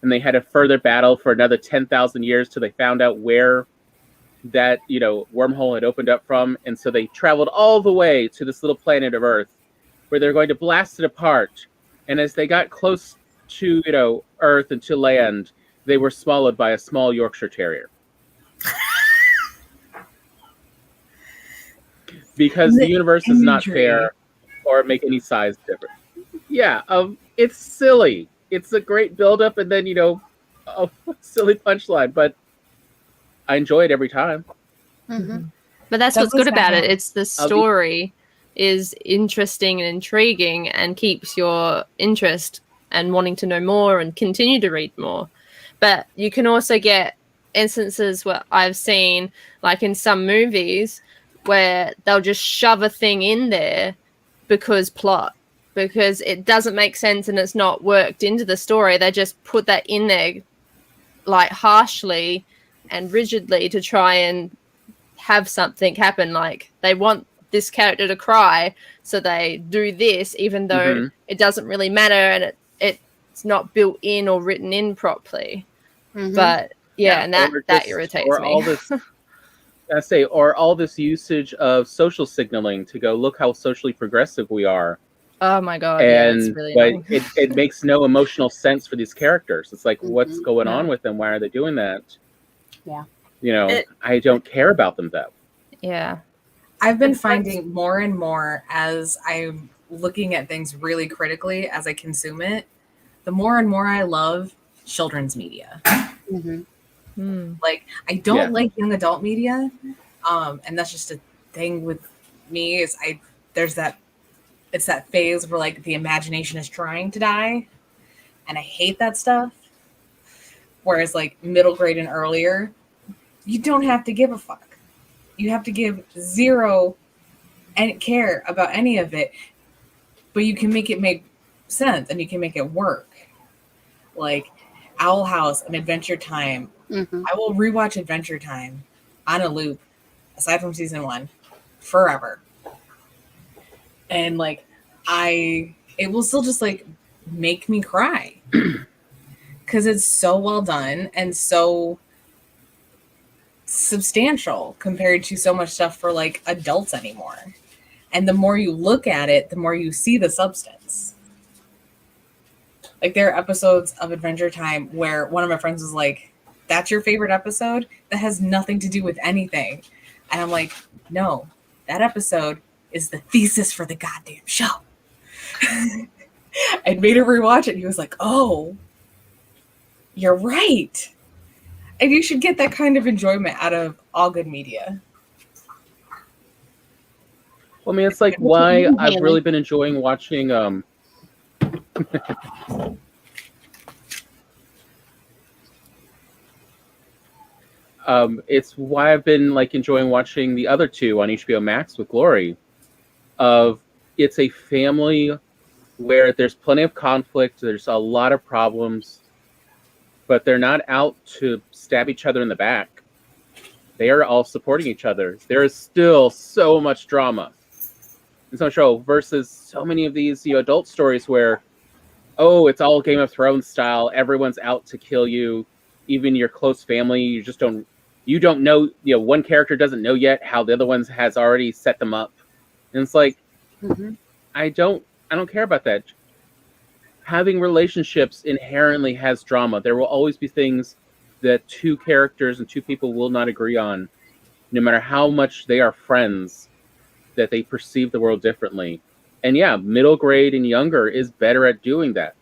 and they had a further battle for another 10,000 years till they found out where that wormhole had opened up from. And so they traveled all the way to this little planet of Earth, where they're going to blast it apart. And as they got close to Earth and to land, they were swallowed by a small Yorkshire Terrier. Because the universe is not fair or make any size difference. Yeah, it's silly. It's a great build-up, and then a silly punchline, but I enjoy it every time. Mm-hmm. But that's what's good about it. It's the story is interesting and intriguing and keeps your interest and wanting to know more and continue to read more. But you can also get instances where I've seen, like in some movies, where they'll just shove a thing in there because it doesn't make sense and it's not worked into the story. They just put that in there like harshly and rigidly to try and have something happen. Like they want this character to cry, so they do this, even though it doesn't really matter and it's not built in or written in properly. But and that irritates me. Or all this usage of social signaling to go, look how socially progressive we are. Oh my god! And it's really but it makes no emotional sense for these characters. It's like, what's going on with them? Why are they doing that? Yeah. I don't care about them though. Yeah. I've been finding more and more as I'm looking at things really critically as I consume it, the more and more I love children's media. Like I don't like young adult media, and that's just a thing with me. It's that phase where like the imagination is trying to die, and I hate that stuff. Whereas like middle grade and earlier, you don't have to give a fuck. You have to give zero and care about any of it, but you can make it make sense and you can make it work. Like Owl House and Adventure Time. I will rewatch Adventure Time on a loop, aside from season 1, forever. And like it will still just like make me cry because it's so well done and so substantial compared to so much stuff for like adults anymore. And the more you look at it, the more you see the substance. Like there are episodes of Adventure Time where one of my friends was like, that's your favorite episode? That has nothing to do with anything. And I'm like, no, that episode is the thesis for the goddamn show. I made her rewatch it. And he was like, oh, you're right. And you should get that kind of enjoyment out of all good media. Well, I mean, it's like why I've really been enjoying watching it's why I've been like enjoying watching the other two on HBO Max with Glory. It's a family where there's plenty of conflict, there's a lot of problems, but they're not out to stab each other in the back. They are all supporting each other. There is still so much drama in some show versus so many of these adult stories where, oh, it's all Game of Thrones style. Everyone's out to kill you, even your close family. You don't know. One character doesn't know yet how the other one has already set them up, and it's like, I don't care about that. Having relationships inherently has drama. There will always be things that two characters and two people will not agree on, no matter how much they are friends, that they perceive the world differently. And yeah, middle grade and younger is better at doing that.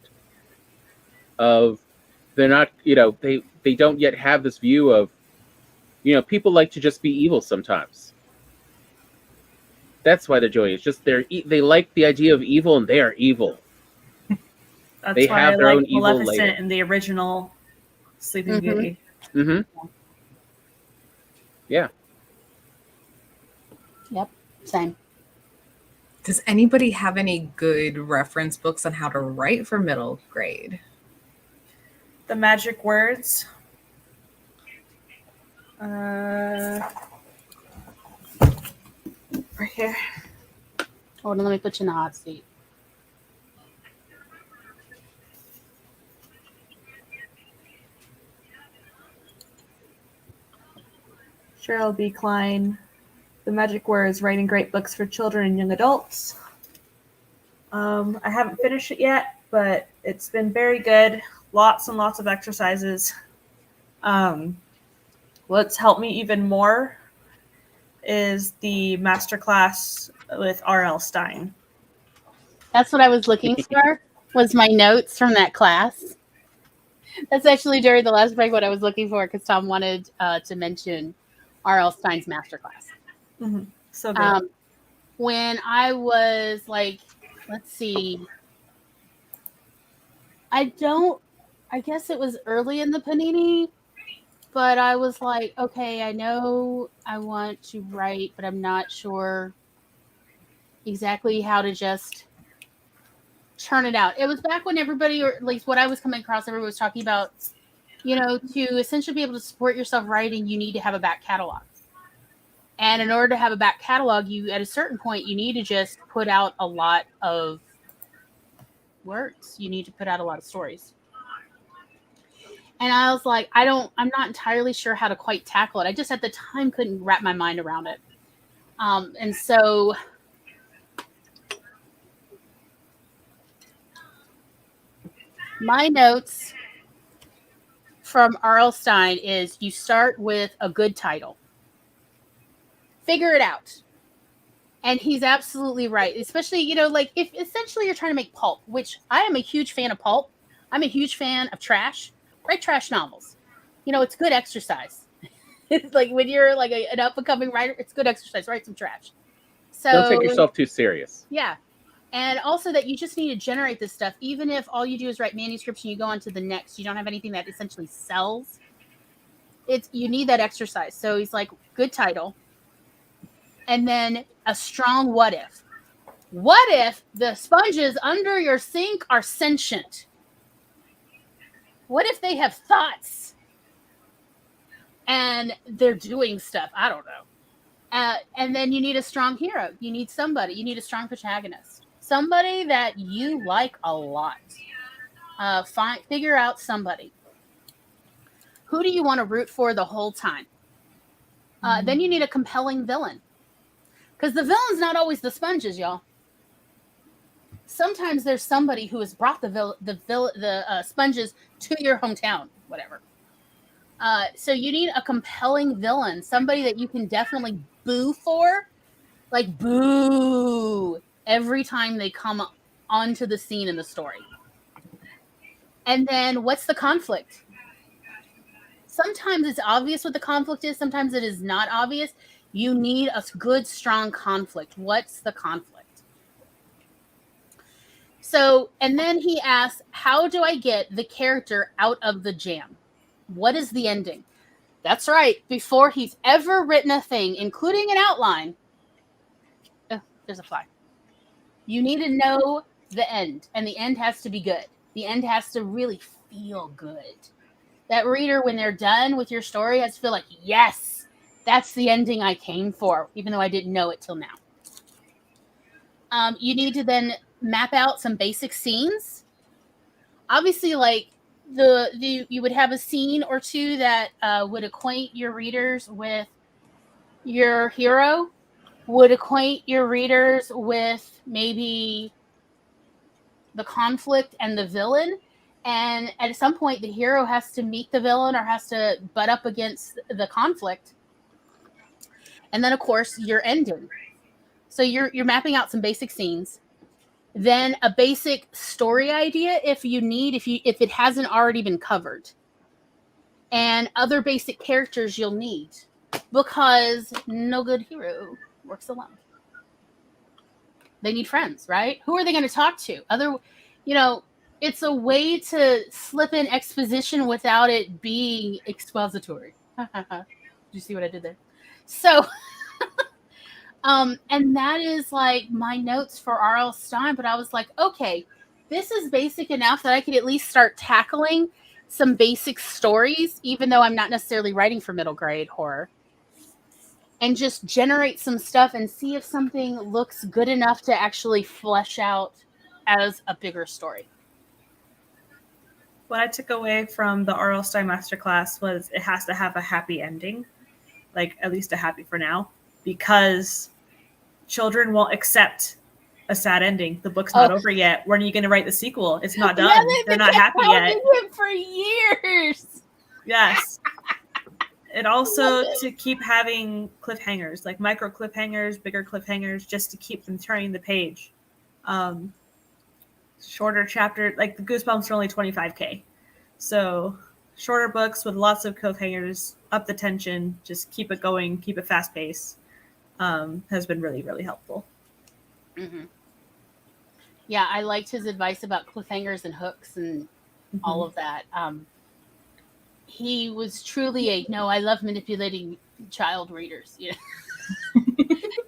They're not, they don't yet have this view of, people like to just be evil sometimes. That's why they're doing it. It's just they like the idea of evil, and they are evil. That's they why have I their like own evil Maleficent layer. in the original Sleeping Beauty. Yeah. Yep. Same. Does anybody have any good reference books on how to write for middle grade? The Magic Words. Right here. Hold on, let me put you in the hot seat. Cheryl B. Klein, The Magic Words, Writing Great Books for Children and Young Adults. I haven't finished it yet, but it's been very good. Lots and lots of exercises. What's helped me even more is the masterclass with R.L. Stine. That's what I was looking for, was my notes from that class. That's actually during the last break what I was looking for, because Tom wanted to mention R.L. Stine's masterclass. So good. When I was like, let's see, I guess it was early in the Panini, but I was like, okay, I know I want to write, but I'm not sure exactly how to just churn it out. It was back when everybody, or at least what I was coming across, everybody was talking about, to essentially be able to support yourself writing, you need to have a back catalog. And in order to have a back catalog, at a certain point, you need to just put out a lot of words. You need to put out a lot of stories. And I was like, I'm not entirely sure how to quite tackle it. I just at the time couldn't wrap my mind around it. And so my notes from R.L. Stine is you start with a good title. Figure it out. And he's absolutely right. Especially, like if essentially you're trying to make pulp, which I am a huge fan of pulp. I'm a huge fan of trash. Write trash novels. It's good exercise. It's like when you're like an up-and-coming writer, it's good exercise. Write some trash. So don't take yourself too serious. Yeah. And also that you just need to generate this stuff. Even if all you do is write manuscripts and you go on to the next, you don't have anything that essentially sells. You need that exercise. So he's like, good title. And then a strong what if. What if the sponges under your sink are sentient? What if they have thoughts? And they're doing stuff. I don't know. And then you need a strong hero. You need a strong protagonist. Somebody that you like a lot. Figure out somebody. Who do you want to root for the whole time? Then you need a compelling villain. Because the villain's not always the sponges, y'all. Sometimes there's somebody who has brought the sponges to your hometown, whatever. So you need a compelling villain, somebody that you can definitely boo for, like boo every time they come onto the scene in the story. And then what's the conflict? Sometimes it's obvious what the conflict is. Sometimes it is not obvious. You need a good, strong conflict. What's the conflict? So, and then he asks, how do I get the character out of the jam? What is the ending? That's right. Before he's ever written a thing, including an outline, there's a fly. You need to know the end, and the end has to be good. The end has to really feel good. That reader, when they're done with your story, has to feel like, yes, that's the ending I came for, even though I didn't know it till now. You need to then map out some basic scenes. Obviously, like you would have a scene or two that would acquaint your readers with your hero, would acquaint your readers with maybe the conflict and the villain. And at some point, the hero has to meet the villain or has to butt up against the conflict. And then, of course, your ending. So you're mapping out some basic scenes. Then a basic story idea if it hasn't already been covered. And other basic characters you'll need. Because no good hero works alone. They need friends, right? Who are they going to talk to? It's a way to slip in exposition without it being expository. Did you see what I did there? So, and that is like my notes for R.L. Stine, but I was like, okay, this is basic enough that I could at least start tackling some basic stories, even though I'm not necessarily writing for middle grade horror. And just generate some stuff and see if something looks good enough to actually flesh out as a bigger story. What I took away from the R.L. Stine masterclass was it has to have a happy ending, like at least a happy for now, because children won't accept a sad ending. The book's not over yet. When are you going to write the sequel? It's not done. Yeah, they're not happy yet. Him for years. Yes. And also to keep having cliffhangers, like micro cliffhangers, bigger cliffhangers, just to keep them turning the page. Shorter chapter, like the Goosebumps are only 25K. So shorter books with lots of cliffhangers, up the tension, just keep it going, keep it fast paced, has been really, really helpful. Mm-hmm. Yeah, I liked his advice about cliffhangers and hooks and all of that. He was truly I love manipulating child readers. You know?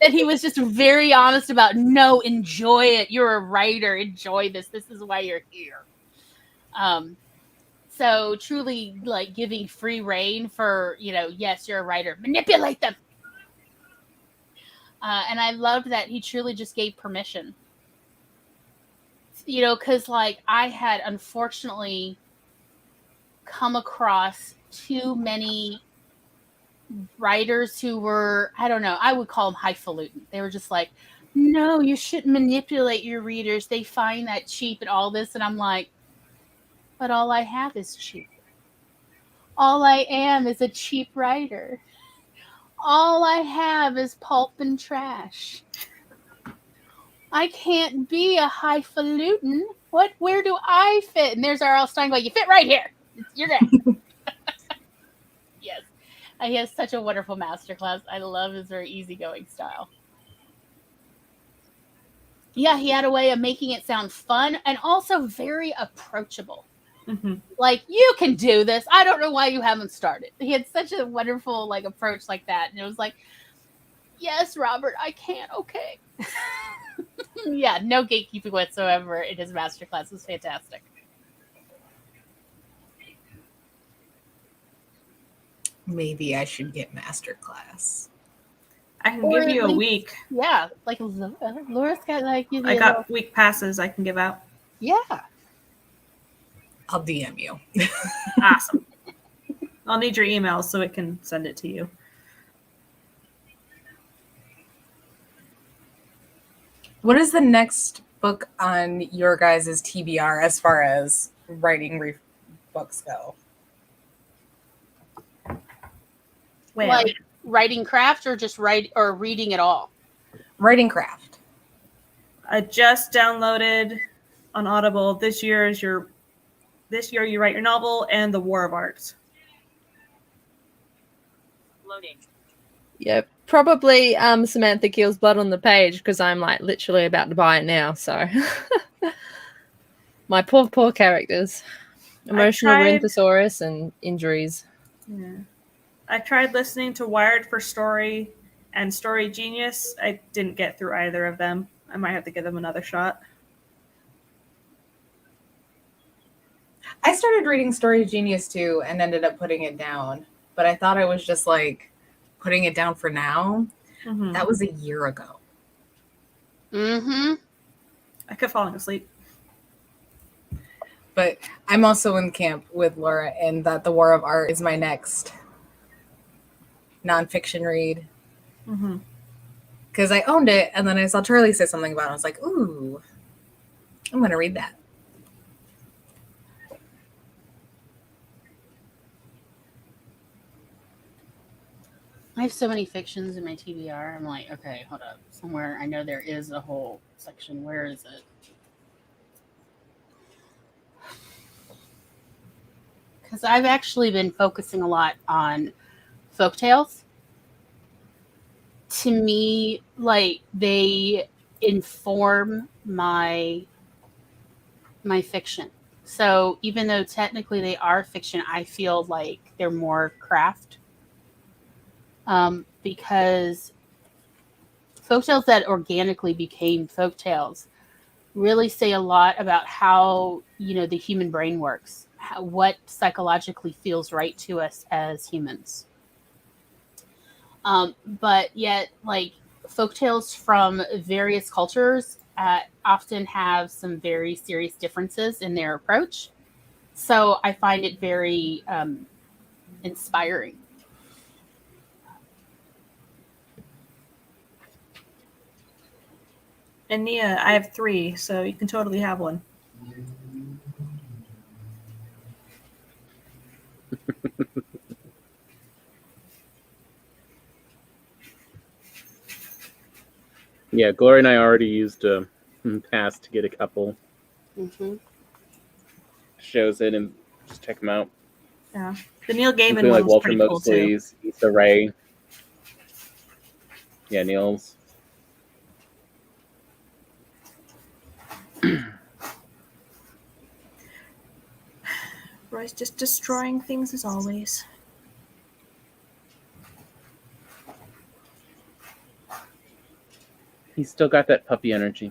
That he was just very honest about, no, enjoy it. You're a writer. Enjoy this. This is why you're here. So truly like giving free reign for, yes, you're a writer. Manipulate them. And I loved that he truly just gave permission. Because like I had unfortunately come across too many writers who were, I don't know, I would call them highfalutin. They were just like, no, you shouldn't manipulate your readers. They find that cheap and all this. And I'm like, but all I have is cheap. All I am is a cheap writer. All I have is pulp and trash. I can't be a highfalutin. Where do I fit? And there's R.L. Stine going, you fit right here. You're good. Yes. He has such a wonderful masterclass. I love his very easygoing style. Yeah, he had a way of making it sound fun and also very approachable. Mm-hmm. Like, you can do this. I don't know why you haven't started. He had such a wonderful approach like that. And it was like, yes, Robert, I can. Okay. Yeah, no gatekeeping whatsoever in his masterclass. It was fantastic. Maybe I should get masterclass. I can give you a week. Yeah, like Laura's got I got week passes I can give out. Yeah. I'll DM you. Awesome. I'll need your email so it can send it to you. What is the next book on your guys' TBR as far as writing books go? Well, like writing craft or just reading it all? Writing craft. I just downloaded on Audible. This year you write your novel and The War of Art. Loading. Yep. Probably Samantha Keel's Blood on the Page, because I'm like literally about to buy it now. So my poor characters, emotional tried- Rhynchosaurus and injuries. Yeah. I tried listening to Wired for Story and Story Genius. I didn't get through either of them. I might have to give them another shot. I started reading Story Genius too and ended up putting it down. But I thought I was just like putting it down for now. Mm-hmm. That was a year ago. Mm-hmm. I kept falling asleep. But I'm also in camp with Laura in that The War of Art is my next nonfiction read. Mm-hmm. Because I owned it, and then I saw Charlie say something about it. I was like, ooh, I'm going to read that. I have so many fictions in my TBR. I'm like, okay, hold up. Somewhere I know there is a whole section. Where is it? Because I've actually been focusing a lot on folktales. To me, like, they inform my fiction. So even though technically they are fiction, I feel like they're more craft. Because folktales that organically became folktales really say a lot about how, the human brain works, what psychologically feels right to us as humans. But yet, like, folktales from various cultures often have some very serious differences in their approach. So I find it very inspiring. And Nia, I have 3, so you can totally have one. Yeah, Glory and I already used a pass to get a couple. Mm-hmm. Shows it and just check them out. Yeah. The Neil Gaiman Including one like was Walter pretty cool too. Mosley's, Issa Rae. Yeah, Neil's. Roy's just destroying things as always. He's still got that puppy energy.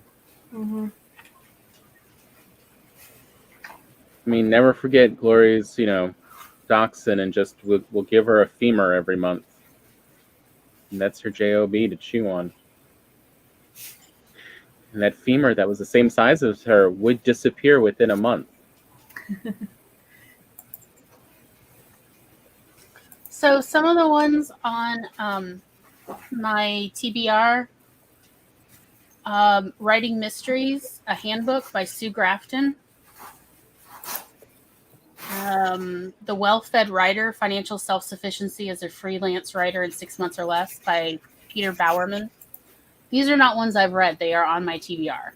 Mm-hmm. I mean, never forget Glory's, dachshund, and just we'll give her a femur every month. And that's her job to chew on. And that femur that was the same size as her would disappear within a month. So some of the ones on my TBR, Writing Mysteries, a handbook by Sue Grafton. The Well-Fed Writer, Financial Self-Sufficiency as a Freelance Writer in 6 Months or Less by Peter Bowerman. These are not ones I've read. They are on my TBR.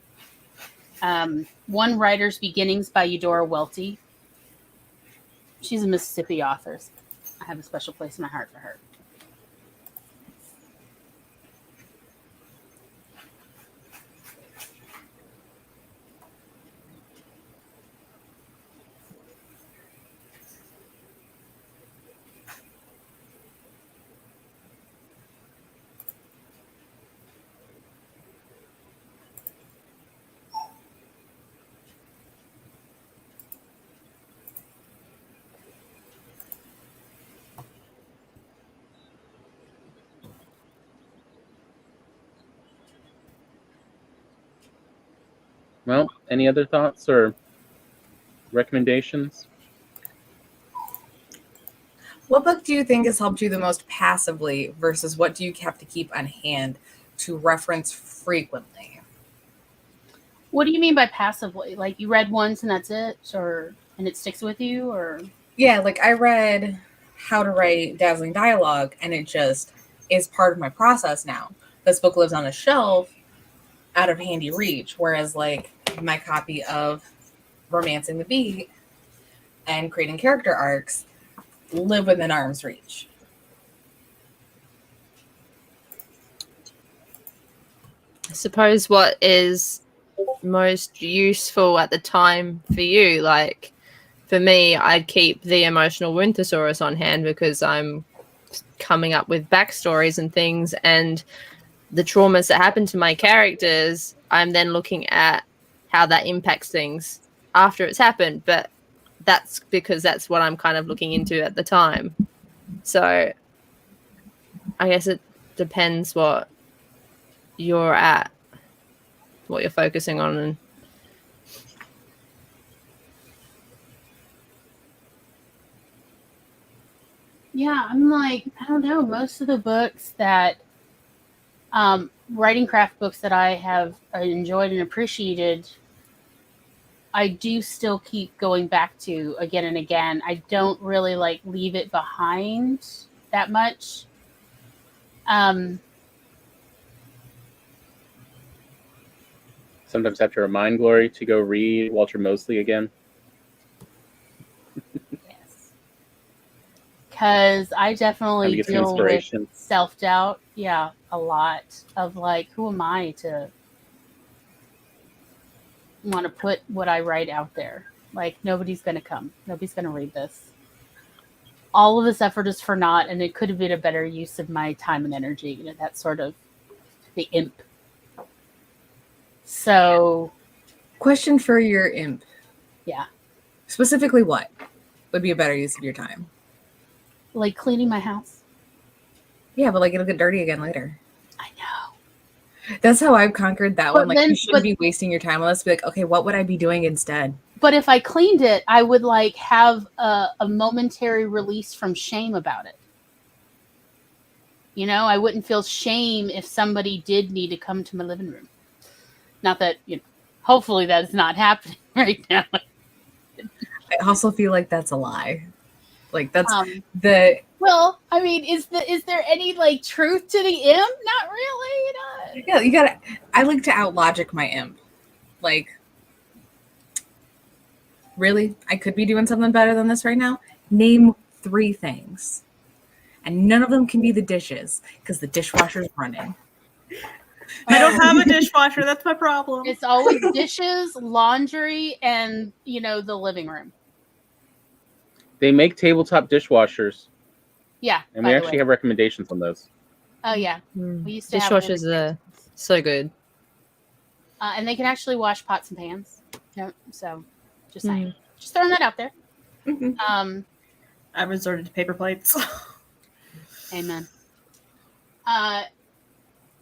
One Writer's Beginnings by Eudora Welty. She's a Mississippi author. So I have a special place in my heart for her. Well, any other thoughts or recommendations? What book do you think has helped you the most passively versus what do you have to keep on hand to reference frequently? What do you mean by passively? Like you read once and that's it, and it sticks with you, or? Yeah, like I read How to Write Dazzling Dialogue, and it just is part of my process now. This book lives on a shelf out of handy reach, whereas like my copy of Romancing the Beat and Creating Character Arcs live within arm's reach. I suppose what is most useful at the time for you, like for me, I'd keep the emotional wound thesaurus on hand because I'm coming up with backstories and things, and the traumas that happen to my characters, I'm then looking at how that impacts things after it's happened. But that's because that's what I'm kind of looking into at the time. So I guess it depends what you're at, what you're focusing on. And Yeah, I'm like, I don't know. Most of the books that, writing craft books that I have enjoyed and appreciated, I do still keep going back to again and again. I don't really like leave it behind that much. Sometimes have to remind Glory to go read Walter Mosley again. Yes. Because I Maybe definitely get some deal with inspiration. self-doubt. Yeah, a lot of like, who am I to want to put what I write out there? Like, nobody's going to come. Nobody's going to read this. All of this effort is for naught, and it could have been a better use of my time and energy. You know, that sort of the imp. So, Question for your imp. yeah, Specifically, what would be a better use of your time? like cleaning my house. Yeah, but like it'll get dirty again later. I know. That's how I've conquered that But one. Like then- you shouldn't but- be wasting your time on this. Be like, okay, what would I be doing instead? But if I cleaned it, I would like have a momentary release from shame about it. You know, I wouldn't feel shame if somebody did need to come to my living room. Not that, you know, hopefully that is not happening right now. I also feel like that's a lie. Like that's Um, the well, I mean, is there any like truth to the imp? Not really. You know? yeah. You gotta. I like to out logic my imp. Like, really, I could be doing something better than this right now. Name 3 things, and none of them can be the dishes because the dishwasher's running. I don't have a dishwasher. That's my problem. It's always dishes, laundry, and you know, the living room. They make tabletop dishwashers, Yeah, and by we the actually way. have recommendations on those. Oh yeah, we used to have dishwashers are so good. and they can actually wash pots and pans. Yep, so, just saying, Mm. just throwing that out there. Mhm. I resorted to paper plates. Amen.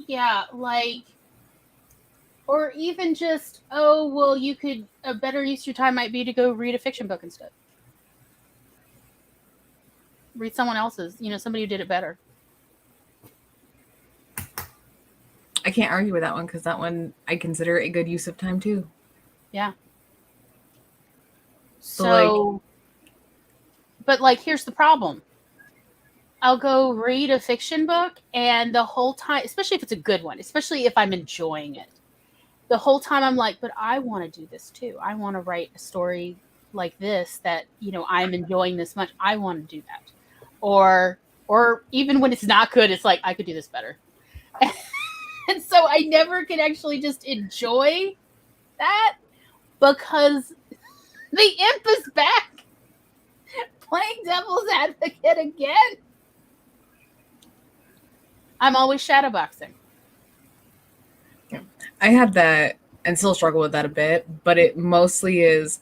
Yeah, like, or even just, oh, well, you could, a better use of your time might be to go read a fiction book instead. Read someone else's, you know, somebody who did it better. I can't argue with that one because that one I consider a good use of time too. Yeah. So, but like, here's the problem. I'll go read a fiction book, and the whole time, especially if it's a good one, especially if I'm enjoying it, the whole time I'm like, but I want to do this too. I want to write a story like this that, you know, I'm enjoying this much. I want to do that. Or even when it's not good, it's like, I could do this better. And so I never can actually just enjoy that because the imp is back playing devil's advocate again. I'm always shadowboxing. I had that and still struggle with that a bit, but it mostly is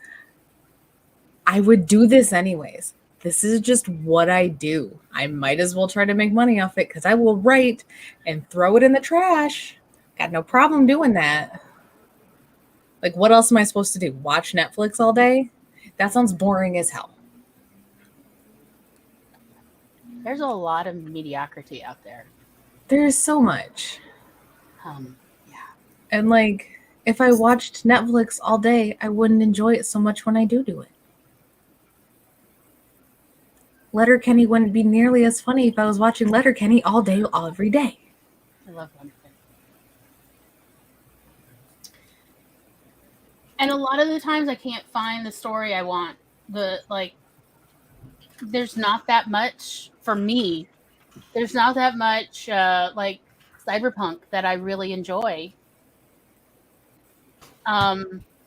I would do this anyways. This is just what I do. I might as well try to make money off it because I will write and throw it in the trash. Got no problem doing that. Like, what else am I supposed to do? Watch Netflix all day? That sounds boring as hell. There's a lot of mediocrity out there. There's so much. Yeah. And like, if I watched Netflix all day, I wouldn't enjoy it so much when I do it. Letterkenny wouldn't be nearly as funny if I was watching Letterkenny all day, every day. I love Wonderful. And a lot of the times I can't find the story I want. There's not that much for me. There's not that much like cyberpunk that I really enjoy.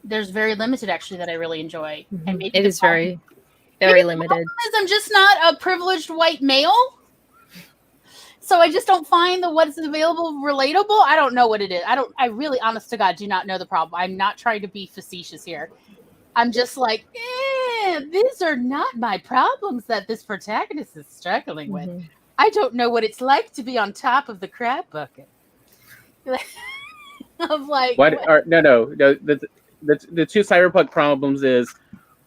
There's very limited actually that I really enjoy, and maybe It the is problem- very maybe the limited. problem is I'm just not a privileged white male. So I just don't find the what's available relatable. I don't know what it is. I really, honest to God, do not know the problem. I'm not trying to be facetious here. I'm just like, these are not my problems that this protagonist is struggling with. Mhm. I don't know what it's like to be on top of the crab bucket. Of like, What are no. The two cyberpunk problems is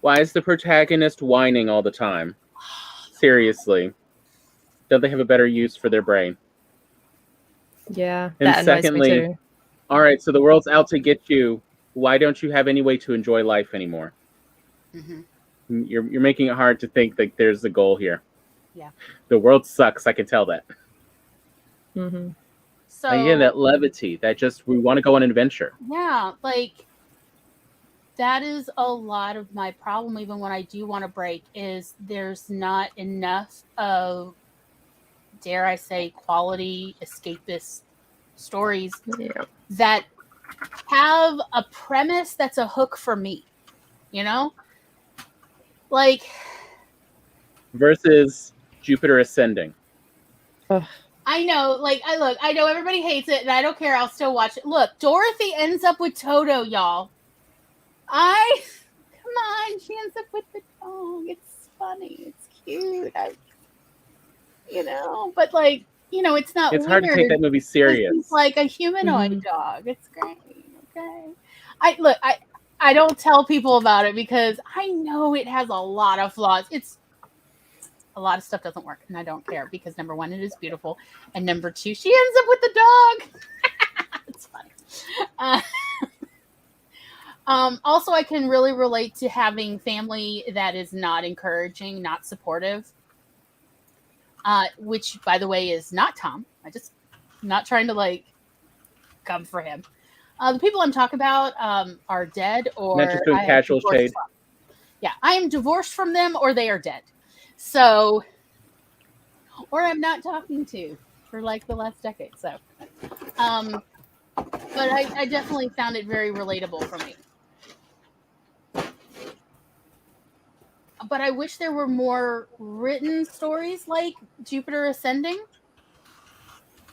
why is the protagonist whining all the time? Seriously. Don't they have a better use for their brain? Yeah, And that annoys secondly, me too. all right, so the world's out to get you. Why don't you have any way to enjoy life anymore? Mhm. You're making it hard to think that there's a goal here. Yeah. The world sucks. I can tell that. Hmm. So Again, that levity, that just we want to go on an adventure. yeah, like that is a lot of my problem. Even when I do want to break, is there's not enough of, dare I say, quality escapist stories Yeah. that have a premise that's a hook for me. You know, like Versus Jupiter Ascending. I know, like I know everybody hates it, and I don't care. I'll still watch it. Look, Dorothy ends up with Toto, y'all. Come on, she ends up with the dog. It's funny. It's cute. But like, it's not It's weird. hard to take that movie serious. He's like a humanoid dog. It's great. Okay. I don't tell people about it because I know it has a lot of flaws. It's a lot of stuff doesn't work, and I don't care because number one, it is beautiful, and number two, she ends up with the dog. It's funny. Also, I can really relate to having family that is not encouraging, not supportive. Which, by the way, is not Tom. I'm not trying to like come for him. The people I'm talking about are dead, or Not just doing I am casual divorced shade. from. Yeah, I am divorced from them, or they are dead. So, or I'm not talking to for like the last decade. So, but I definitely found it very relatable for me. But I wish there were more written stories like Jupiter Ascending,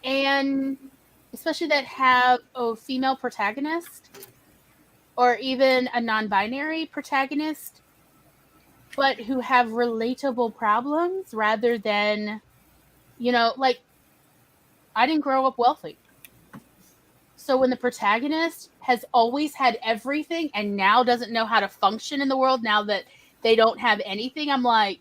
and especially that have a female protagonist or even a non-binary protagonist, but who have relatable problems rather than, like I didn't grow up wealthy. So when the protagonist has always had everything and now doesn't know how to function in the world now that they don't have anything, I'm like,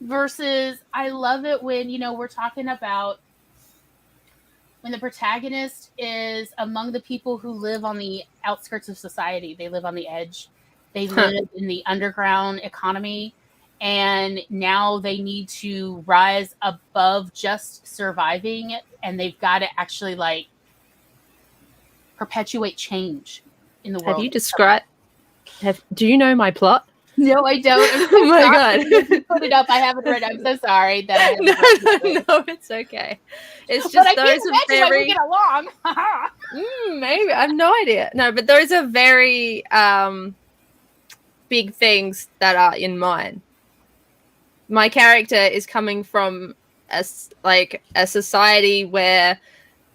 Versus, I love it when, we're talking about when the protagonist is among the people who live on the outskirts of society. They live on the edge. They live in the underground economy. And now they need to rise above just surviving. And they've got to actually like perpetuate change in the world. Have you described? Do you know my plot? No, I don't. I'm so Oh my sorry. God. You put it up. I haven't read it. I'm so sorry that I haven't read it. No, it's okay. It's just But I those can't are imagine I very would get along. maybe I have no idea. No, but those are very big things that are in mine. My character is coming from a society where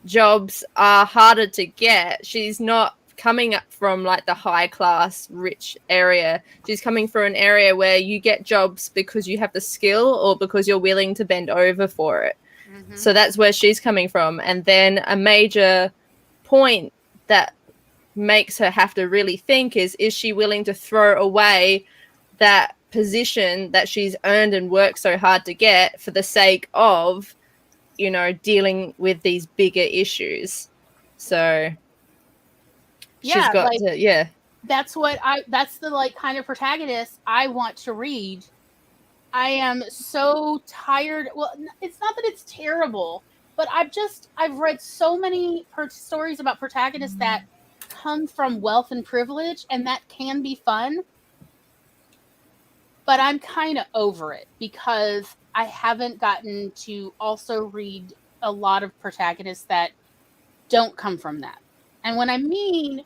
jobs are harder to get. She's not coming up from like the high class rich area. She's coming from an area where you get jobs because you have the skill or because you're willing to bend over for it. Mm-hmm. So that's where she's coming from. And then a major point that makes her have to really think is she willing to throw away that position that she's earned and worked so hard to get for the sake of dealing with these bigger issues. So she's got to, that's the like kind of protagonist I want to read. I am so tired. Well, it's not that it's terrible, but I've read so many stories about protagonists that come from wealth and privilege, and that can be fun. But I'm kind of over it because I haven't gotten to also read a lot of protagonists that don't come from that. And when I mean,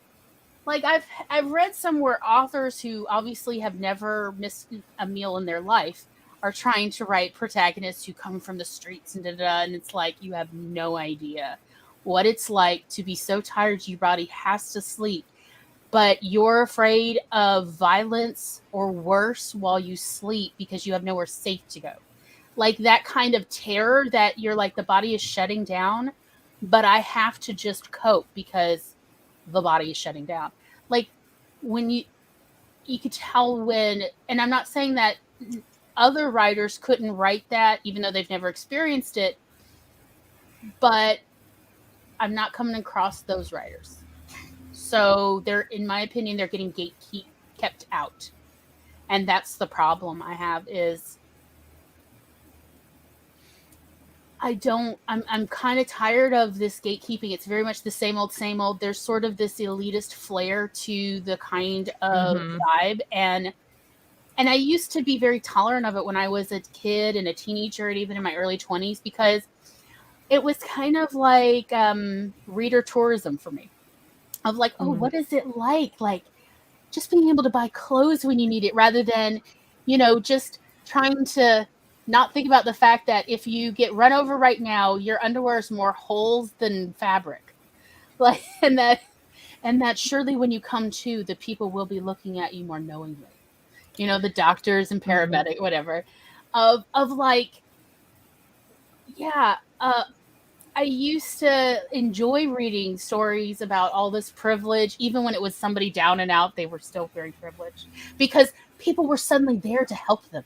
like I've read some where authors who obviously have never missed a meal in their life are trying to write protagonists who come from the streets and and it's like you have no idea what it's like to be so tired your body has to sleep, but you're afraid of violence or worse while you sleep because you have nowhere safe to go. Like that kind of terror that you're like the body is shutting down, but I have to just cope because the body is shutting down. Like when you could tell when, and I'm not saying that other writers couldn't write that even though they've never experienced it, but I'm not coming across those writers. So they're, in my opinion, they're getting kept out. And that's the problem I have is I'm kind of tired of this gatekeeping. It's very much the same old. There's sort of this elitist flair to the kind of vibe. And I used to be very tolerant of it when I was a kid and a teenager and even in my early 20s because it was kind of like reader tourism for me. Of like, oh, what is it like? Like just being able to buy clothes when you need it rather than, just trying to not think about the fact that if you get run over right now, your underwear is more holes than fabric. Like, and that surely when you come to, the people will be looking at you more knowingly. The doctors and paramedic, whatever, of like, yeah, I used to enjoy reading stories about all this privilege, even when it was somebody down and out, they were still very privileged because people were suddenly there to help them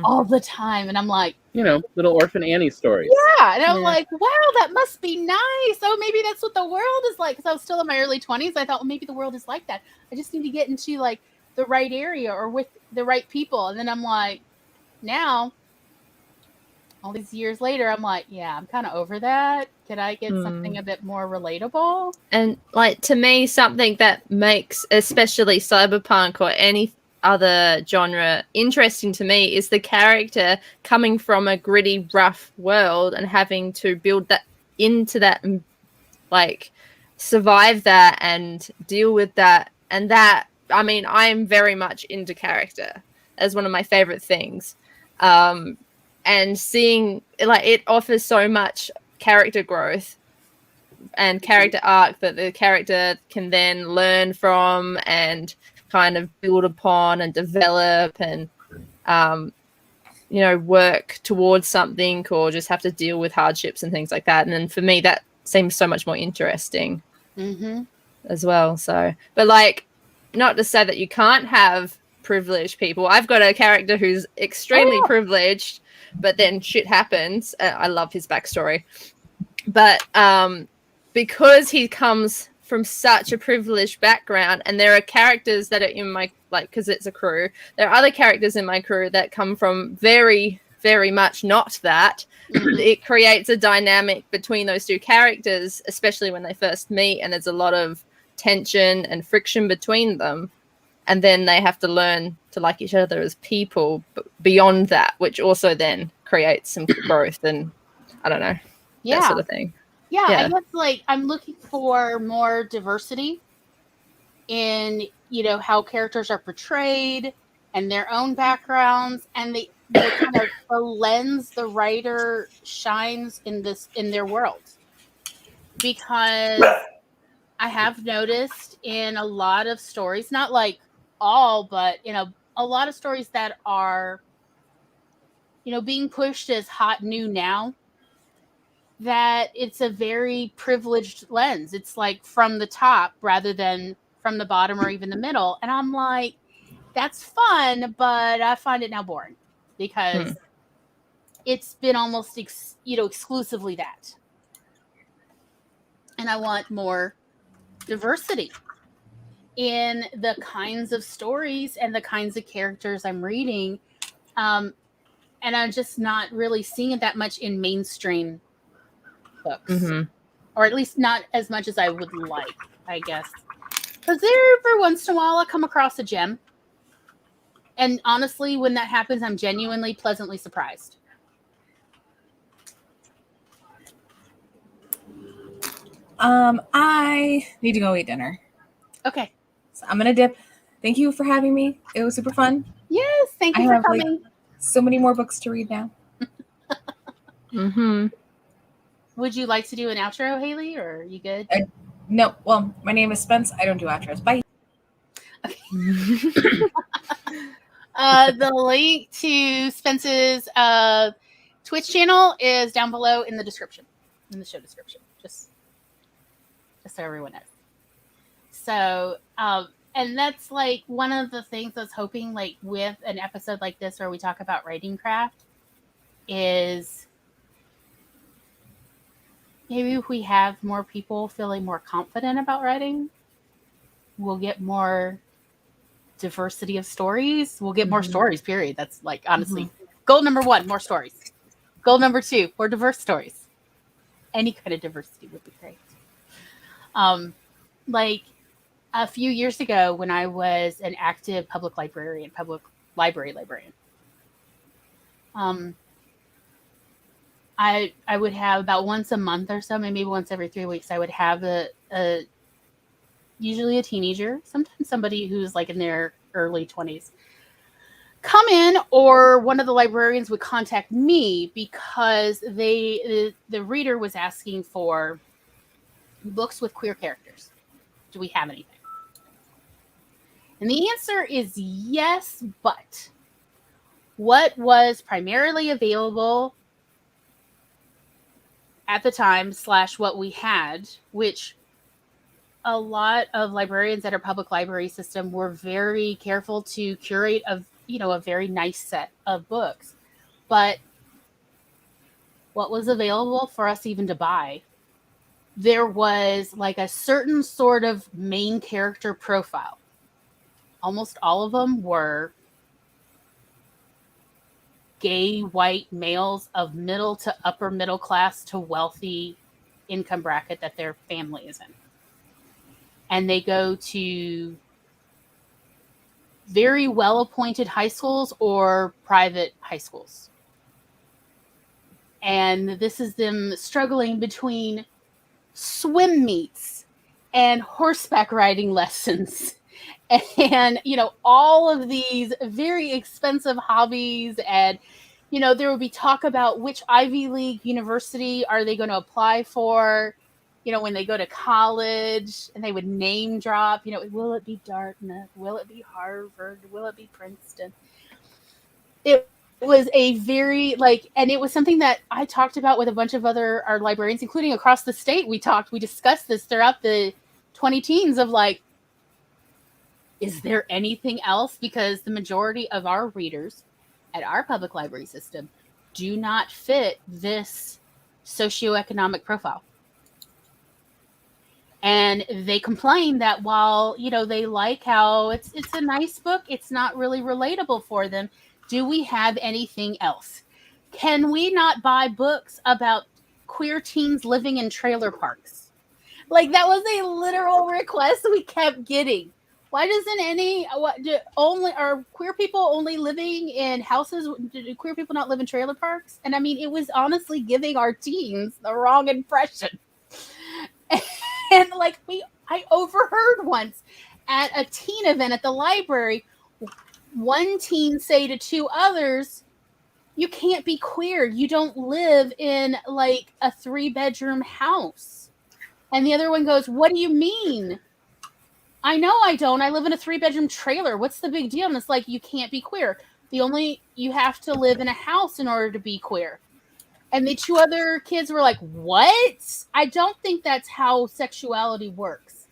all the time. And I'm like, little Orphan Annie stories. Yeah. And I'm like, wow, that must be nice. Oh, maybe that's what the world is like. Because I was still in my early 20s. I thought, well, maybe the world is like that. I just need to get into like the right area or with the right people. And then I'm like, now, all these years later, I'm like, yeah, I'm kind of over that. Could I get something a bit more relatable? And like to me, something that makes especially cyberpunk or any other genre interesting to me is the character coming from a gritty, rough world and having to build that into that and like survive that and deal with that. And that, I mean, I am very much into character as one of my favorite things. And seeing like it offers so much character growth and character arc that the character can then learn from and kind of build upon and develop and work towards something or just have to deal with hardships and things like that. And then for me that seems so much more interesting as well. So but like, not to say that you can't have privileged people. I've got a character who's extremely privileged, but then shit happens. I love his backstory. But because he comes from such a privileged background, and there are characters that are in my, like, because it's a crew, there are other characters in my crew that come from very, very much not that. It creates a dynamic between those two characters, especially when they first meet, and there's a lot of tension and friction between them. And then they have to learn to like each other as people beyond that, which also then creates some growth and I don't know, that sort of thing. Yeah, I guess like I'm looking for more diversity in, how characters are portrayed and their own backgrounds and the kind of the lens the writer shines in their world. Because I have noticed in a lot of stories, not like all, but a lot of stories that are being pushed as hot new now, that it's a very privileged lens. It's like from the top rather than from the bottom or even the middle. And I'm like, that's fun, but I find it now boring because it's been almost exclusively that. And I want more diversity in the kinds of stories and the kinds of characters I'm reading. And I'm just not really seeing it that much in mainstream books. Or at least not as much as I would like, I guess. Because every once in a while I come across a gem. And honestly, when that happens, I'm genuinely pleasantly surprised. I need to go eat dinner. Okay. So I'm gonna dip. Thank you for having me. It was super fun. Yes, thank I you for have, like, coming. so many more books to read now. Mm-hmm. Would you like to do an outro, Haley, or are you good? No, well, my name is Spence. I don't do outros. Bye. The link to Spence's Twitch channel is down below in the description, in the show description, just so everyone knows. So, and that's like one of the things I was hoping, like with an episode like this where we talk about writing craft, is maybe if we have more people feeling more confident about writing, we'll get more diversity of stories. We'll get more stories, period. That's like, honestly, goal number 1, more stories. Goal number 2, more diverse stories. Any kind of diversity would be great. Like a few years ago when I was an active public library librarian, I would have about once a month or so, maybe once every 3 weeks, I would have a usually a teenager, sometimes somebody who's like in their early 20s, come in, or one of the librarians would contact me because the reader was asking for books with queer characters. Do we have anything? And the answer is yes, but what was primarily available at the time / what we had, which a lot of librarians at our public library system were very careful to curate a very nice set of books. But what was available for us even to buy, there was like a certain sort of main character profile. Almost all of them were gay white males of middle to upper middle class to wealthy income bracket that their family is in. And they go to very well-appointed high schools or private high schools. And this is them struggling between swim meets and horseback riding lessons and all of these very expensive hobbies. And there would be talk about which Ivy League university are they going to apply for when they go to college, and they would name drop, will it be Dartmouth, will it be Harvard, will it be Princeton? It was a very and it was something that I talked about with a bunch of our librarians, including across the state. We discussed this throughout the 20 teens of is there anything else? Because the majority of our readers at our public library system do not fit this socioeconomic profile. And they complain that while, they like how it's a nice book, it's not really relatable for them. Do we have anything else? Can we not buy books about queer teens living in trailer parks? That was a literal request we kept getting. Why doesn't are queer people only living in houses? Do queer people not live in trailer parks? And I mean, it was honestly giving our teens the wrong impression. And I overheard once at a teen event at the library, one teen say to 2 others, "You can't be queer. You don't live in a 3-bedroom house." And the other one goes, "What do you mean?" "I know I don't. I live in a 3-bedroom trailer. What's the big deal?" And it's you can't be queer. You have to live in a house in order to be queer. And the 2 other kids were like, "What? I don't think that's how sexuality works."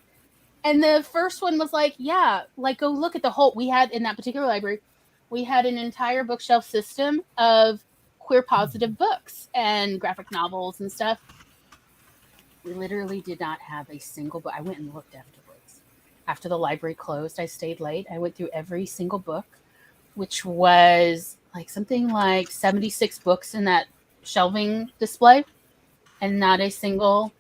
And the first one was like, "Yeah, go look at the whole," we had in that particular library, we had an entire bookshelf system of queer positive books and graphic novels and stuff. We literally did not have a single book. I went and looked afterwards. After the library closed, I stayed late. I went through every single book, which was something like 76 books in that shelving display, and not a single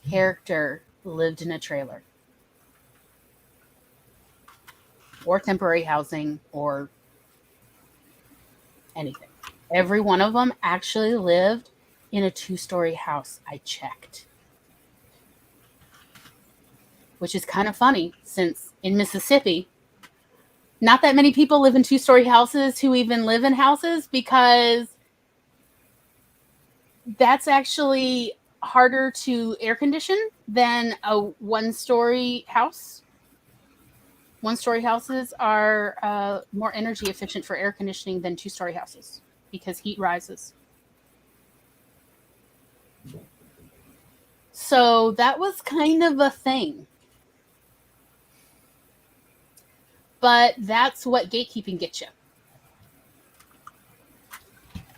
character lived in a trailer or temporary housing or anything. Every one of them actually lived in a 2-story house. I checked. which is kind of funny since in Mississippi, not that many people live in 2-story houses who even live in houses, because that's actually harder to air condition than a 1-story house. 1-story houses are more energy efficient for air conditioning than 2-story houses because heat rises. So that was kind of a thing. But that's what gatekeeping gets you.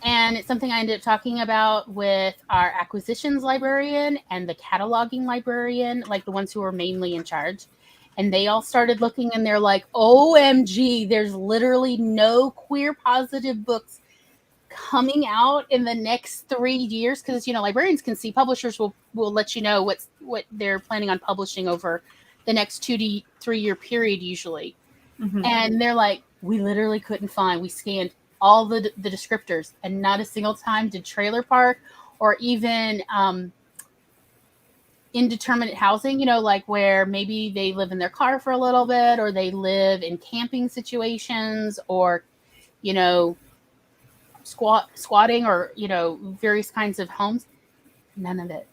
And it's something I ended up talking about with our acquisitions librarian and the cataloging librarian, like the ones who are mainly in charge. And they all started looking and they're like, OMG, there's literally no queer positive books coming out in the next 3 years. Because, you know, librarians can see, publishers will let you know what they're planning on publishing over the next 2 to 3 year period usually. Mm-hmm. And they're like, we literally couldn't find, we scanned all the descriptors and not a single time did trailer park or even indeterminate housing, you know, like where maybe they live in their car for a little bit or they live in camping situations or, you know, squatting or, you know, various kinds of homes. None of it.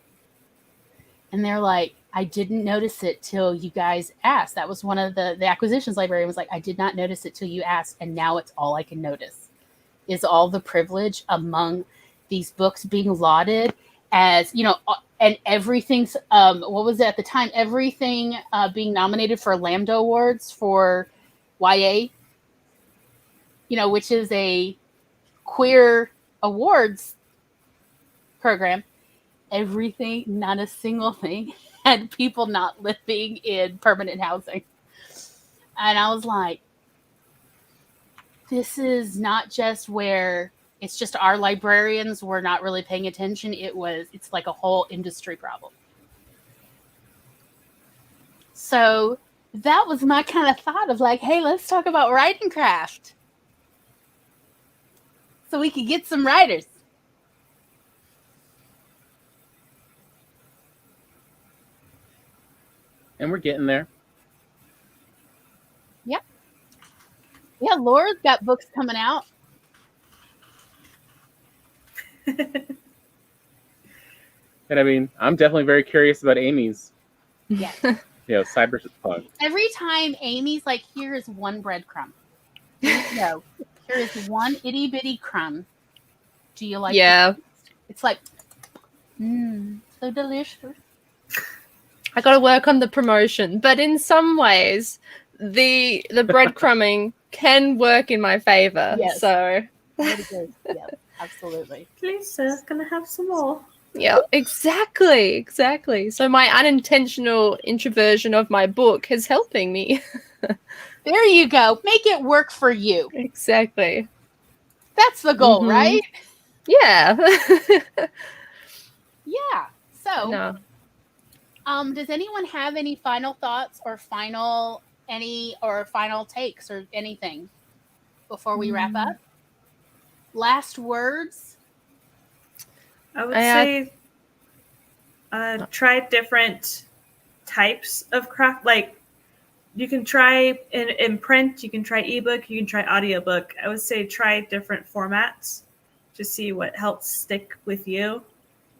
And they're like, I didn't notice it till you guys asked. That was one of the acquisitions librarian was like, I did not notice it till you asked. And now it's all I can notice is all the privilege among these books being lauded as, you know, and everything's, what was it at the time? Everything being nominated for Lambda Awards for YA, you know, which is a queer awards program. Everything, not a single thing, had people not living in permanent housing. And I was like, this is not just where it's just our librarians were not really paying attention. It's like a whole industry problem. So that was my kind of thought of like, hey, let's talk about writing craft. So we could get some writers. And we're getting there. Yep. Yeah, Laura's got books coming out. And I mean, I'm definitely very curious about Amy's. Yeah. You know, cyberpunk. Every time Amy's like, here is one breadcrumb. No, here is one itty bitty crumb. Do you like it? It's like, so delicious. I got to work on the promotion, but in some ways, the breadcrumbing can work in my favor. Yes. So, yeah, absolutely. Lisa's gonna have some more. Yeah, exactly. So my unintentional introversion of my book is helping me. There you go. Make it work for you. Exactly. That's the goal, right? Yeah. Yeah. So, no. Does anyone have any final thoughts or final takes or anything before we wrap up? Last words? I would say try different types of craft. Like you can try in print, you can try ebook, you can try audiobook. I would say try different formats to see what helps stick with you.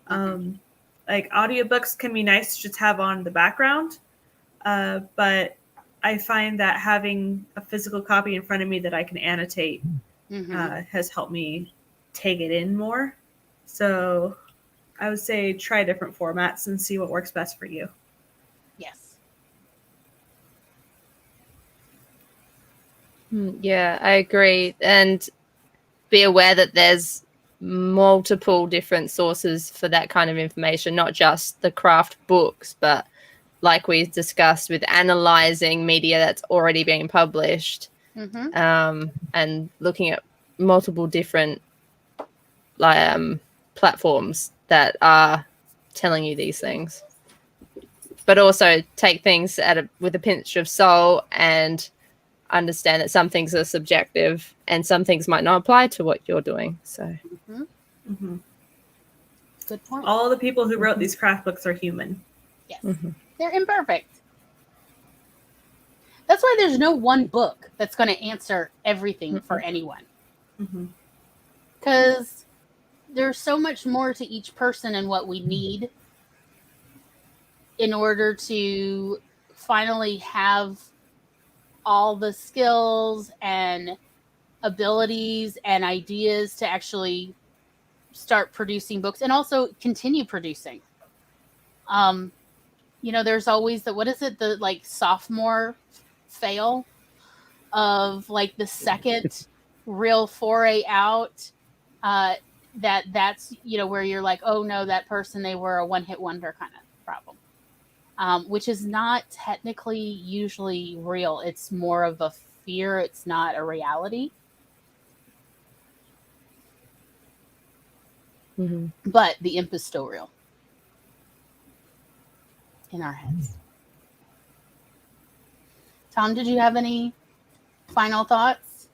Like audiobooks can be nice to just have on the background, but I find that having a physical copy in front of me that I can annotate has helped me take it in more. So I would say try different formats and see what works best for you. Yes. Yeah, I agree. And be aware that there's multiple different sources for that kind of information, not just the craft books, but like we discussed with analyzing media that's already being published, and looking at multiple different platforms that are telling you these things. But also take things with a pinch of salt and understand that some things are subjective and some things might not apply to what you're doing. So good point. All the people who wrote these craft books are human. Yes. They're imperfect. That's why there's no one book that's going to answer everything for anyone. Because there's so much more to each person and what we need in order to finally have all the skills and abilities and ideas to actually start producing books and also continue producing. There's always the like sophomore fail of like the second real foray out, that's where you're like, oh no, that person, they were a one-hit wonder kind of problem, which is not technically usually real. It's more of a fear. It's not a reality. But the imp is still real in our heads. Tom, did you have any final thoughts?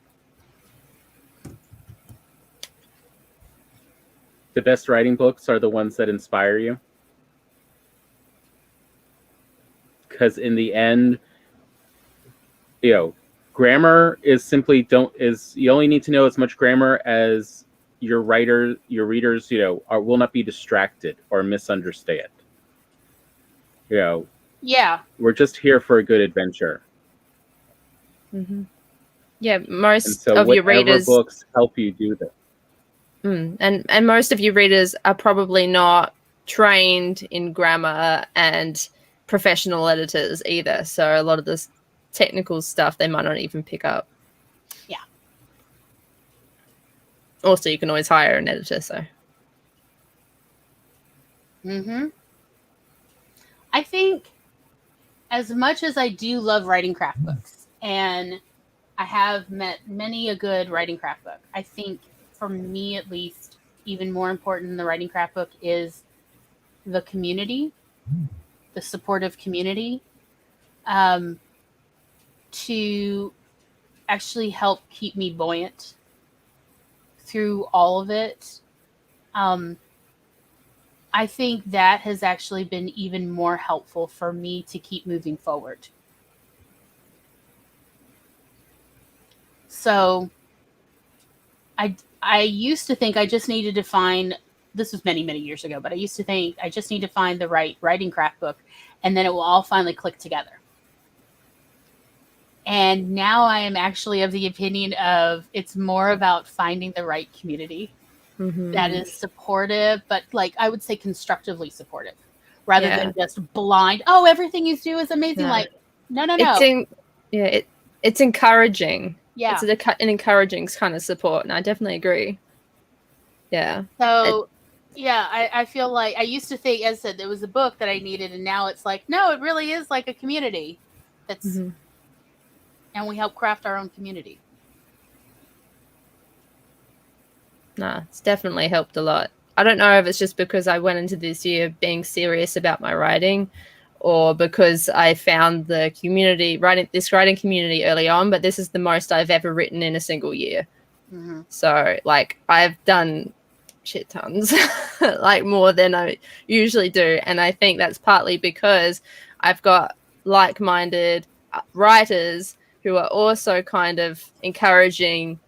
The best writing books are the ones that inspire you. Because in the end, grammar is simply you only need to know as much grammar as your readers, will not be distracted or misunderstand. Yeah. We're just here for a good adventure. Yeah, most so of your readers books help you do that. And most of your readers are probably not trained in grammar and professional editors either. So a lot of this technical stuff they might not even pick up. Yeah. Also, you can always hire an editor. So. I think as much as I do love writing craft books, and I have met many a good writing craft book, I think for me at least, even more important than the writing craft book is the community, the supportive community, to actually help keep me buoyant through all of it. I think that has actually been even more helpful for me to keep moving forward. So I used to think I just needed to find, this was many, many years ago, but I used to think I just need to find the right writing craft book and then it will all finally click together. And now I am actually of the opinion of it's more about finding the right community that is supportive, but like I would say constructively supportive rather than just blind. Oh, everything you do is amazing. No. Like, no. It's encouraging. Yeah. It's an encouraging kind of support. And I definitely agree. Yeah. So, I feel like I used to think, as I said, there was a book that I needed. And now it's like, no, it really is like a community. That's, and we help craft our own community. Nah, it's definitely helped a lot. I don't know if it's just because I went into this year being serious about my writing or because I found the community, this writing community early on, but this is the most I've ever written in a single year. So, like, I've done shit tons, like more than I usually do. And I think that's partly because I've got like-minded writers who are also kind of encouraging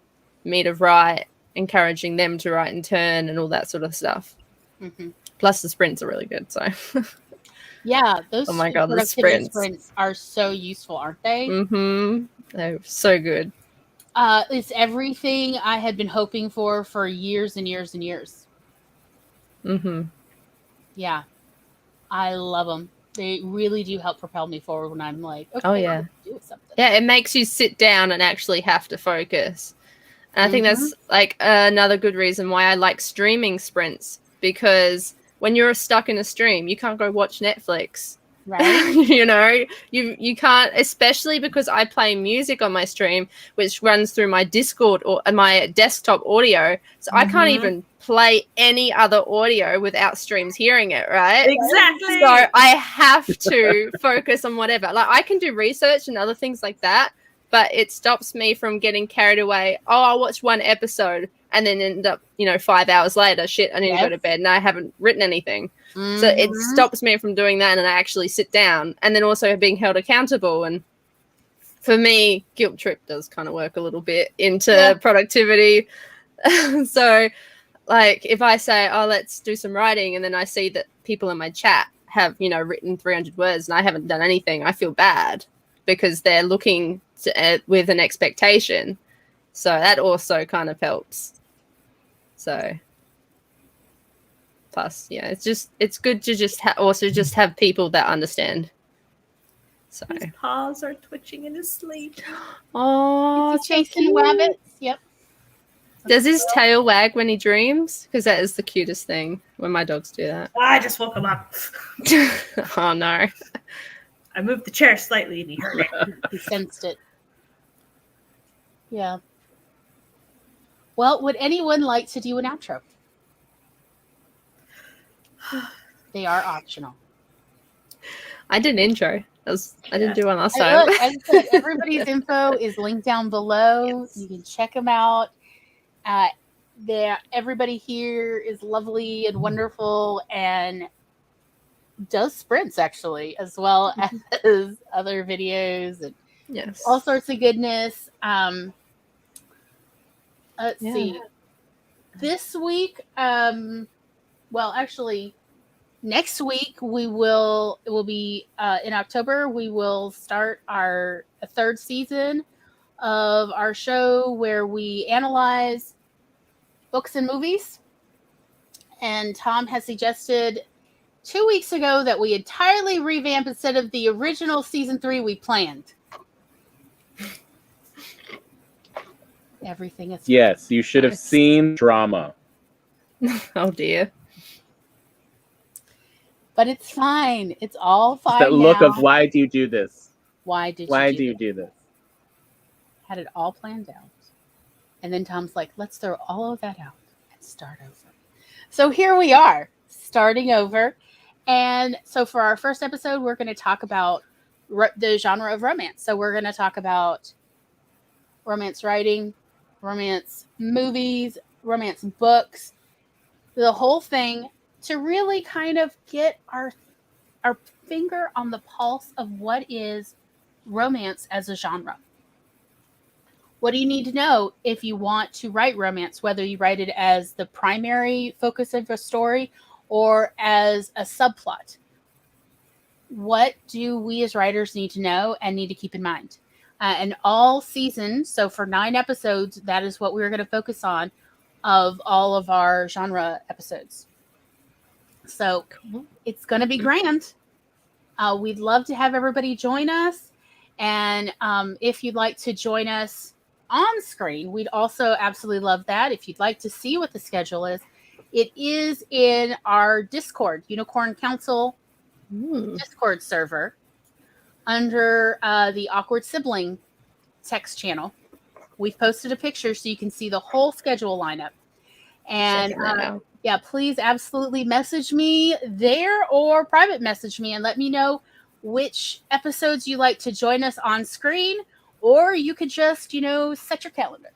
me to write, encouraging them to write in turn and all that sort of stuff. Plus the sprints are really good. So yeah, those oh my god, the sprints are so useful, aren't they? They're so good. It's everything I had been hoping for years and years and years. Yeah, I love them. They really do help propel me forward when I'm like, okay, oh yeah, do something. Yeah, it makes you sit down and actually have to focus. And I think that's like another good reason why I like streaming sprints, because when you're stuck in a stream, you can't go watch Netflix. Right. You can't, especially because I play music on my stream, which runs through my Discord or my desktop audio. So I can't even play any other audio without streams hearing it, right? Exactly. So I have to focus on whatever. Like I can do research and other things like that, but it stops me from getting carried away. Oh, I'll watch one episode and then end up, 5 hours later, shit, I need to go to bed and I haven't written anything. So it stops me from doing that and I actually sit down and then also being held accountable. And for me, guilt trip does kind of work a little bit into productivity. So, like, if I say, "Oh, let's do some writing," and then I see that people in my chat have, written 300 words and I haven't done anything, I feel bad because they're looking with an expectation. So that also kind of helps. So, plus, yeah, it's good to just also just have people that understand. So His paws are twitching in his sleep. oh, He's chasing rabbits. Yep. Does his tail wag when he dreams? Because that is the cutest thing when my dogs do that. I just woke him up. Oh no. I moved the chair slightly and he heard it. He sensed it. Yeah. Well, would anyone like to do an outro? They are optional. I did an intro. I didn't do one last And time. look, as I said, everybody's info is linked down below. Yes. You can check them out. Everybody here is lovely and wonderful and does sprints actually, as well as other videos and Yes. all sorts of goodness. Let's see. This week, actually, next week it will be in October. We will start our third season of our show where we analyze books and movies. And Tom has suggested 2 weeks ago that we entirely revamp instead of the original season 3 we planned. Everything is Yes, you should have seen drama. Oh dear. But it's fine. It's all fine. That look now. of why do you do this? Why do you do this? Had it all planned out. And then Tom's like, let's throw all of that out and start over. So here we are, starting over. And so for our first episode, we're going to talk about the genre of romance. So we're going to talk about romance writing, romance movies, romance books, the whole thing, to really kind of get our finger on the pulse of what is romance as a genre. What do you need to know if you want to write romance, whether you write it as the primary focus of a story or as a subplot? What do we as writers need to know and need to keep in mind? And all season, so for 9 episodes, that is what we're going to focus on of all of our genre episodes. So it's going to be grand. We'd love to have everybody join us. And if you'd like to join us on screen, we'd also absolutely love that. If you'd like to see what the schedule is, it is in our Discord, Unicorn Council Discord server, under the Awkward Sibling text channel. We've posted a picture so you can see the whole schedule lineup. And please absolutely message me there or private message me and let me know which episodes you like to join us on screen, or you could just, set your calendar.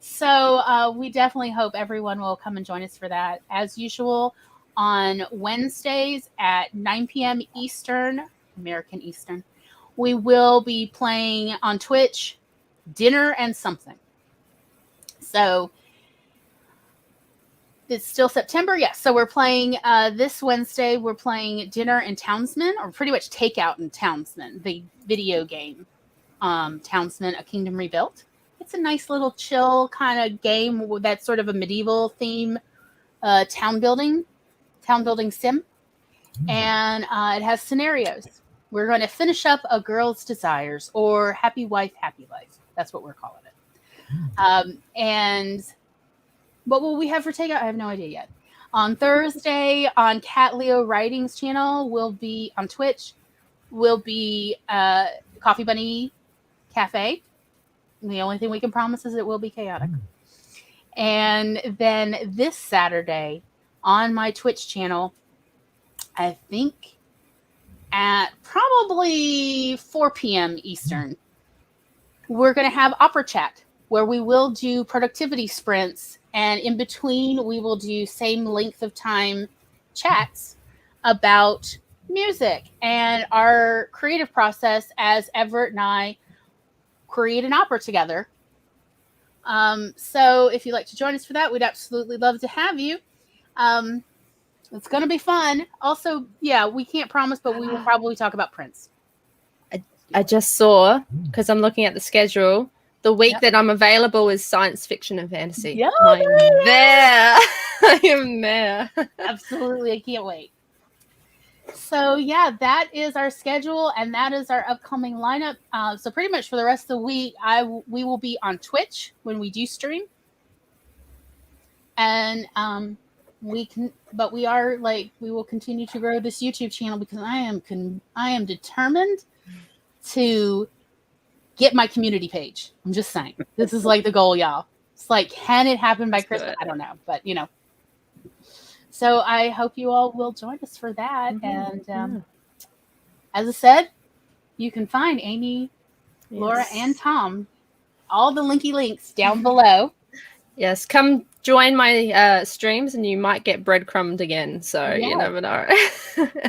So we definitely hope everyone will come and join us for that. As usual, on Wednesdays at 9 p.m. Eastern, American Eastern, we will be playing on Twitch Dinner and Something. So it's still September. Yes. So we're playing this Wednesday. We're playing Dinner and Townsman, or pretty much Takeout and Townsman, the video game. Townsman, A Kingdom Rebuilt. It's a nice little chill kind of game that's sort of a medieval theme, town building sim. And it has scenarios. We're going to finish up A Girl's Desires, or Happy Wife, Happy Life. That's what we're calling it. And what will we have for takeout? I have no idea yet. On Thursday, on Cat Leo Writing's channel, will be on Twitch, will be Coffee Bunny Cafe. And the only thing we can promise is it will be chaotic. And then this Saturday on my Twitch channel, I think at probably 4 p.m. Eastern, we're going to have Opera Chat, where we will do productivity sprints, and in between we will do same length of time chats about music and our creative process as Everett and I create an opera together. So if you'd like to join us for that, we'd absolutely love to have you. It's going to be fun. Also, yeah, we can't promise, but we will probably talk about Prince. I just saw, because I'm looking at the schedule, the week Yep. that I'm available is science fiction and fantasy. Yeah, I am there. I am there. Absolutely. I can't wait. So yeah, that is our schedule and that is our upcoming lineup. So pretty much for the rest of the week, we will be on Twitch when we do stream. And we will continue to grow this YouTube channel because I am determined to get my community page. I'm just saying, this is like the goal, y'all. It's like, can it happen by Christmas? I don't know, but you know. So I hope you all will join us for that. Mm-hmm. And as I said, you can find Amy, Laura, and Tom, all the links down below. Yes, come join my streams and you might get breadcrumbed again. So you never know.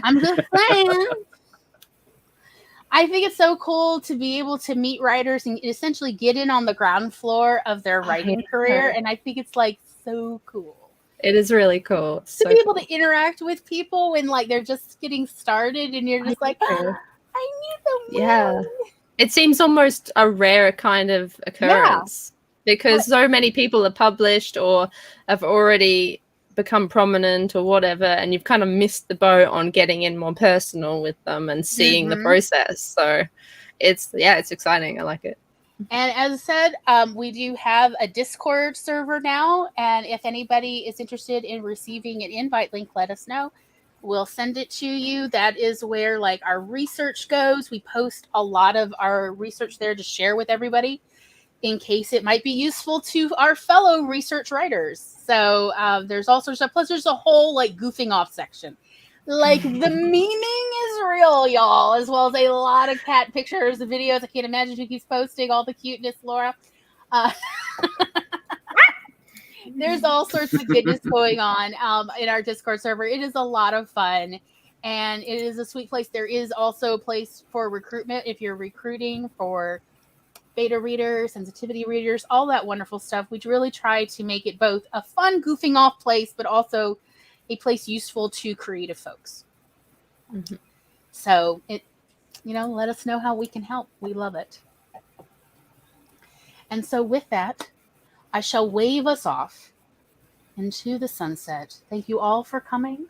I'm just saying. I think it's so cool to be able to meet writers and essentially get in on the ground floor of their writing career. And I think it's like so cool. It is really cool. To be able to interact with people when like they're just getting started and you're just like, I need them. Yeah. It seems almost a rare kind of occurrence because so many people are published or have already become prominent or whatever, and you've kind of missed the boat on getting in more personal with them and seeing the process. So it's exciting. I like it. And as I said, we do have a Discord server now, and if anybody is interested in receiving an invite link, let us know. We'll send it to you. That is where like our research goes. We post a lot of our research there to share with everybody in case it might be useful to our fellow research writers. So there's all sorts of, plus there's a whole like goofing off section. Like the memeing is real, y'all, as well as a lot of cat pictures and videos. I can't imagine who keeps posting all the cuteness, Laura. There's all sorts of goodness going on in our Discord server. It is a lot of fun, and it is a sweet place. There is also a place for recruitment if you're recruiting for beta readers, sensitivity readers, all that wonderful stuff. We really try to make it both a fun, goofing off place, but also a place useful to creative folks. Mm-hmm. So let us know how we can help. We love it. And so with that, I shall wave us off into the sunset. Thank you all for coming,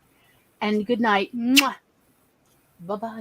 and good night. Bye-bye.